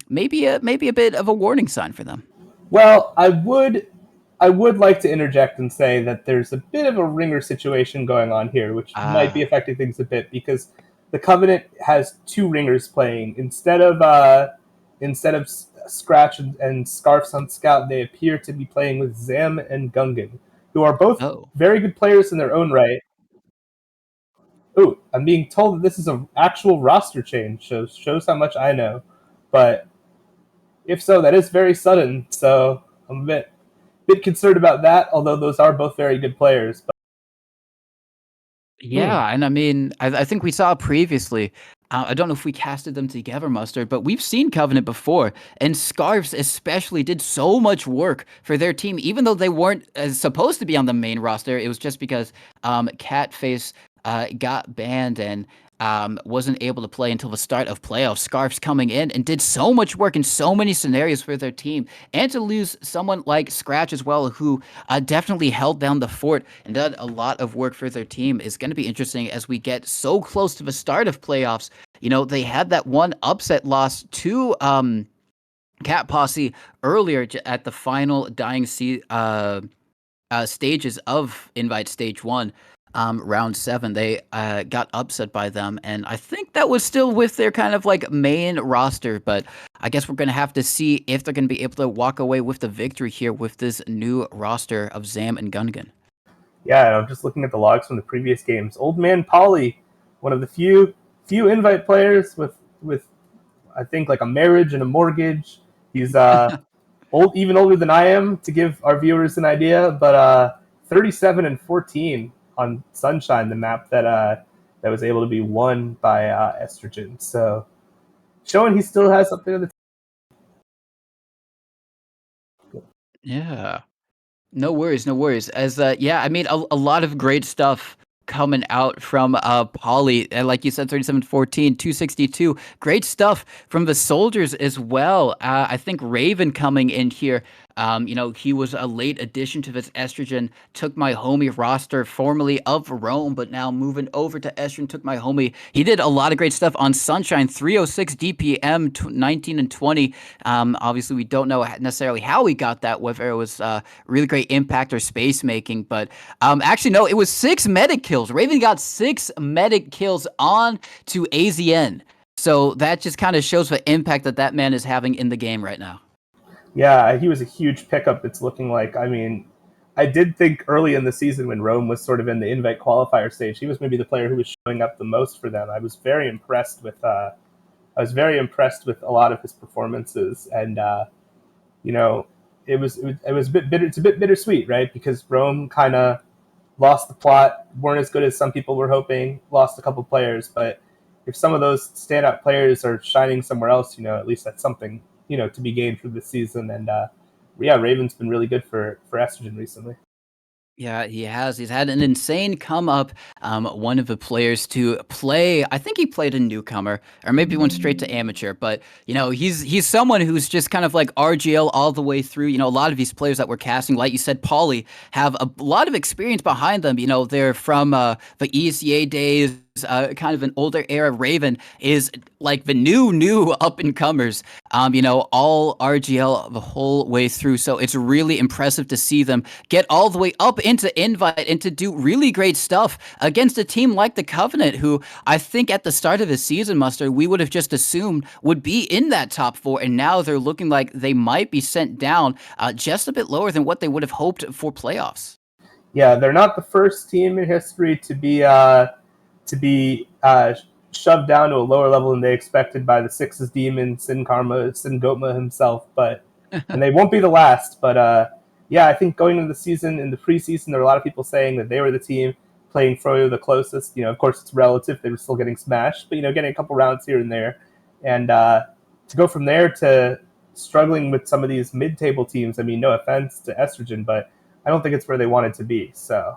maybe a bit of a warning sign for them. Well, I would like to interject and say that there's a bit of a ringer situation going on here, which might be Ah, affecting things a bit because the Covenant has two ringers playing instead of Scratch and Scarfs on Scout. They appear to be playing with Zam and Gungan, who are both oh, very good players in their own right. Ooh, I'm being told that this is an actual roster change. Shows how much I know, but if so, that is very sudden. So I'm a bit concerned about that. Although those are both very good players. But hmm. yeah, and I mean, I think we saw previously. I don't know if we casted them together, Mustard, but we've seen Covenant before, and Scarves especially did so much work for their team, even though they weren't supposed to be on the main roster. It was just because Catface got banned and wasn't able to play until the start of playoffs. Scarves coming in and did so much work in so many scenarios for their team, and to lose someone like Scratch as well, who definitely held down the fort and did a lot of work for their team, is going to be interesting as we get so close to the start of playoffs. They had that one upset loss to Cat Posse earlier at the final dying stages of Invite Stage 1, round 7. They got upset by them, and I think that was still with their kind of like main roster, but I guess we're going to have to see if they're going to be able to walk away with the victory here with this new roster of Zam and Gungan. Yeah, I'm just looking at the logs from the previous games. Old Man Polly, one of the few invite players with I think like a marriage and a mortgage. He's old, even older than I am, to give our viewers an idea. But 37 and 14 on Sunshine, the map that was able to be won by Estrogen. So showing he still has something on the Yeah. No worries, no worries. As yeah, I mean a lot of great stuff coming out from Polly. And like you said, 37-14, 262. Great stuff from the soldiers as well. I think Raven coming in here. He was a late addition to this Estrogen Took My Homie roster, formerly of Rome, but now moving over to Estrogen Took My Homie. He did a lot of great stuff on Sunshine, 306 DPM, 19 and 20. Obviously, we don't know necessarily how he got that, whether it was really great impact or space making, but actually, no, it was 6 medic kills. Raven got 6 medic kills on to AZN. So that just kind of shows the impact that man is having in the game right now. Yeah, he was a huge pickup. It's looking like. I mean, I did think early in the season when Rome was sort of in the invite qualifier stage, he was maybe the player who was showing up the most for them. I was very impressed with. I was very impressed with a lot of his performances, and you know, it was a bit bitter. It's a bit bittersweet, right? Because Rome kind of lost the plot, weren't as good as some people were hoping, lost a couple players, but if some of those standout players are shining somewhere else, at least that's something, to be gained for this season. And yeah, Raven's been really good for Estrogen recently. Yeah, he has. He's had an insane come up. One of the players to play, I think he played a newcomer, or maybe went straight to amateur. But he's someone who's just kind of like RGL all the way through. A lot of these players that we're casting, like you said, Posse, have a lot of experience behind them. They're from the ECA days. Kind of an older era. Raven is like the new up and comers. All RGL the whole way through. So it's really impressive to see them get all the way up into Invite and to do really great stuff against a team like the Covenant, who I think at the start of the season, Mustard, we would have just assumed would be in that top 4, and now they're looking like they might be sent down just a bit lower than what they would have hoped for playoffs. Yeah, they're not the first team in history to be shoved down to a lower level than they expected by the Sixes demon Sin Gotma himself, and they won't be the last. But yeah, I think going into the season, in the preseason, there were a lot of people saying that they were the team playing Froyo the closest. Of course, it's relative; they were still getting smashed, but getting a couple rounds here and there, and to go from there to struggling with some of these mid-table teams. I mean, no offense to Estrogen, but I don't think it's where they wanted to be. So,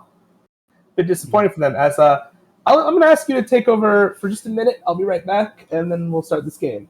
a bit disappointed for them. As I'm going to ask you to take over for just a minute. I'll be right back, and then we'll start this game.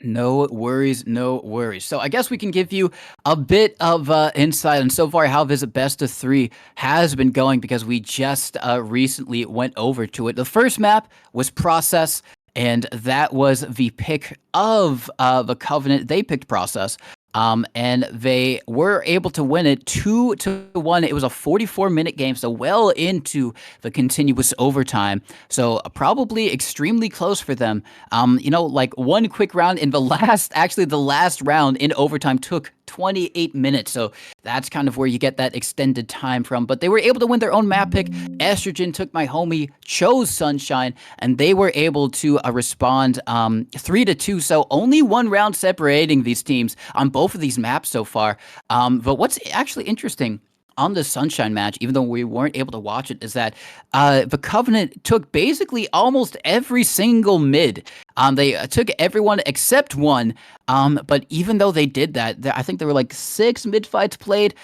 No worries, no worries. So I guess we can give you a bit of insight on so far how this best of 3 has been going, because we just recently went over to it. The first map was Process, and that was the pick of the Covenant. They picked Process. And they were able to win it 2-1. It was a 44-minute game, so well into the continuous overtime. So probably extremely close for them. Like one quick round in the last round in overtime took 28 minutes. So that's kind of where you get that extended time from. But they were able to win their own map pick. Estrogen Took My Homie chose Sunshine, and they were able to respond 3-2. So only one round separating these teams on both of these maps so far. But what's actually interesting on the Sunshine match, even though we weren't able to watch it, is that the Covenant took basically almost every single mid. They took everyone except one. But even though they did that, I think there were like 6 mid fights played.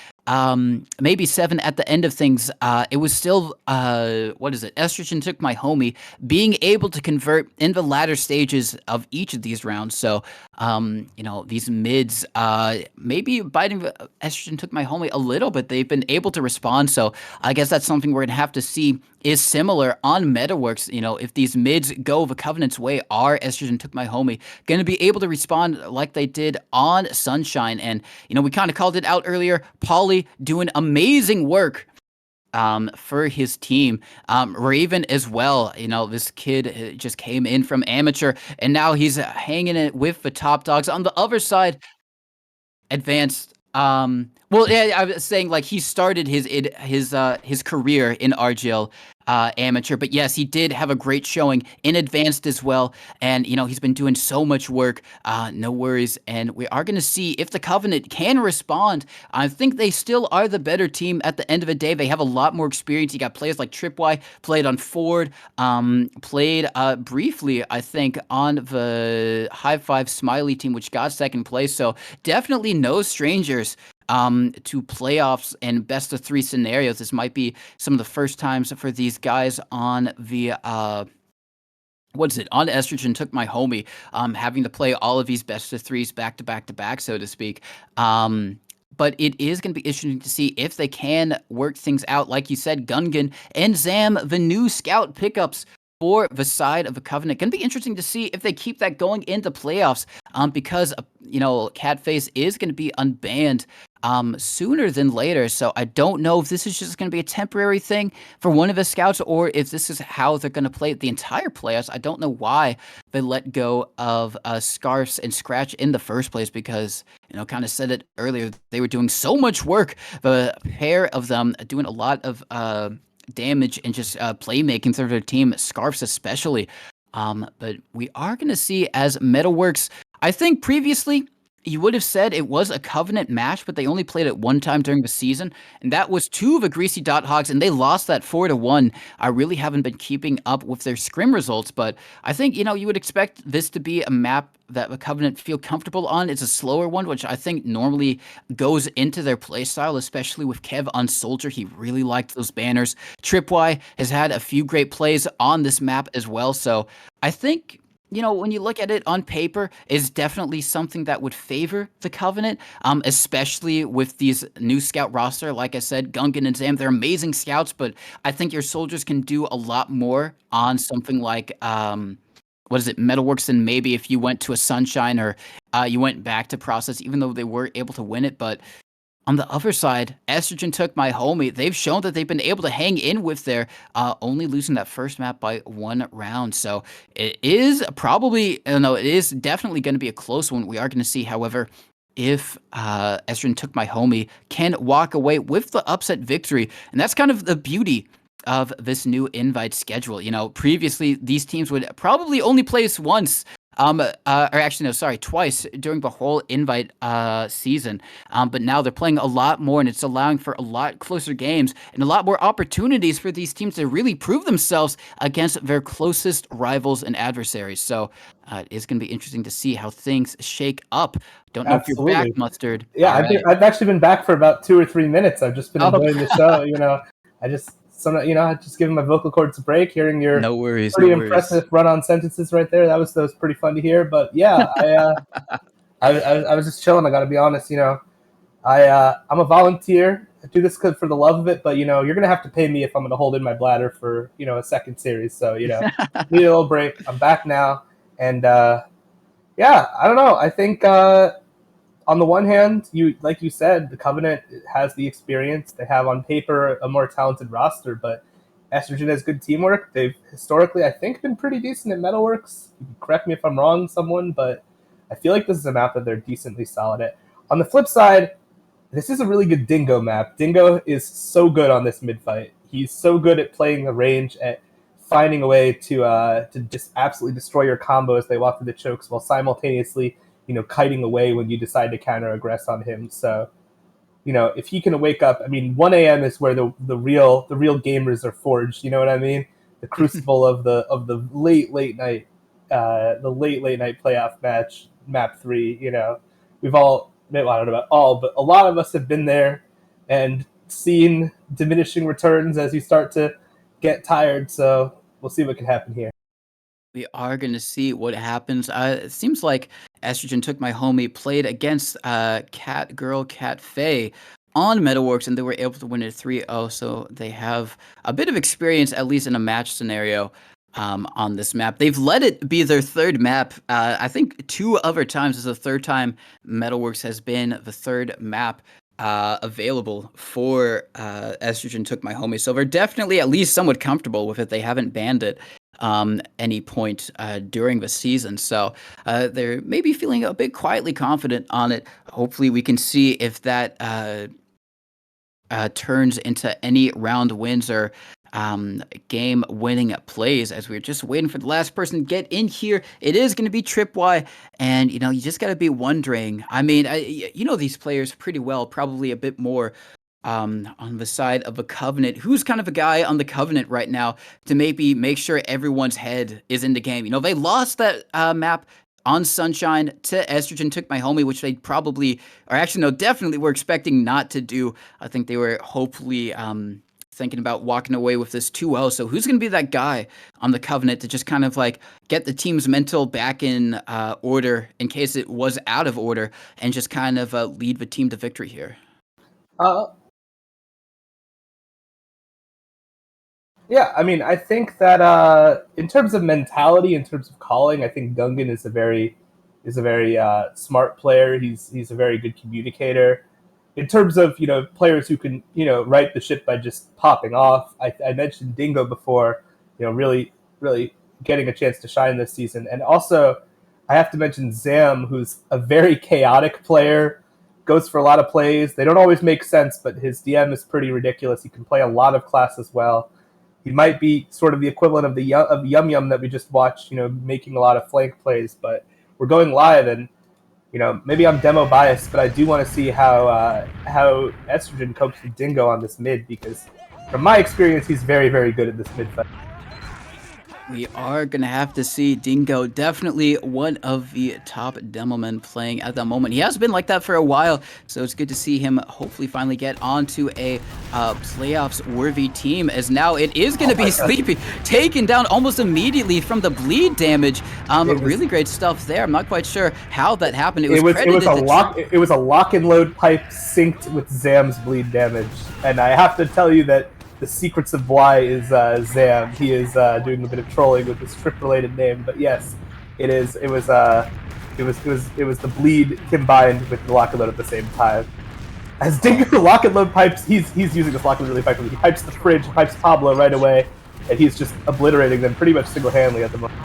Maybe 7 at the end of things. It was still, Estrogen Took My Homie being able to convert in the latter stages of each of these rounds. So, these mids, maybe biting Estrogen Took My Homie a little bit. They've been able to respond. So I guess that's something we're going to have to see is similar on MetaWorks. If these mids go the Covenant's way, are Estrogen Took My Homie going to be able to respond like they did on Sunshine? And, we kind of called it out earlier. Poly doing amazing work for his team. Raven as well. This kid just came in from amateur, and now he's hanging it with the top dogs. On the other side, Advanced. Yeah, I was saying like he started his career in RGL amateur, but yes, he did have a great showing in Advanced as well, and he's been doing so much work. No worries, and we are going to see if the Covenant can respond. I think they still are the better team at the end of the day. They have a lot more experience. You got players like Tripwire, played on Ford, played briefly, I think, on the High Five Smiley team, which got second place. So definitely no strangers to playoffs and best of 3 scenarios. This might be some of the first times for these guys on the on Estrogen Took My Homie, having to play all of these best of 3s back to back to back, so to speak. But it is going to be interesting to see if they can work things out. Like you said, Gungan and Zam, the new scout pickups for the side of the Covenant. Going to be interesting to see if they keep that going into playoffs, because Catface is going to be unbanned sooner than later. So I don't know if this is just going to be a temporary thing for one of the scouts, or if this is how they're going to play the entire playoffs. I don't know why they let go of Scarfs and Scratch in the first place, because kind of said it earlier, they were doing so much work. The pair of them doing a lot of damage and just playmaking through their team, Scarfs especially. But we are going to see as MetaWorks, I think previously You would have said it was a Covenant match, but they only played it one time during the season, and that was two of the Greasy Dot Hogs, and they lost that 4-1. I really haven't been keeping up with their scrim results, but I think, you would expect this to be a map that the Covenant feel comfortable on. It's a slower one, which I think normally goes into their playstyle, especially with Kev on Soldier. He really liked those banners. Tripwire has had a few great plays on this map as well, so I think when you look at it on paper, is definitely something that would favor the Covenant, especially with these new scout roster. Like I said, Gungan and Zam, they're amazing scouts, but I think your soldiers can do a lot more on something like, what is it, Metalworks, and maybe if you went to a Sunshine or you went back to Process, even though they were able to win it. But on the other side, Estrogen Took My Homie. They've shown that they've been able to hang in with their only losing that first map by 1 round. So it is probably, no, it is definitely going to be a close one. We are going to see, however, if Estrogen Took My Homie can walk away with the upset victory. And that's kind of the beauty of this new invite schedule. Previously these teams would probably only place once. Or actually, no, sorry, twice during the whole invite season. But now they're playing a lot more, and it's allowing for a lot closer games and a lot more opportunities for these teams to really prove themselves against their closest rivals and adversaries. So it's going to be interesting to see how things shake up. Don't know if you're back, Absolutely. Mustard. Yeah, All right. I've actually been back for about 2 or 3 minutes. I've just been Oh, enjoying the show. I just giving my vocal cords a break, hearing your no worries, pretty no worries. impressive run-on sentences right there. That was pretty fun to hear. But yeah, I was just chilling. I got to be honest. I'm a volunteer. I do this for the love of it. But you're gonna have to pay me if I'm gonna hold in my bladder for a second series. So need a little break. I'm back now, and yeah, I don't know. I think on the one hand, like you said, the Covenant has the experience. They have on paper a more talented roster, but Estrogen has good teamwork. They've historically, I think, been pretty decent at Metalworks. Correct me if I'm wrong, someone, but I feel like this is a map that they're decently solid at. On the flip side, this is a really good Dingo map. Dingo is so good on this mid fight. He's so good at playing the range, at finding a way to just absolutely destroy your combo as they walk through the chokes, while simultaneously kiting away when you decide to counter aggress on him. So if he can wake up, I mean, 1 a.m. is where the real gamers are forged. You know what I mean? The crucible of the late night, the late night playoff match, map 3. We've all, well, I don't know about all, but a lot of us have been there and seen diminishing returns as you start to get tired. So we'll see what can happen here. We are going to see what happens. It seems like Estrogen Took My Homie played against Cat Girl, Cat Faye on Metalworks, and they were able to win it 3-0. So they have a bit of experience, at least in a match scenario, on this map. They've let it be their third map. I think 2 other times is the third time Metalworks has been the third map available for Estrogen Took My Homie. So they're definitely at least somewhat comfortable with it. They haven't banned it any point during the season. So they're maybe feeling a bit quietly confident on it. Hopefully we can see if that turns into any round wins or game winning plays, as we're just waiting for the last person to get in here. It is going to be Tripwire, and you just got to be wondering. I mean, these players pretty well, probably a bit more on the side of a Covenant. Who's kind of a guy on the Covenant right now to maybe make sure everyone's head is in the game? They lost that map on Sunshine to Estrogen Took My Homie, which they probably, or actually no, definitely were expecting not to do. I think they were hopefully thinking about walking away with this 2-0. So who's going to be that guy on the Covenant to just kind of like get the team's mental back in order in case it was out of order, and just kind of lead the team to victory here? Yeah, I mean, I think that in terms of mentality, in terms of calling, I think Gungan is a very smart player. He's a very good communicator. In terms of players who can right the ship by just popping off, I mentioned Dingo before. Really getting a chance to shine this season, and also I have to mention Zam, who's a very chaotic player. Goes for a lot of plays. They don't always make sense, but his DM is pretty ridiculous. He can play a lot of classes well. He might be sort of the equivalent of Yum Yum that we just watched, making a lot of flank plays. But we're going live, and maybe I'm demo biased, but I do want to see how Estrogen copes with Dingo on this mid, because from my experience, he's very, very good at this mid fight. We are going to have to see Dingo, definitely one of the top demo men playing at the moment. He has been like that for a while, so it's good to see him hopefully finally get onto a playoffs-worthy team, as now it is going to be Sleepy, taken down almost immediately from the bleed damage. Really great stuff there. I'm not quite sure how that happened. It was a lock and load pipe synced with Zam's bleed damage, and I have to tell you that the secrets of why is Zam. He is doing a bit of trolling with his trip-related name, but yes, it was the bleed combined with the lock and load at the same time. As Dingo lock and load pipes, he's using this lock and load really effectively. He pipes the fridge, pipes Pablo right away, and he's just obliterating them pretty much single-handedly at the moment.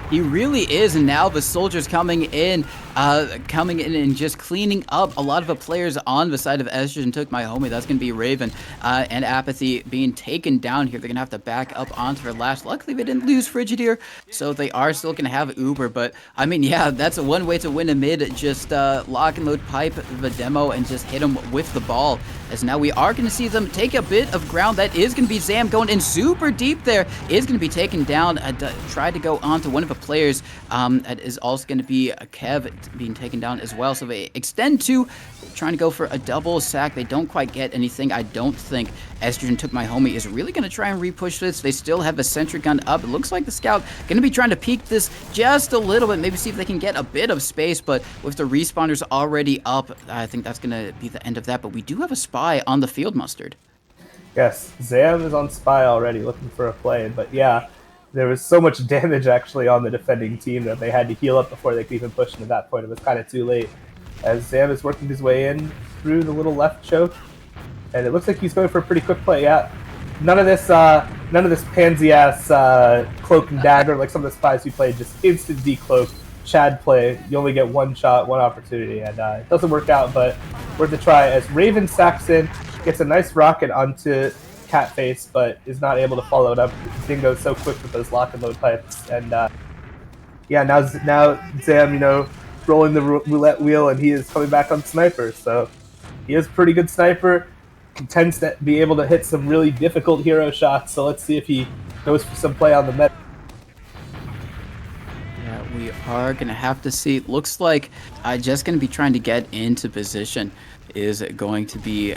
He really is, and now the soldiers coming in and just cleaning up a lot of the players on the side of Estrogen took my homie. That's going to be Raven and Apathy being taken down here. They're going to have to back up onto their last. Luckily, they didn't lose Frigidaire, so they are still going to have Uber. But, I mean, yeah, that's one way to win a mid. Just lock and load pipe the demo and just hit them with the ball. As now we are going to see them take a bit of ground. That is going to be Zam going in super deep there. Is going to be taken down. Tried to go onto one of the players. That is also going to be Kev being taken down as well. So they extend to trying to go for a double sack. They don't quite get anything. I don't think Estrogen took my homie is really going to try and repush this. They still have a sentry gun up. It looks like the scout going to be trying to peek this just a little bit. Maybe see if they can get a bit of space. But with the respawners already up, I think that's going to be the end of that. But we do have a spy on the field, Mustard. Yes, Zam is on spy already looking for a play. But yeah, there was so much damage actually on the defending team that they had to heal up before they could even push, and at that point it was kind of too late. As Zam is working his way in through the little left choke, and it looks like he's going for a pretty quick play. Yeah, none of this pansy ass cloak and dagger like some of the spies we played. Just instant decloak, Chad play. You only get one shot, one opportunity, and it doesn't work out, but worth a try. As Raven sacks in, gets a nice rocket onto Catface, but is not able to follow it up. Dingo's so quick with those lock and load pipes, and yeah, now Zam, rolling the roulette wheel, and he is coming back on sniper. So he is a pretty good sniper. He tends to be able to hit some really difficult hero shots. So let's see if he goes for some play on the meta. Yeah, we are gonna have to see. Looks like just gonna be trying to get into position. Is going to be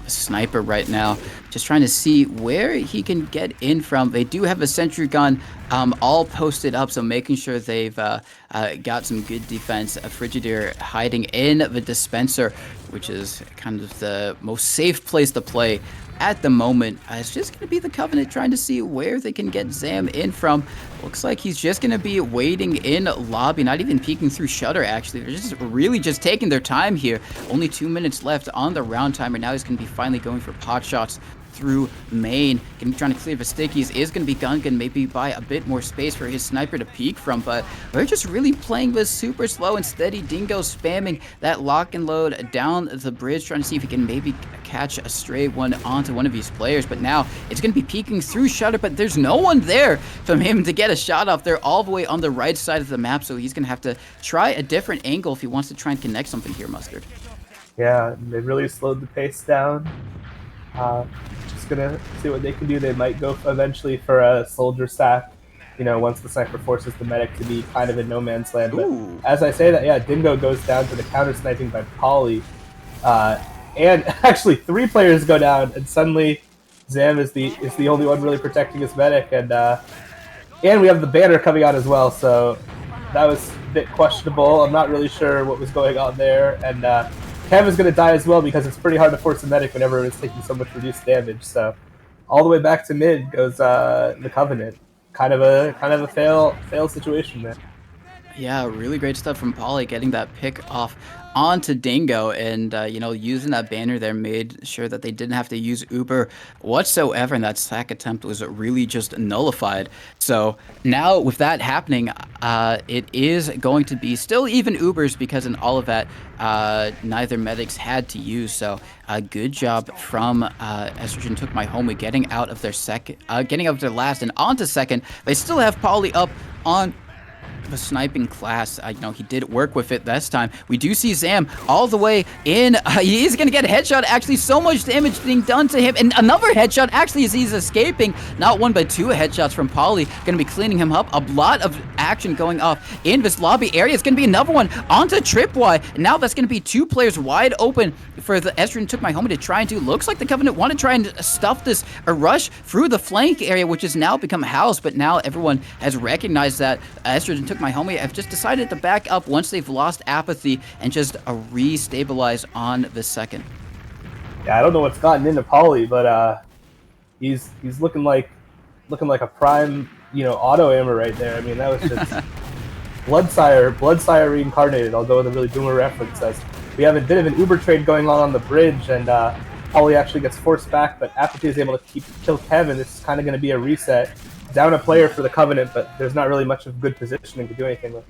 sniper right now, just trying to see where he can get in from. They do have a sentry gun all posted up, so making sure they've got some good defense. Frigidaire hiding in the dispenser, which is kind of the most safe place to play at the moment. It's just going to be the Covenant trying to see where they can get Zam in from. Looks like he's just going to be waiting in lobby, not even peeking through shutter, actually. They're just really just taking their time here. Only 2 minutes left on the round timer. Now he's going to be finally going for pot shots through main. Gonna be trying to clear the stickies. Is gonna be Gungan, maybe buy a bit more space for his sniper to peek from, but we're just really playing this super slow and steady. Dingo spamming that lock and load down the bridge, trying to see if he can maybe catch a stray one onto one of these players. But now it's gonna be peeking through shutter, but there's no one there from him to get a shot off. They're all the way on the right side of the map, so he's gonna have to try a different angle if he wants to try and connect something here, Mustard. Yeah, they really slowed the pace down. Just gonna see what they can do. They might go eventually for a soldier sack, once the sniper forces the medic to be kind of in no man's land. But as I say that, yeah, Dingo goes down to the counter sniping by Polly, and actually 3 players go down, and suddenly Zam is the only one really protecting his medic, and we have the banner coming out as well. So that was a bit questionable. I'm not really sure what was going on there, and Kev is going to die as well because it's pretty hard to force a medic whenever it's taking so much reduced damage. So all the way back to mid goes the Covenant. Kind of a fail situation there. Yeah, really great stuff from Polly, getting that pick off onto Dingo, and using that banner there made sure that they didn't have to use Uber whatsoever, and that sack attempt was really just nullified. So now with that happening, it is going to be still even Ubers, because in all of that neither medics had to use. So good job from Estrogen took my homie getting out of their last and onto second. They still have Polly up on of a sniping class. You know, he did work with it this time. We do see Zam all the way in. He's going to get a headshot. Actually, so much damage being done to him. And another headshot, actually, as he's escaping. Not one, but two headshots from Polly. Going to be cleaning him up. A lot of action going off in this lobby area. It's going to be another one onto Tripwire. And now that's going to be two players wide open for the Estrogen Took My Homie to try and do. Looks like the Covenant want to try and stuff this a rush through the flank area, which has now become housed. But now everyone has recognized that Estrogen Took My Homie have just decided to back up once they've lost apathy and just re-stabilize on the second. Yeah, I don't know what's gotten into Polly, but he's looking like a prime, you know, auto aimer right there. I mean, that was just Bloodsire reincarnated. I'll go with a really boomer reference, as we have a bit of an Uber trade going on the bridge, and Polly actually gets forced back, but Apathy is able to kill Kevin. This is kind of going to be a reset. Down a player for the Covenant, but there's not really much of good positioning to do anything with.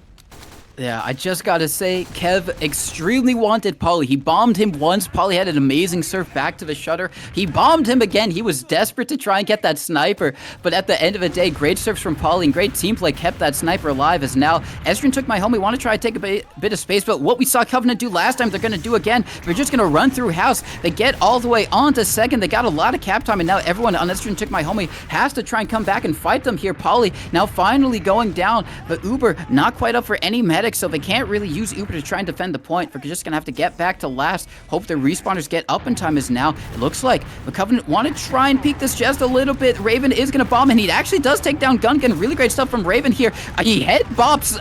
Yeah, I just gotta say, Kev extremely wanted Polly. He bombed him once. Polly had an amazing surf back to the shutter. He bombed him again. He was desperate to try and get that sniper. But at the end of the day, great surfs from Polly and great team play kept that sniper alive, as now Estrogen Took My Homie want to try to take a bit of space. But what we saw Covenant do last time, they're going to do again. They're just going to run through house. They get all the way onto second. They got a lot of cap time, and now everyone on Estrogen Took My Homie has to try and come back and fight them here. Polly now finally going down, but Uber not quite up for any medics, so they can't really use Uber to try and defend the point. We're just going to have to get back to last. Hope the respawners get up in time, as now it looks like the Covenant want to try and peek this just a little bit. Raven is going to bomb, and he actually does take down Gungan. Really great stuff from Raven here. He head bops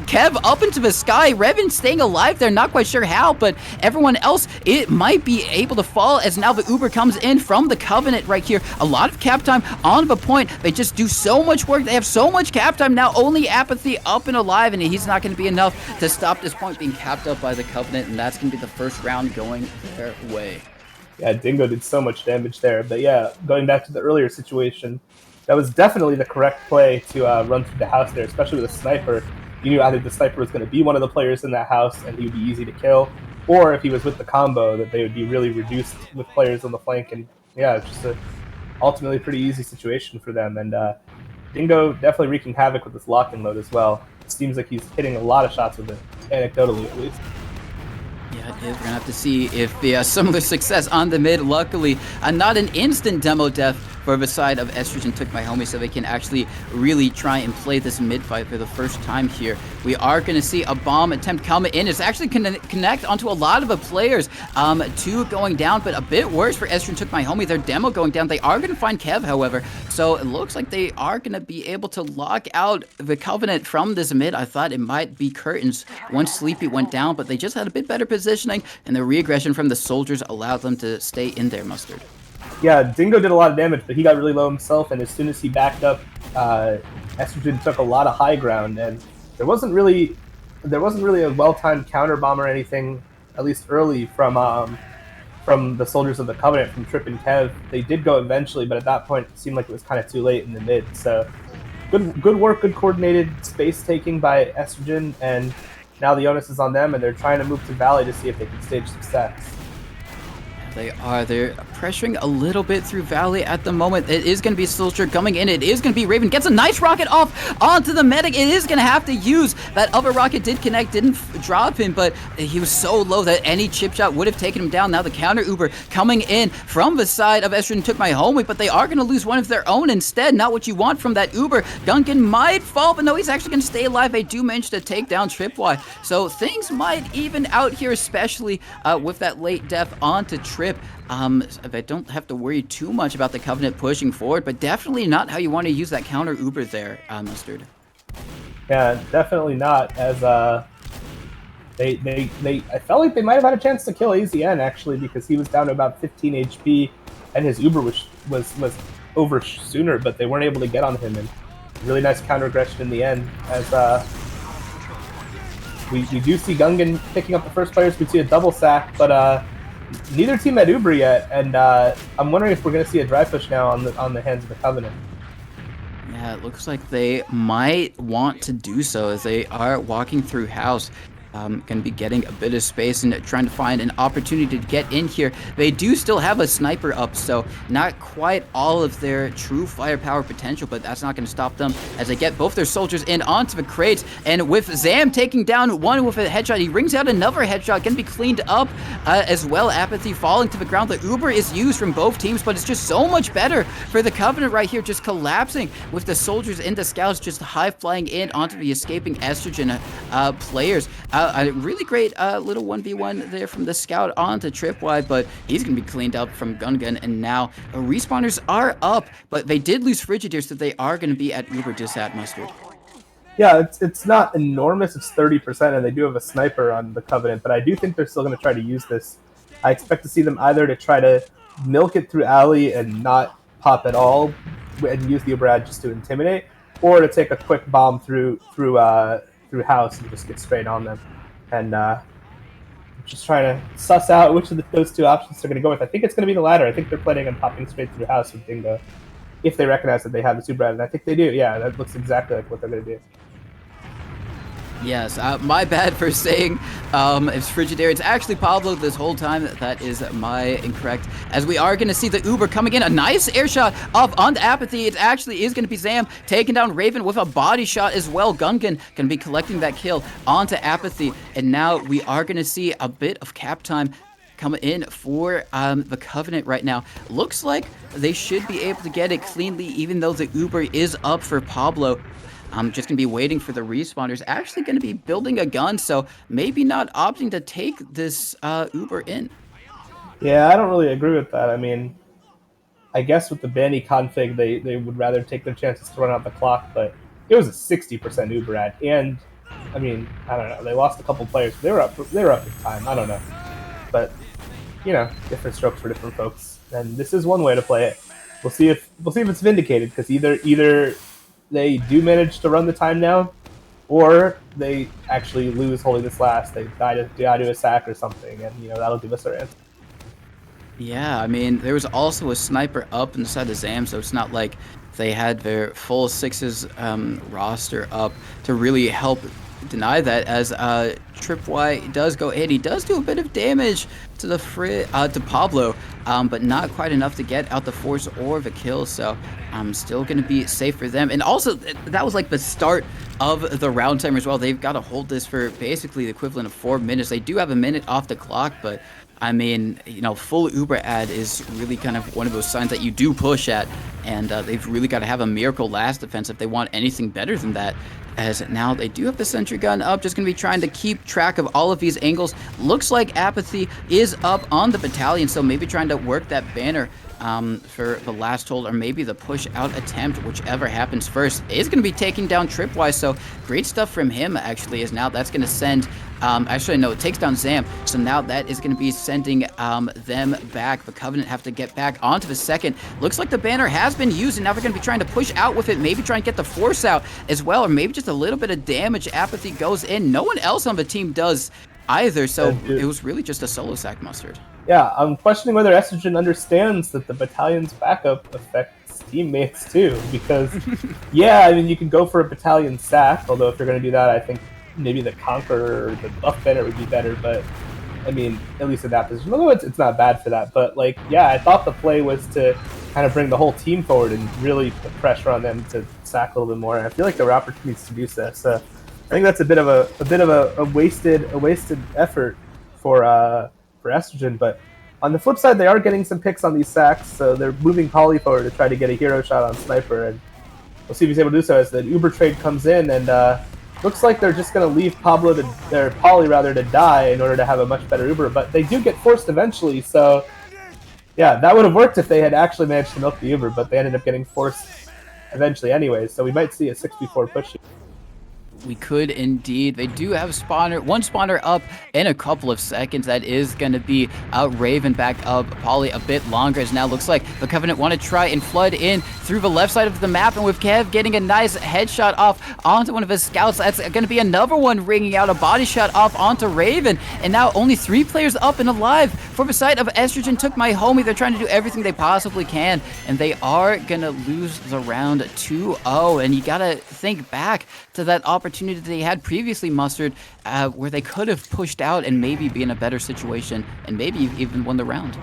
Kev up into the sky. Raven staying alive there, not quite sure how, but everyone else, it might be able to fall, as now the Uber comes in from the Covenant right here. A lot of cap time on the point. They just do so much work. They have so much cap time now. Only Apathy up and alive, and he's not going to be enough to stop this point being capped up by the Covenant, and that's going to be the first round going their way. Yeah, Dingo did so much damage there. But yeah, going back to the earlier situation, that was definitely the correct play to run through the house there, especially with a sniper. You knew either the sniper was going to be one of the players in that house and he would be easy to kill, or if he was with the combo, that they would be really reduced with players on the flank. And yeah, it's just ultimately a pretty easy situation for them. And Dingo definitely wreaking havoc with this lock-in load as well. It seems like he's hitting a lot of shots with it, anecdotally at least. Yeah, it is. We're going to have to see if the similar success on the mid. Luckily, not an instant demo death for the side of Estrogen Took My Homie, so they can actually really try and play this mid fight for the first time here. We are going to see a bomb attempt come in. It's actually going to connect onto a lot of the players. Two going down, but a bit worse for Estrogen Took My Homie. Their demo going down. They are going to find Kev, however, so it looks like they are going to be able to lock out the Covenant from this mid. I thought it might be Curtains once Sleepy went down, but they just had a bit better positioning, and the re-aggression from the soldiers allowed them to stay in there, Mustard. Yeah, Dingo did a lot of damage, but he got really low himself, and as soon as he backed up, Estrogen took a lot of high ground, and there wasn't really a well-timed counter bomb or anything, at least early, from the soldiers of the Covenant, from Trip and Kev. They did go eventually, but at that point it seemed like it was kind of too late in the mid. So good work, good coordinated space taking by Estrogen, and now the onus is on them, and they're trying to move to Valley to see if they can stage success. They're pressuring a little bit through Valley at the moment. It is going to be Soldier coming in. It is going to be Raven. Gets a nice rocket off onto the medic. It is going to have to use that other rocket. Did connect, didn't drop him, but he was so low that any chip shot would have taken him down. Now the counter Uber coming in from the side of Estrogen Took My Homie, but they are going to lose one of their own instead. Not what you want from that Uber. Gungan might fall, but no, he's actually going to stay alive. They do manage to take down Tripwire, so things might even out here, especially with that late death onto Trip. I don't have to worry too much about the Covenant pushing forward, but definitely not how you want to use that counter Uber there, Mustard. Yeah, definitely not. As I felt like they might have had a chance to kill AZN actually, because he was down to about 15 HP, and his Uber was over sooner, but they weren't able to get on him. And really nice counter aggression in the end. As we do see Gungan picking up the first players. We see a double sack, but neither team had Uber yet, and I'm wondering if we're going to see a dry push now on the hands of the Covenant. Yeah, it looks like they might want to do so, as they are walking through house. Going to be getting a bit of space and trying to find an opportunity to get in here. They do still have a sniper up, so not quite all of their true firepower potential, but that's not going to stop them as they get both their soldiers in onto the crates. And with Zam taking down one with a headshot, he rings out another headshot, going to be cleaned up as well. Apathy falling to the ground. The Uber is used from both teams, but it's just so much better for the Covenant right here, just collapsing with the soldiers and the scouts just high flying in onto the escaping Estrogen players. A really great little 1v1 there from the scout onto Tripwire, but he's going to be cleaned up from Gun, and now respawners are up, but they did lose Frigidaire, so they are going to be at Uber Disat Mustard. Yeah, it's not enormous. It's 30%, and they do have a sniper on the Covenant, but I do think they're still going to try to use this. I expect to see them either to try to milk it through alley and not pop at all, and use the Uber ad just to intimidate, or to take a quick bomb through house and just get straight on them. And just trying to suss out which of those two options they're going to go with. I think it's going to be the latter. I think they're planning on popping straight through house with Dingo if they recognize that they have the super ad, and I think they do. Yeah, that looks exactly like what they're going to do. Yes, my bad for saying it's Frigidaire. It's actually Pablo this whole time. That is my incorrect. As we are going to see the Uber coming in. A nice air shot off onto Apathy. It actually is going to be Zam taking down Raven with a body shot as well. Gungan going to be collecting that kill onto Apathy. And now we are going to see a bit of cap time come in for the Covenant right now. Looks like they should be able to get it cleanly, even though the Uber is up for Pablo. I'm just going to be waiting for the respawners. Actually going to be building a gun, so maybe not opting to take this Uber in. Yeah, I don't really agree with that. I mean, I guess with the Banny config, they would rather take their chances to run out the clock, but it was a 60% Uber ad, and I mean, I don't know. They lost a couple players. They were up in time. I don't know, but you know, different strokes for different folks. And this is one way to play it. We'll see if it's vindicated, because either they do manage to run the time down, or they actually lose Holiness last. They die to a sack or something, and you know that'll give us our answer. Yeah, I mean, there was also a sniper up inside the Zam, so it's not like they had their full sixes roster up to really help deny that, as Tripwire does go in. He does do a bit of damage to the to Pablo, but not quite enough to get out the force or the kill, so I'm still going to be safe for them. And also, that was like the start of the round timer as well. They've got to hold this for basically the equivalent of 4 minutes. They do have a minute off the clock, but I mean, you know, full Uber ad is really kind of one of those signs that you do push at, and they've really got to have a miracle last defense if they want anything better than that. As now they do have the sentry gun up, just going to be trying to keep track of all of these angles. Looks like Apathy is up on the battalion, so maybe trying to work that banner for the last hold, or maybe the push out attempt, whichever happens first, is going to be taking down Tripwire. So great stuff from him, actually, as now that's going to send actually no, it takes down Zam, so now that is going to be sending them back. The Covenant have to get back onto the second. Looks like the banner has been used, and now they're going to be trying to push out with it, maybe try and get the force out as well, or maybe just a little bit of damage. Apathy goes in. No one else on the team does either, so it was really just a solo sack. Mustard. Yeah, I'm questioning whether Estrogen understands that the battalion's backup affects teammates too, because yeah, I mean, you can go for a battalion sack, although if you're going to do that, I think maybe the Conqueror or the Buff Banner would be better, but I mean, at least in that position, although it's not bad for that. But like, yeah, I thought the play was to kind of bring the whole team forward and really put pressure on them to sack a little bit more, and I feel like there were opportunities to do so. So I think that's a bit of a wasted effort for Estrogen. But on the flip side, they are getting some picks on these sacks, so they're moving Poly forward to try to get a hero shot on Sniper, and we'll see if he's able to do so as the Uber trade comes in, and looks like they're just going to leave Poly to die in order to have a much better Uber, but they do get forced eventually, so yeah, that would have worked if they had actually managed to milk the Uber, but they ended up getting forced eventually anyways, so we might see a 6v4 push. We could indeed. They do have one spawner up in a couple of seconds. That is going to be Raven back up Poly a bit longer, as now looks like the Covenant want to try and flood in through the left side of the map, and with Kev getting a nice headshot off onto one of his scouts, that's going to be another one ringing out, a body shot off onto Raven, and now only 3 players up and alive for the side of Estrogen. Took my homie. They're trying to do everything they possibly can, and they are going to lose the round 2-0, and you got to think back to that opportunity opportunity they had previously, Mustard, where they could have pushed out and maybe be in a better situation and maybe even won the round.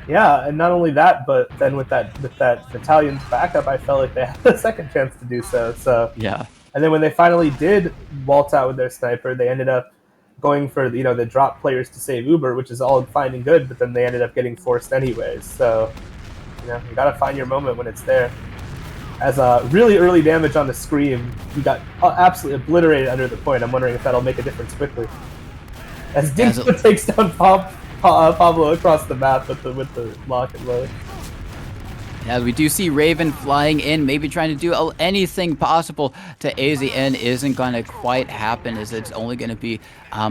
Yeah, and not only that, but then with that battalion's backup, I felt like they had a second chance to do so. So Yeah. and then when they finally did waltz out with their sniper, they ended up going for the drop players to save Uber, which is all fine and good, but then they ended up getting forced anyways. So you gotta find your moment when it's there. As really early damage on the Scream, he got absolutely obliterated under the point. I'm wondering if that'll make a difference quickly. As Dingo takes down Pablo across the map with the lock and load. Yeah, we do see Raven flying in, maybe trying to do anything possible to AZN. Isn't going to quite happen, as it's only going to be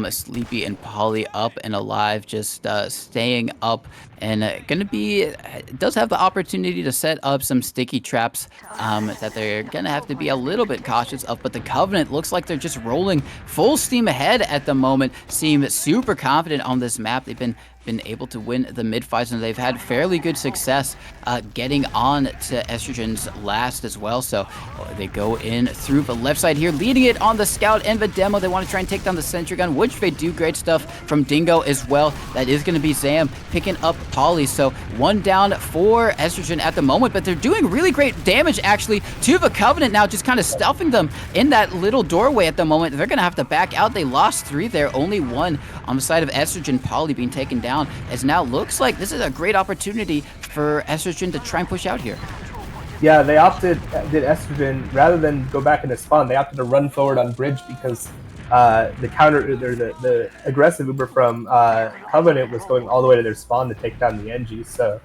Sleepy and Polly up and alive, just staying up, and going to be, does have the opportunity to set up some sticky traps that they're going to have to be a little bit cautious of, but the Covenant looks like they're just rolling full steam ahead at the moment, seem super confident on this map. They've been able to win the mid-fights, and they've had fairly good success getting on to Estrogen's last as well. So they go in through the left side here, leading it on the Scout and the Demo. They want to try and take down the Sentry Gun, which they do. Great stuff from Dingo as well. That is going to be Zam picking up Polly. So one down for Estrogen at the moment, but they're doing really great damage actually to the Covenant now, just kind of stuffing them in that little doorway at the moment. They're going to have to back out. They lost 3 there, only 1 on the side of Estrogen. Polly being taken down, as now looks like this is a great opportunity for Estrogen to try and push out here. Yeah, did Estrogen, rather than go back into spawn, they opted to run forward on bridge because the aggressive Uber from Covenant was going all the way to their spawn to take down the NG, so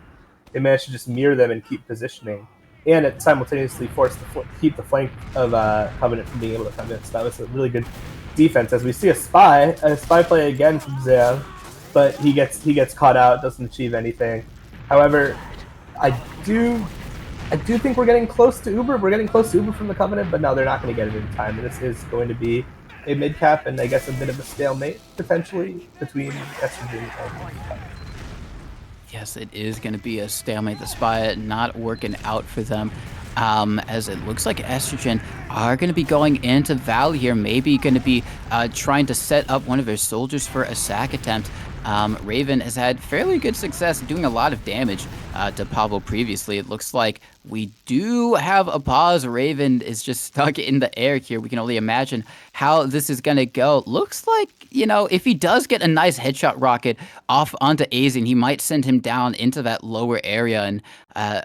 they managed to just mirror them and keep positioning, and it simultaneously forced keep the flank of Covenant from being able to come in. So that was a really good defense. As we see a spy play again from Zam, but he gets caught out, doesn't achieve anything. However, I do think we're getting close to Uber. We're getting close to Uber from the Covenant, but no, they're not going to get it in time. This is going to be a mid cap and I guess a bit of a stalemate potentially between Estrogen and Covenant. Yes, it is going to be a stalemate. The spy not working out for them. As it looks like Estrogen are going to be going into Valley here, maybe going to be trying to set up one of their soldiers for a sack attempt. Raven has had fairly good success doing a lot of damage to Pablo previously. It looks like we do have a pause. Raven is just stuck in the air here. We can only imagine how this is going to go. Looks like, if he does get a nice headshot rocket off onto Azin, he might send him down into that lower area and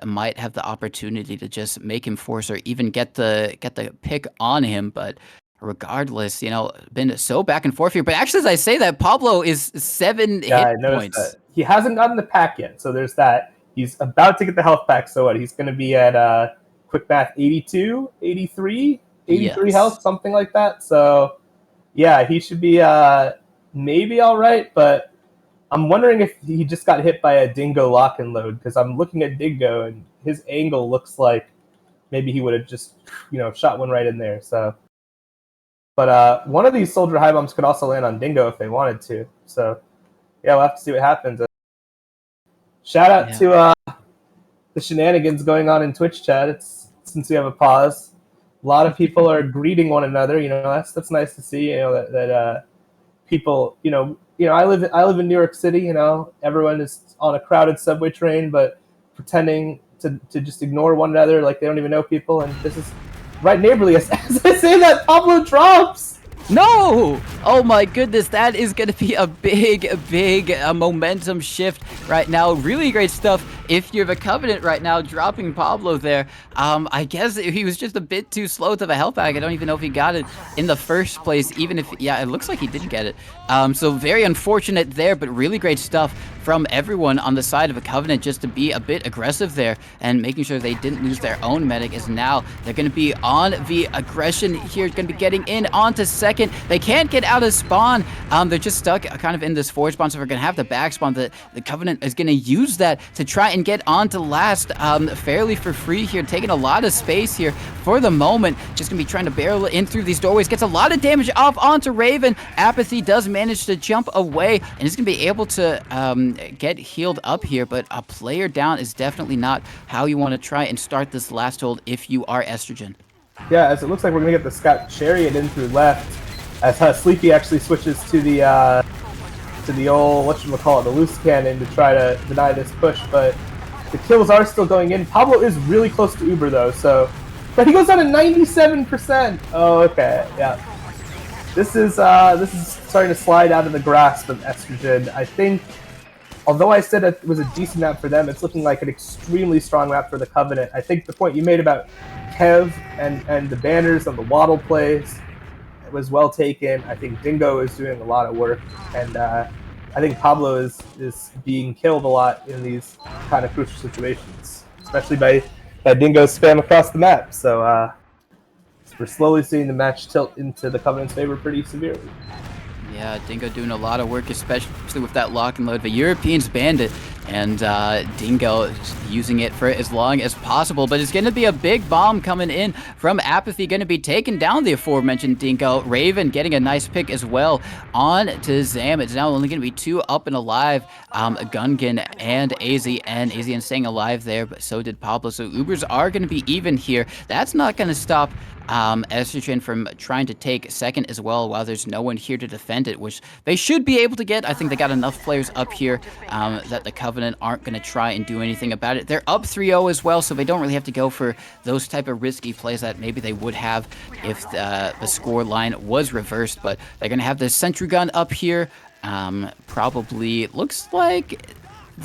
might have the opportunity to just make him force or even get the pick on him. But regardless, been so back and forth here. But actually, as I say that, Pablo is 7 hit points. That. He hasn't gotten the pack yet, so there's that. He's about to get the health pack, so what? He's going to be at, quick math, 82, 83 yes. Health, something like that. So, yeah, he should be maybe all right, but I'm wondering if he just got hit by a Dingo lock and load, because I'm looking at Dingo, and his angle looks like maybe he would have just, shot one right in there, so... But one of these soldier high bombs could also land on Dingo if they wanted to. So, yeah, we'll have to see what happens. Shout out to the shenanigans going on in Twitch chat. Since we have a pause, a lot of people are greeting one another. That's nice to see. That people. I live in New York City. Everyone is on a crowded subway train, but pretending to just ignore one another like they don't even know people. And this is right neighborly. As I say that, Pablo drops. No! Oh my goodness, that is going to be a big momentum shift right now. Really great stuff if you're the Covenant right now, dropping Pablo there. I guess he was just a bit too slow to the health pack. I don't even know if he got it in the first place, even if, yeah, it looks like he didn't get it. So very unfortunate there, but really great stuff from everyone on the side of a Covenant just to be a bit aggressive there and making sure they didn't lose their own medic, as now they're going to be on the aggression here, going to be getting in onto second. They can't get out of spawn. They're just stuck kind of in this forward spawn, so we're going to have the back spawn. The Covenant is going to use that to try and get onto last fairly for free here, taking a lot of space here for the moment. Just going to be trying to barrel in through these doorways. Gets a lot of damage off onto Raven. Apathy does manage to jump away and is going to be able to get healed up here, but a player down is definitely not how you want to try and start this last hold if you are Estrogen. Yeah, as it looks like we're going to get the Scout Chariot in through left, as Sleepy actually switches to the old, whatchamacallit, the loose cannon to try to deny this push, but the kills are still going in. Pablo is really close to Uber though, so, but he goes down to 97%. Oh, okay, yeah. This is starting to slide out of the grasp of Estrogen. I think, although I said it was a decent map for them, it's looking like an extremely strong map for the Covenant. I think the point you made about Kev and the banners and the waddle plays was well taken. I think Dingo is doing a lot of work, and I think Pablo is being killed a lot in these kind of crucial situations, especially by Dingo's spam across the map. So we're slowly seeing the match tilt into the Covenant's favor pretty severely. Yeah, Dingo doing a lot of work, especially with that lock and load. The Europeans banned it, and Dingo is using it for as long as possible. But it's going to be a big bomb coming in from Apathy, going to be taking down the aforementioned Dingo. Raven getting a nice pick as well on to Zam. It's now only going to be 2 up and alive. Gungan and AZN. AZN staying alive there, but so did Pablo. So Ubers are going to be even here. That's not going to stop Estrogen from trying to take second as well, while there's no one here to defend it, which they should be able to get. I think they got enough players up here that the Covenant aren't going to try and do anything about it. They're up 3-0 as well, so they don't really have to go for those type of risky plays that maybe they would have if the score line was reversed. But they're going to have the sentry gun up here. Probably looks like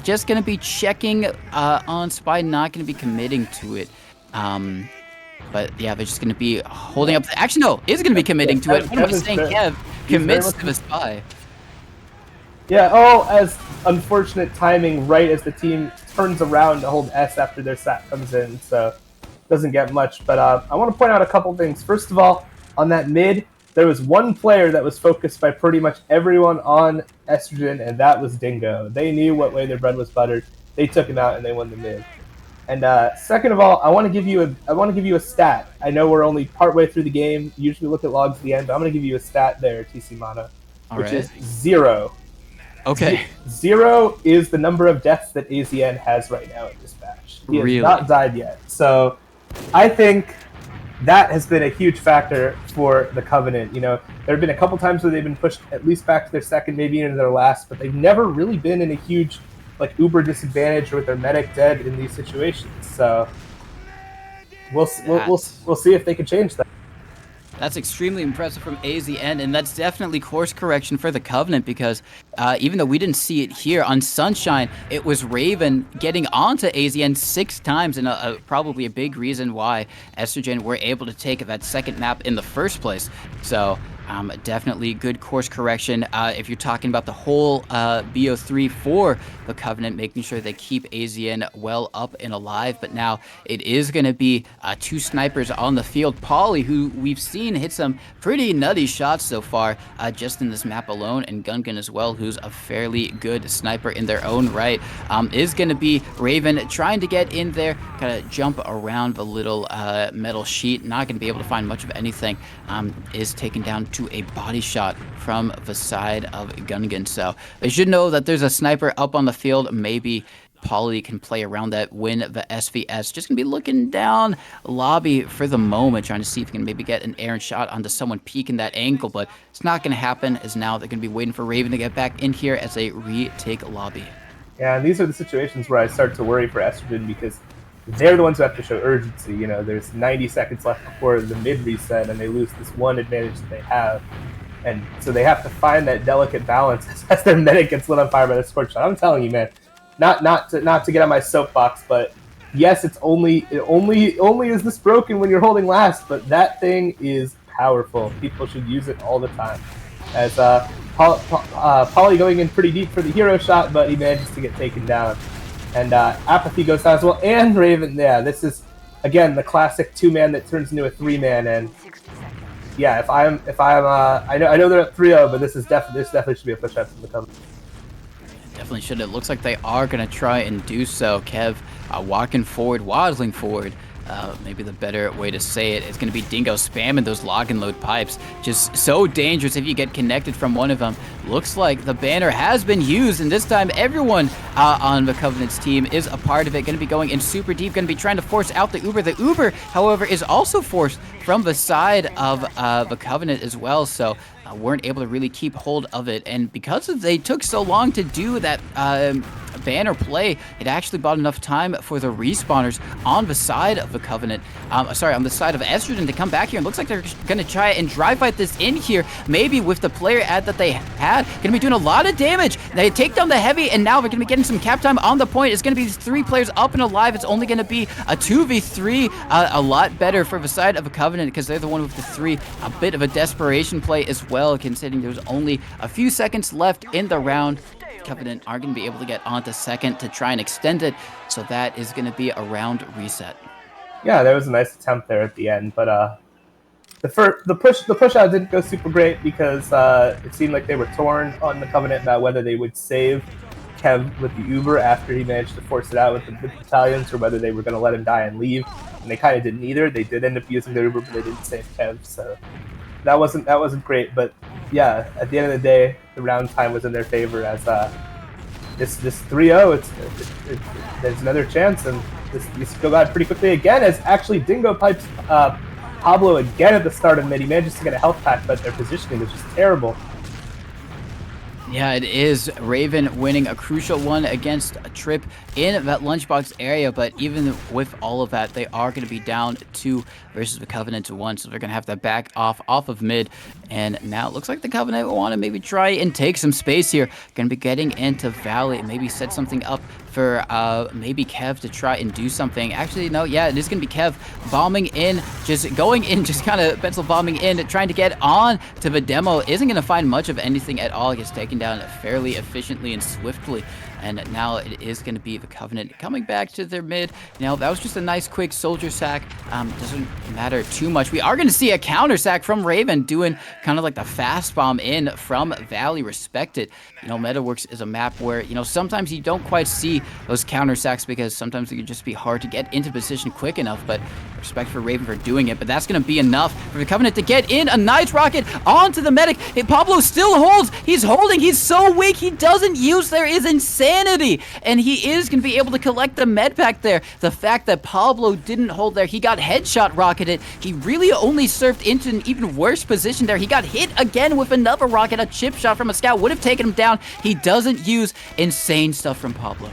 just going to be checking on Spy, not going to be committing to it. But yeah, they're just going to be holding up. Actually, no, is going to be committing to it. What am I saying? Kev commits to the Spy. Yeah, oh, as unfortunate timing right as the team turns around to hold S after their sat comes in, so doesn't get much. But I want to point out a couple things. First of all, on that mid, there was one player that was focused by pretty much everyone on Estrogen, and that was Dingo. They knew what way their bread was buttered. They took him out and they won the mid. And second of all, I want to give you a stat. I know we're only partway through the game. Usually we look at logs at the end, but I'm going to give you a stat there, Tcmano, which is 0. Okay. 0 is the number of deaths that AZN has right now in this match. He has not died yet. So I think that has been a huge factor for the Covenant. You know, there have been a couple times where they've been pushed at least back to their second, maybe into their last, but they've never really been in a huge uber disadvantage or with their medic dead in these situations. So we'll see if they can change that. That's extremely impressive from AZN, and that's definitely course correction for the Covenant, because even though we didn't see it here on Sunshine, it was Raven getting onto AZN 6 times, and probably a big reason why Estrogen were able to take that second map in the first place. So definitely good course correction. If you're talking about the whole BO3 for the Covenant, making sure they keep AZN well up and alive. But now it is going to be 2 snipers on the field. Posse, who we've seen hit some pretty nutty shots so far just in this map alone, and Gungan as well, who's a fairly good sniper in their own right, is going to be Raven trying to get in there, kind of jump around the little metal sheet. Not going to be able to find much of anything. Is taken down to a body shot from the side of Gungan. So they should know that there's a sniper up on the field. Maybe Poly can play around that, win the SVS. Just gonna be looking down lobby for the moment, trying to see if he can maybe get an errant shot onto someone peeking that angle, but it's not gonna happen, as now they're gonna be waiting for Raven to get back in here as they retake lobby. Yeah, and these are the situations where I start to worry for Estrogen, because they're the ones who have to show urgency. You know, there's 90 seconds left before the mid reset, and they lose this one advantage that they have. And so they have to find that delicate balance as their medic gets lit on fire by the scorch shot. I'm telling you, man, not to get on my soapbox, but yes, it's only is this broken when you're holding last, but that thing is powerful. People should use it all the time. As Poly going in pretty deep for the hero shot, but he manages to get taken down. And Apathy goes down as well, and Raven. Yeah, this is again the classic 2-man that turns into a 3-man. And yeah, if I'm I know they're at 3-0, but this definitely should be a push out from the Covenant. Definitely should. It looks like they are gonna try and do so. Kev waddling forward. maybe the better way to say it is going to be Dingo spamming those lock and load pipes. Just so dangerous if you get connected from one of them. Looks like the banner has been used, and this time everyone on the Covenant's team is a part of it. Going to be going in super deep, going to be trying to force out the Uber. The Uber, however, is also forced from the side of the Covenant as well, so weren't able to really keep hold of it. And because they took so long to do that banner play, it actually bought enough time for the respawners on the side of the Covenant, sorry, on the side of Estrogen to come back here. And looks like they're going to try and dry fight this in here, maybe with the player ad that they had. Going to be doing a lot of damage. They take down the heavy, and now they're going to be getting some cap time on the point. It's going to be these 3 players up and alive. It's only going to be a 2v3, a lot better for the side of a Covenant because they're the one with the 3. A bit of a desperation play as well, considering there's only a few seconds left in the round. Covenant are going to be able to get onto second to try and extend it, so that is going to be a round reset. Yeah, there was a nice attempt there at the end, but the push out didn't go super great because it seemed like they were torn on the Covenant about whether they would save Kev with the Uber after he managed to force it out with the battalions, or whether they were going to let him die and leave. And they kind of did neither. They did end up using the Uber, but they didn't save Kev, so that wasn't great. But yeah, at the end of the day, the round time was in their favor as this 3-0. There's another chance, and this could go bad pretty quickly again. As actually Dingo pipes Pablo again at the start of mid. He manages to get a health pack, but their positioning was just terrible. Yeah, it is. Raven winning a crucial one against a Trip in that lunchbox area, but even with all of that, they are going to be down 2 versus the Covenant to 1, so they're going to have to back off of mid. And now it looks like the Covenant will want to maybe try and take some space here. Going to be getting into Valley, maybe set something up for maybe Kev to try and do something. Actually, no, yeah, it is going to be Kev bombing in, just going in, just kind of pencil bombing in, trying to get on to the demo. Isn't going to find much of anything at all. He gets taken down fairly efficiently and swiftly. And now it is going to be the Covenant coming back to their mid. Now, that was just a nice, quick soldier sack. Doesn't matter too much. We are going to see a counter sack from Raven doing kind of like the fast bomb in from Valley. Respect it. You know, Metaworks is a map where, you know, sometimes you don't quite see those counter sacks because sometimes it can just be hard to get into position quick enough. But respect for Raven for doing it. But that's going to be enough for the Covenant to get in. A nice rocket onto the medic. Pablo still holds. He's holding. He's so weak. He doesn't use. There is insanity. And he is going to be able to collect the med pack there. The fact that Pablo didn't hold there, he got headshot rocketed. He really only surfed into an even worse position there. He got hit again with another rocket. A chip shot from a scout would have taken him down. He doesn't use. Insane stuff from Pablo.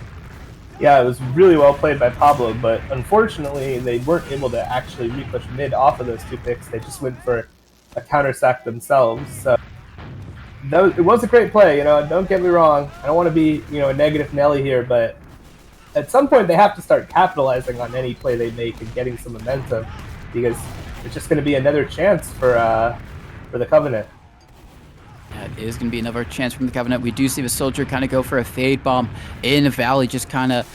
Yeah, it was really well played by Pablo, but unfortunately they weren't able to actually re-push mid off of those 2 picks. They just went for a counter sack themselves. So it was a great play, you know, don't get me wrong. I don't want to be, you know, a negative Nelly here, but at some point they have to start capitalizing on any play they make and getting some momentum, because it's just going to be another chance for the Covenant. That is going to be another chance from the Covenant. We do see the soldier kind of go for a fade bomb in Valley, just kind of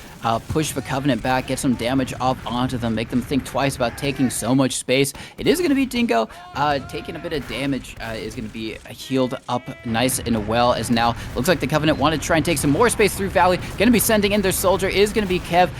push the Covenant back, get some damage off onto them, make them think twice about taking so much space. It is going to be Dingo taking a bit of damage, is going to be healed up nice and well, as now looks like the Covenant want to try and take some more space through Valley. Going to be sending in their soldier, is going to be Kev,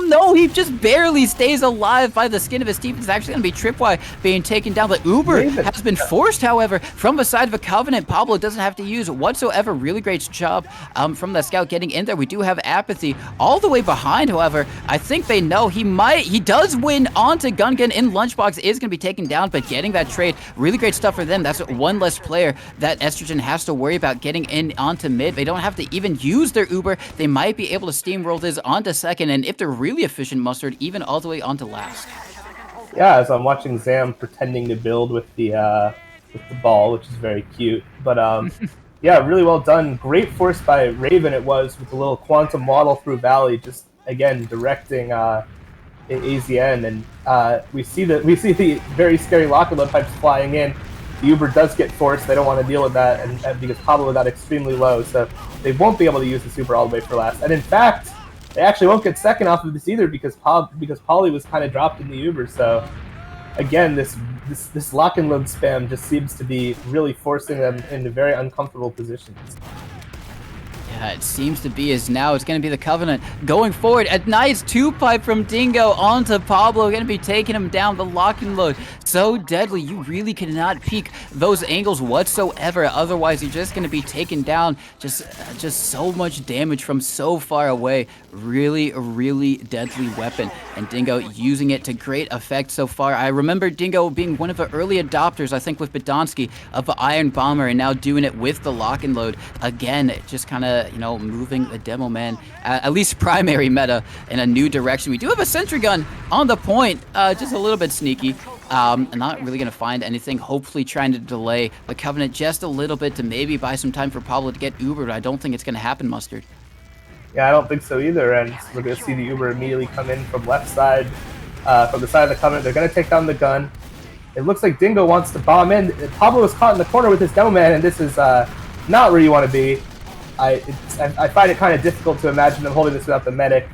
no, he just barely stays alive by the skin of his teeth. It's actually going to be Tripwire being taken down. The Uber has been forced, however, from the side of the Covenant. Pablo doesn't have to use whatsoever. Really great job from the scout getting in there. We do have Apathy all the way behind, however. I think they know he does win onto Gungan in Lunchbox, is going to be taken down, but getting that trade, really great stuff for them. That's one less player that Estrogen has to worry about getting in onto mid. They don't have to even use their Uber. They might be able to steamroll this onto second, and if they're really efficient, Mustard, even all the way onto last. Yeah, as I'm watching Zam pretending to build with the ball, which is very cute. But yeah, really well done. Great force by Raven it was, with the little quantum waddle through Valley, just again directing AZN, and we see the very scary lock and load pipes flying in. The Uber does get forced. They don't want to deal with that, and because Pablo got extremely low, so they won't be able to use the Super all the way for last. And in fact, they actually won't get second off of this either, because Polly was kind of dropped in the Uber. So again, this lock and load spam just seems to be really forcing them into very uncomfortable positions. Yeah, it seems to be as now it's going to be the Covenant going forward. A nice 2-pipe from Dingo onto Pablo. Going to be taking him down. The lock and load. So deadly. You really cannot peek those angles whatsoever. Otherwise, you're just going to be taken down. Just so much damage from so far away. Really, really deadly weapon. And Dingo using it to great effect so far. I remember Dingo being one of the early adopters, I think, with Bedonsky of the Iron Bomber, and now doing it with the lock and load. Again, just kind of, you know, moving the Demo Man, at least primary meta, in a new direction. We do have a sentry gun on the point, just a little bit sneaky. Not really going to find anything, hopefully trying to delay the Covenant just a little bit to maybe buy some time for Pablo to get Ubered. I don't think it's going to happen, Mustard. Yeah, I don't think so either, and we're going to see the Uber immediately come in from left side, from the side of the Covenant. They're going to take down the gun. It looks like Dingo wants to bomb in. Pablo is caught in the corner with his Demo Man, and this is not where you want to be. I find it kind of difficult to imagine them holding this without the medic.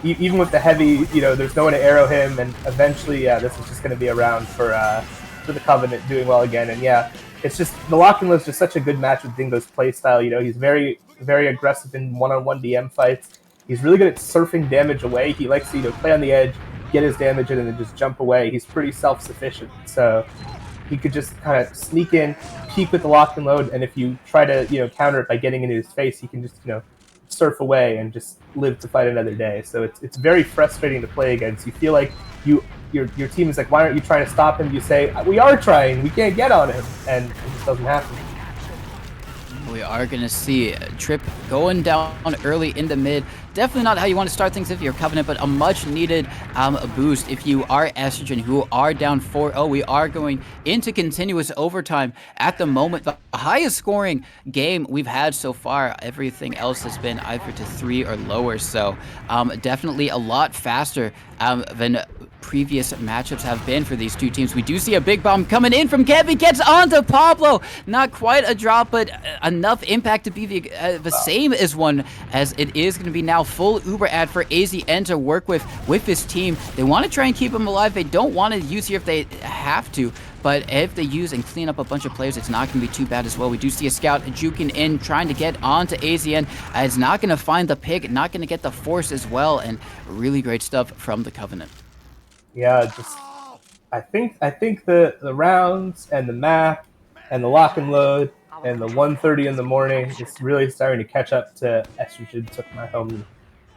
Even with the heavy, you know, there's no one to arrow him, and eventually, yeah, this is just going to be a round for the Covenant doing well again. And yeah, it's just, the lock and load is just such a good match with Dingo's playstyle. You know, he's very, very aggressive in one-on-one DM fights. He's really good at surfing damage away. He likes to, you know, play on the edge, get his damage in, and then just jump away. He's pretty self-sufficient, so he could just kind of sneak in, peek with the lock and load, and if you try to, you know, counter it by getting into his face, he can just, you know, surf away and just live to fight another day. So it's very frustrating to play against. You feel like your team is like, why aren't you trying to stop him? You say, we are trying, we can't get on him, and it just doesn't happen. We are going to see Trip going down early in the mid. Definitely not how you want to start things if you're Covenant, but a much needed boost if you are Estrogen, who are down 4-0. We are going into continuous overtime at the moment. The highest scoring game we've had so far. Everything else has been either to 3 or lower. So definitely a lot faster than previous matchups have been for these two teams. We do see a big bomb coming in from Kevin. Gets onto Pablo. Not quite a drop, but enough impact to be the same as one, as it is going to be now full Uber ad for AZN to work with his team. They want to try and keep him alive. They don't want to use here if they have to, but if they use and clean up a bunch of players, it's not going to be too bad as well. We do see a scout juking in, trying to get onto AZN. It's not going to find the pick, not going to get the force as well, and really great stuff from the Covenant. Yeah, just I think the rounds and the map and the lock and load and the 1:30 in the morning is really starting to catch up to Estrogen Took My Home,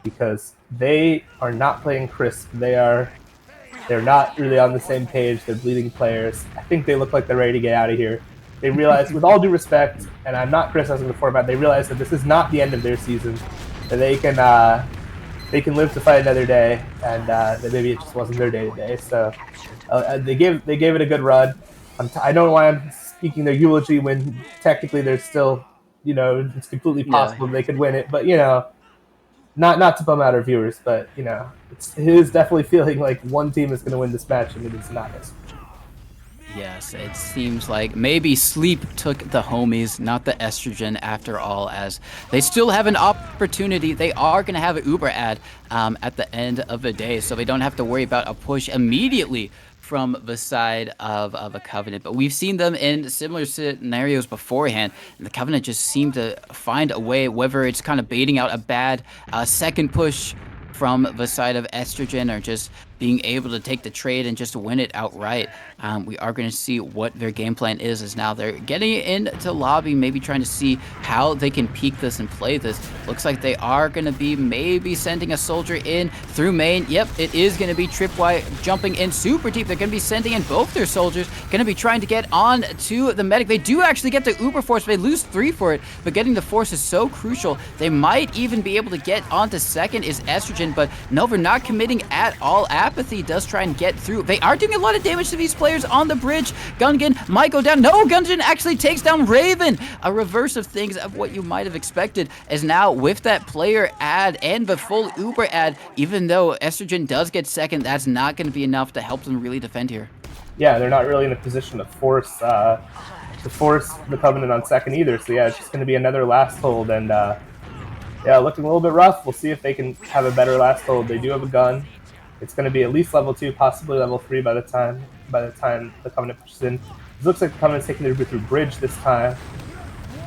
because they are not playing crisp. They're not really on the same page. They're bleeding players. I think they look like they're ready to get out of here. They realize, with all due respect, and I'm not criticizing the format, they realize that this is not the end of their season, that they can live to fight another day, and that maybe it just wasn't their day today. So they gave it a good run. I don't know why I'm speaking their eulogy when technically there's still, you know, it's completely possible they could win it. But, you know, not to bum out our viewers, but, you know, it is definitely feeling like one team is going to win this match, and it is not us. Yes, it seems like maybe sleep took the homies, not the Estrogen after all, as they still have an opportunity. They are going to have an Uber ad at the end of the day, so they don't have to worry about a push immediately from the side of a Covenant. But we've seen them in similar scenarios beforehand, and the Covenant just seem to find a way, whether it's kind of baiting out a bad second push from the side of Estrogen, or just being able to take the trade and just win it outright. We are going to see what their game plan is, as now they're getting into lobby, maybe trying to see how they can peek this and play this. Looks like they are going to be maybe sending a soldier in through main. Yep, it is going to be Tripwire jumping in super deep. They're going to be sending in both their soldiers, going to be trying to get on to the medic. They do actually get the Uber force, they lose 3 for it, but getting the force is so crucial. They might even be able to get onto second is Estrogen, but no, they're not committing at all. Apathy does try and get through. They are doing a lot of damage to these players on the bridge. Gungan might go down. No, Gungan actually takes down Raven. A reverse of things of what you might have expected, as now with that player ad and the full Uber ad, even though Estrogen does get second, that's not going to be enough to help them really defend here. Yeah, they're not really in a position to force the Covenant on second either. So yeah, it's just going to be another last hold, and yeah, looking a little bit rough. We'll see if they can have a better last hold. They do have a gun. It's going to be at least level 2, possibly level 3 by the time the Covenant pushes in. It looks like the Covenant's taking their Uber through bridge this time.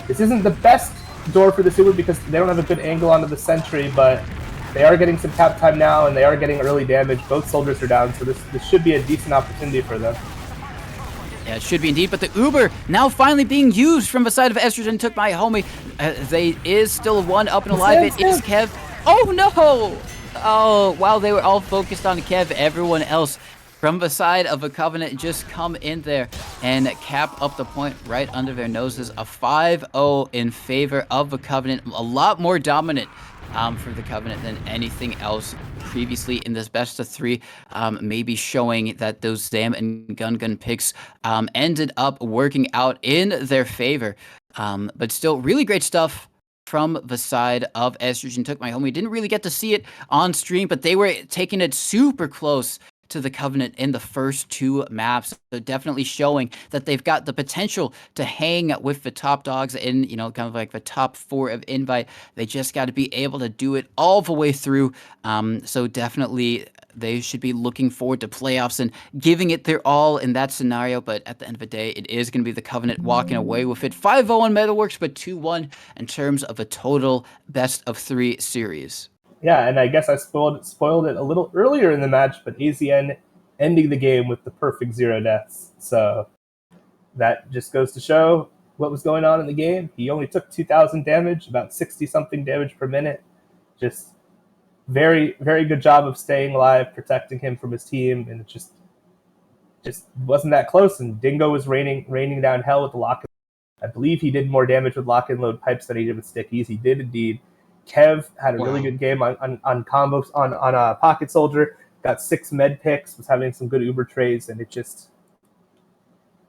This isn't the best door for this Uber because they don't have a good angle onto the sentry, but they are getting some cap time now, and they are getting early damage. Both soldiers are down, so this should be a decent opportunity for them. Yeah, it should be indeed, but the Uber now finally being used from the side of Estrogen took my homie. They is still one up and alive. It is Kev. Oh no! Oh, while they were all focused on Kev, everyone else from the side of the Covenant just come in there and cap up the point right under their noses. A 5-0 in favor of the Covenant. A lot more dominant for the Covenant than anything else previously in this best of three, maybe showing that those Zam and Gun picks ended up working out in their favor. But still, really great stuff from the side of Estrogen Took My Home. We didn't really get to see it on stream, but they were taking it super close to the Covenant in the first two maps. So definitely showing that they've got the potential to hang with the top dogs in, you know, kind of like the top four of Invite. They just got to be able to do it all the way through. So definitely they should be looking forward to playoffs and giving it their all in that scenario. But at the end of the day, it is going to be the Covenant walking away with it. 5-0 on Metalworks, but 2-1 in terms of a total best of three series. Yeah, and I guess I spoiled it a little earlier in the match, but AZN ending the game with the perfect 0 deaths. So that just goes to show what was going on in the game. He only took 2,000 damage, about 60-something damage per minute. Just very, very good job of staying alive, protecting him from his team, and it just wasn't that close. And Dingo was raining down hell with the lock. I believe he did more damage with lock and load pipes than he did with stickies. He did indeed. Kev had a really good game on combos on a pocket soldier. Got 6 med picks. Was having some good Uber trades, and it just,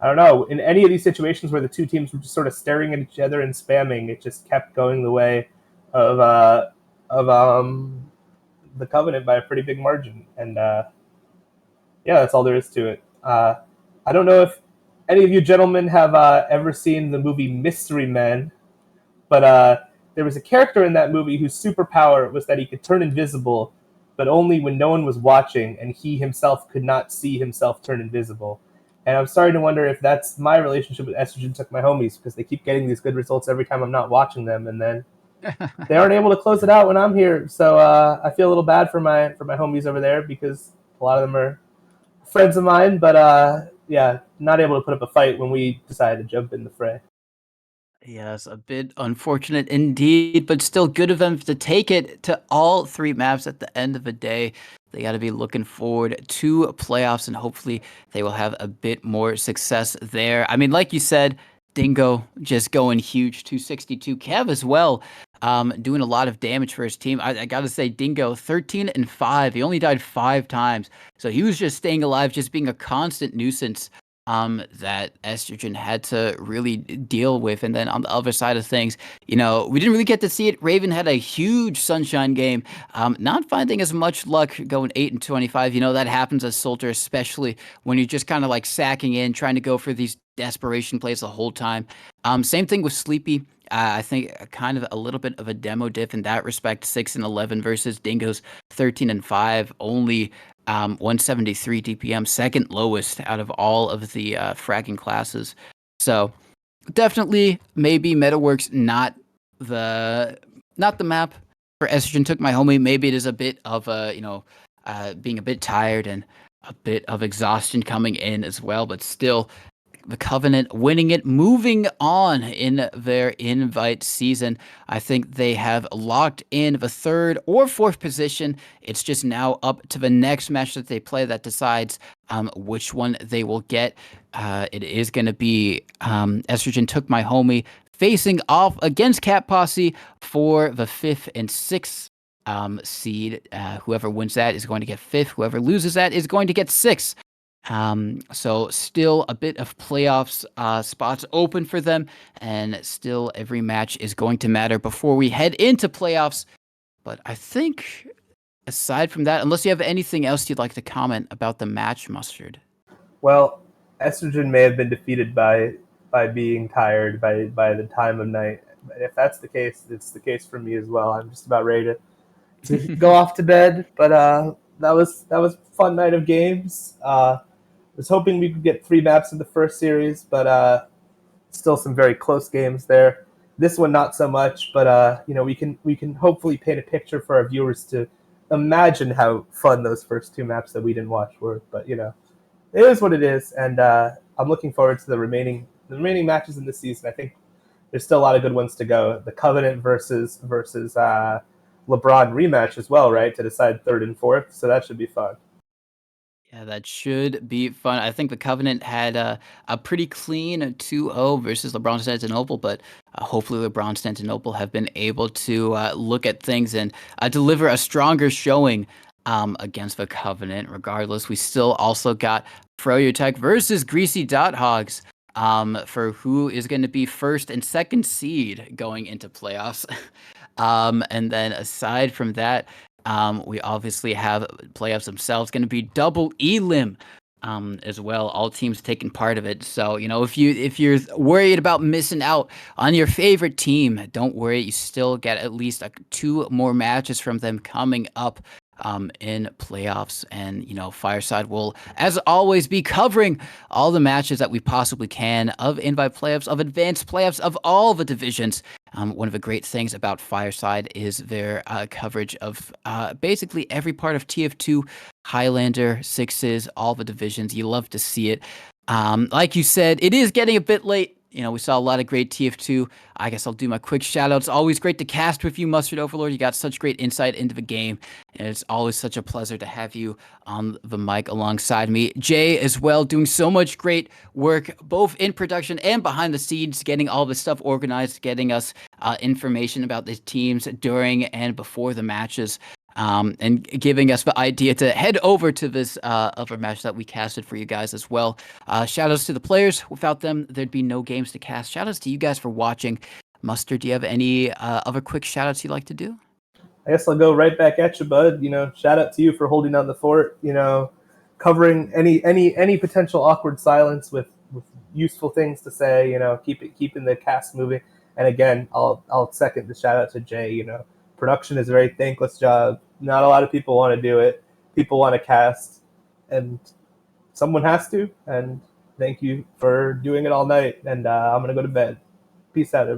I don't know. In any of these situations where the two teams were just sort of staring at each other and spamming, it just kept going the way of the Covenant by a pretty big margin. And yeah, that's all there is to it. I don't know if any of you gentlemen have ever seen the movie Mystery Men, but there was a character in that movie whose superpower was that he could turn invisible, but only when no one was watching, and he himself could not see himself turn invisible. And I'm starting to wonder if that's my relationship with Estrogen Took My Homies, because they keep getting these good results every time I'm not watching them, and then they aren't able to close it out when I'm here. So I feel a little bad for my homies over there, because a lot of them are friends of mine, but yeah, not able to put up a fight when we decide to jump in the fray. Yes, a bit unfortunate indeed, but still good of them to take it to all three maps at the end of the day. They got to be looking forward to playoffs, and hopefully they will have a bit more success there. I mean, like you said, Dingo just going huge, 262. Kev as well, doing a lot of damage for his team. I got to say, Dingo, 13-5. He only died 5 times. So he was just staying alive, just being a constant nuisance that Estrogen had to really deal with. And then on the other side of things, you know, we didn't really get to see it. Raven had a huge Sunshine game, not finding as much luck going 8-25. You know, that happens as Soldier, especially when you're just kind of like sacking in, trying to go for these desperation plays the whole time. Same thing with Sleepy. I think kind of a little bit of a demo diff in that respect. 6-11 versus Dingo's 13-5. Only 173 DPM, second lowest out of all of the fragging classes. So definitely, maybe Metaworks not the map for Estrogen Took My Homie. Maybe it is a bit of a, you know, being a bit tired and a bit of exhaustion coming in as well, but still, the Covenant winning it, moving on in their invite season. I think they have locked in the 3rd or 4th position. It's just now up to the next match that they play that decides which one they will get. It is going to be Estrogen Took My Homie facing off against Cat Posse for the 5th and 6th seed. Whoever wins that is going to get 5th. Whoever loses that is going to get 6th. So still a bit of playoffs spots open for them, and still every match is going to matter before we head into playoffs. But I think aside from that, unless you have anything else you'd like to comment about the match, Mustard. Well, Estrogen may have been defeated by being tired by the time of night. But if that's the case, it's the case for me as well. I'm just about ready to go off to bed. But that was a fun night of games. Was hoping we could get 3 maps in the first series, but still some very close games there. This one not so much, but we can hopefully paint a picture for our viewers to imagine how fun those first two maps that we didn't watch were. But it is what it is, and I'm looking forward to the remaining matches in this season. I think there's still a lot of good ones to go. The Covenant versus LeBron rematch as well, right, to decide third and fourth. So that should be fun. Yeah, that should be fun. I think the Covenant had a pretty clean 2-0 versus LeBronstantinople, but hopefully LeBronstantinople have been able to look at things and deliver a stronger showing against the Covenant. Regardless, we still also got Froyotech versus Greasy Dot Hogs for who is going to be first and second seed going into playoffs. And then aside from that, we obviously have playoffs themselves going to be double elim as well. All teams taking part of it. So if you're worried about missing out on your favorite team, don't worry. You still get at least 2 more matches from them coming up in playoffs. And Fireside will, as always, be covering all the matches that we possibly can of invite playoffs, of advanced playoffs, of all the divisions. One of the great things about Fireside is their coverage of basically every part of TF2, Highlander, Sixes, all the divisions. You love to see it. Like you said, it is getting a bit late. We saw a lot of great TF2. I guess I'll do my quick shout outs. Always great to cast with you, Mustard Overlord. You got such great insight into the game, and it's always such a pleasure to have you on the mic alongside me. Jay as well, doing so much great work, both in production and behind the scenes, getting all this stuff organized, getting us information about the teams during and before the matches. And giving us the idea to head over to this other match that we casted for you guys as well. Shout outs to the players. Without them, there'd be no games to cast. Shout outs to you guys for watching. Mustard, do you have any other quick shout outs you'd like to do? I guess I'll go right back at you, bud. Shout out to you for holding down the fort. Covering any potential awkward silence with useful things to say. Keeping the cast moving. And again, I'll second the shout out to Jay. Production is a very thankless job. Not a lot of people want to do it. People want to cast, and someone has to. And thank you for doing it all night. And I'm gonna go to bed. Peace out, everybody.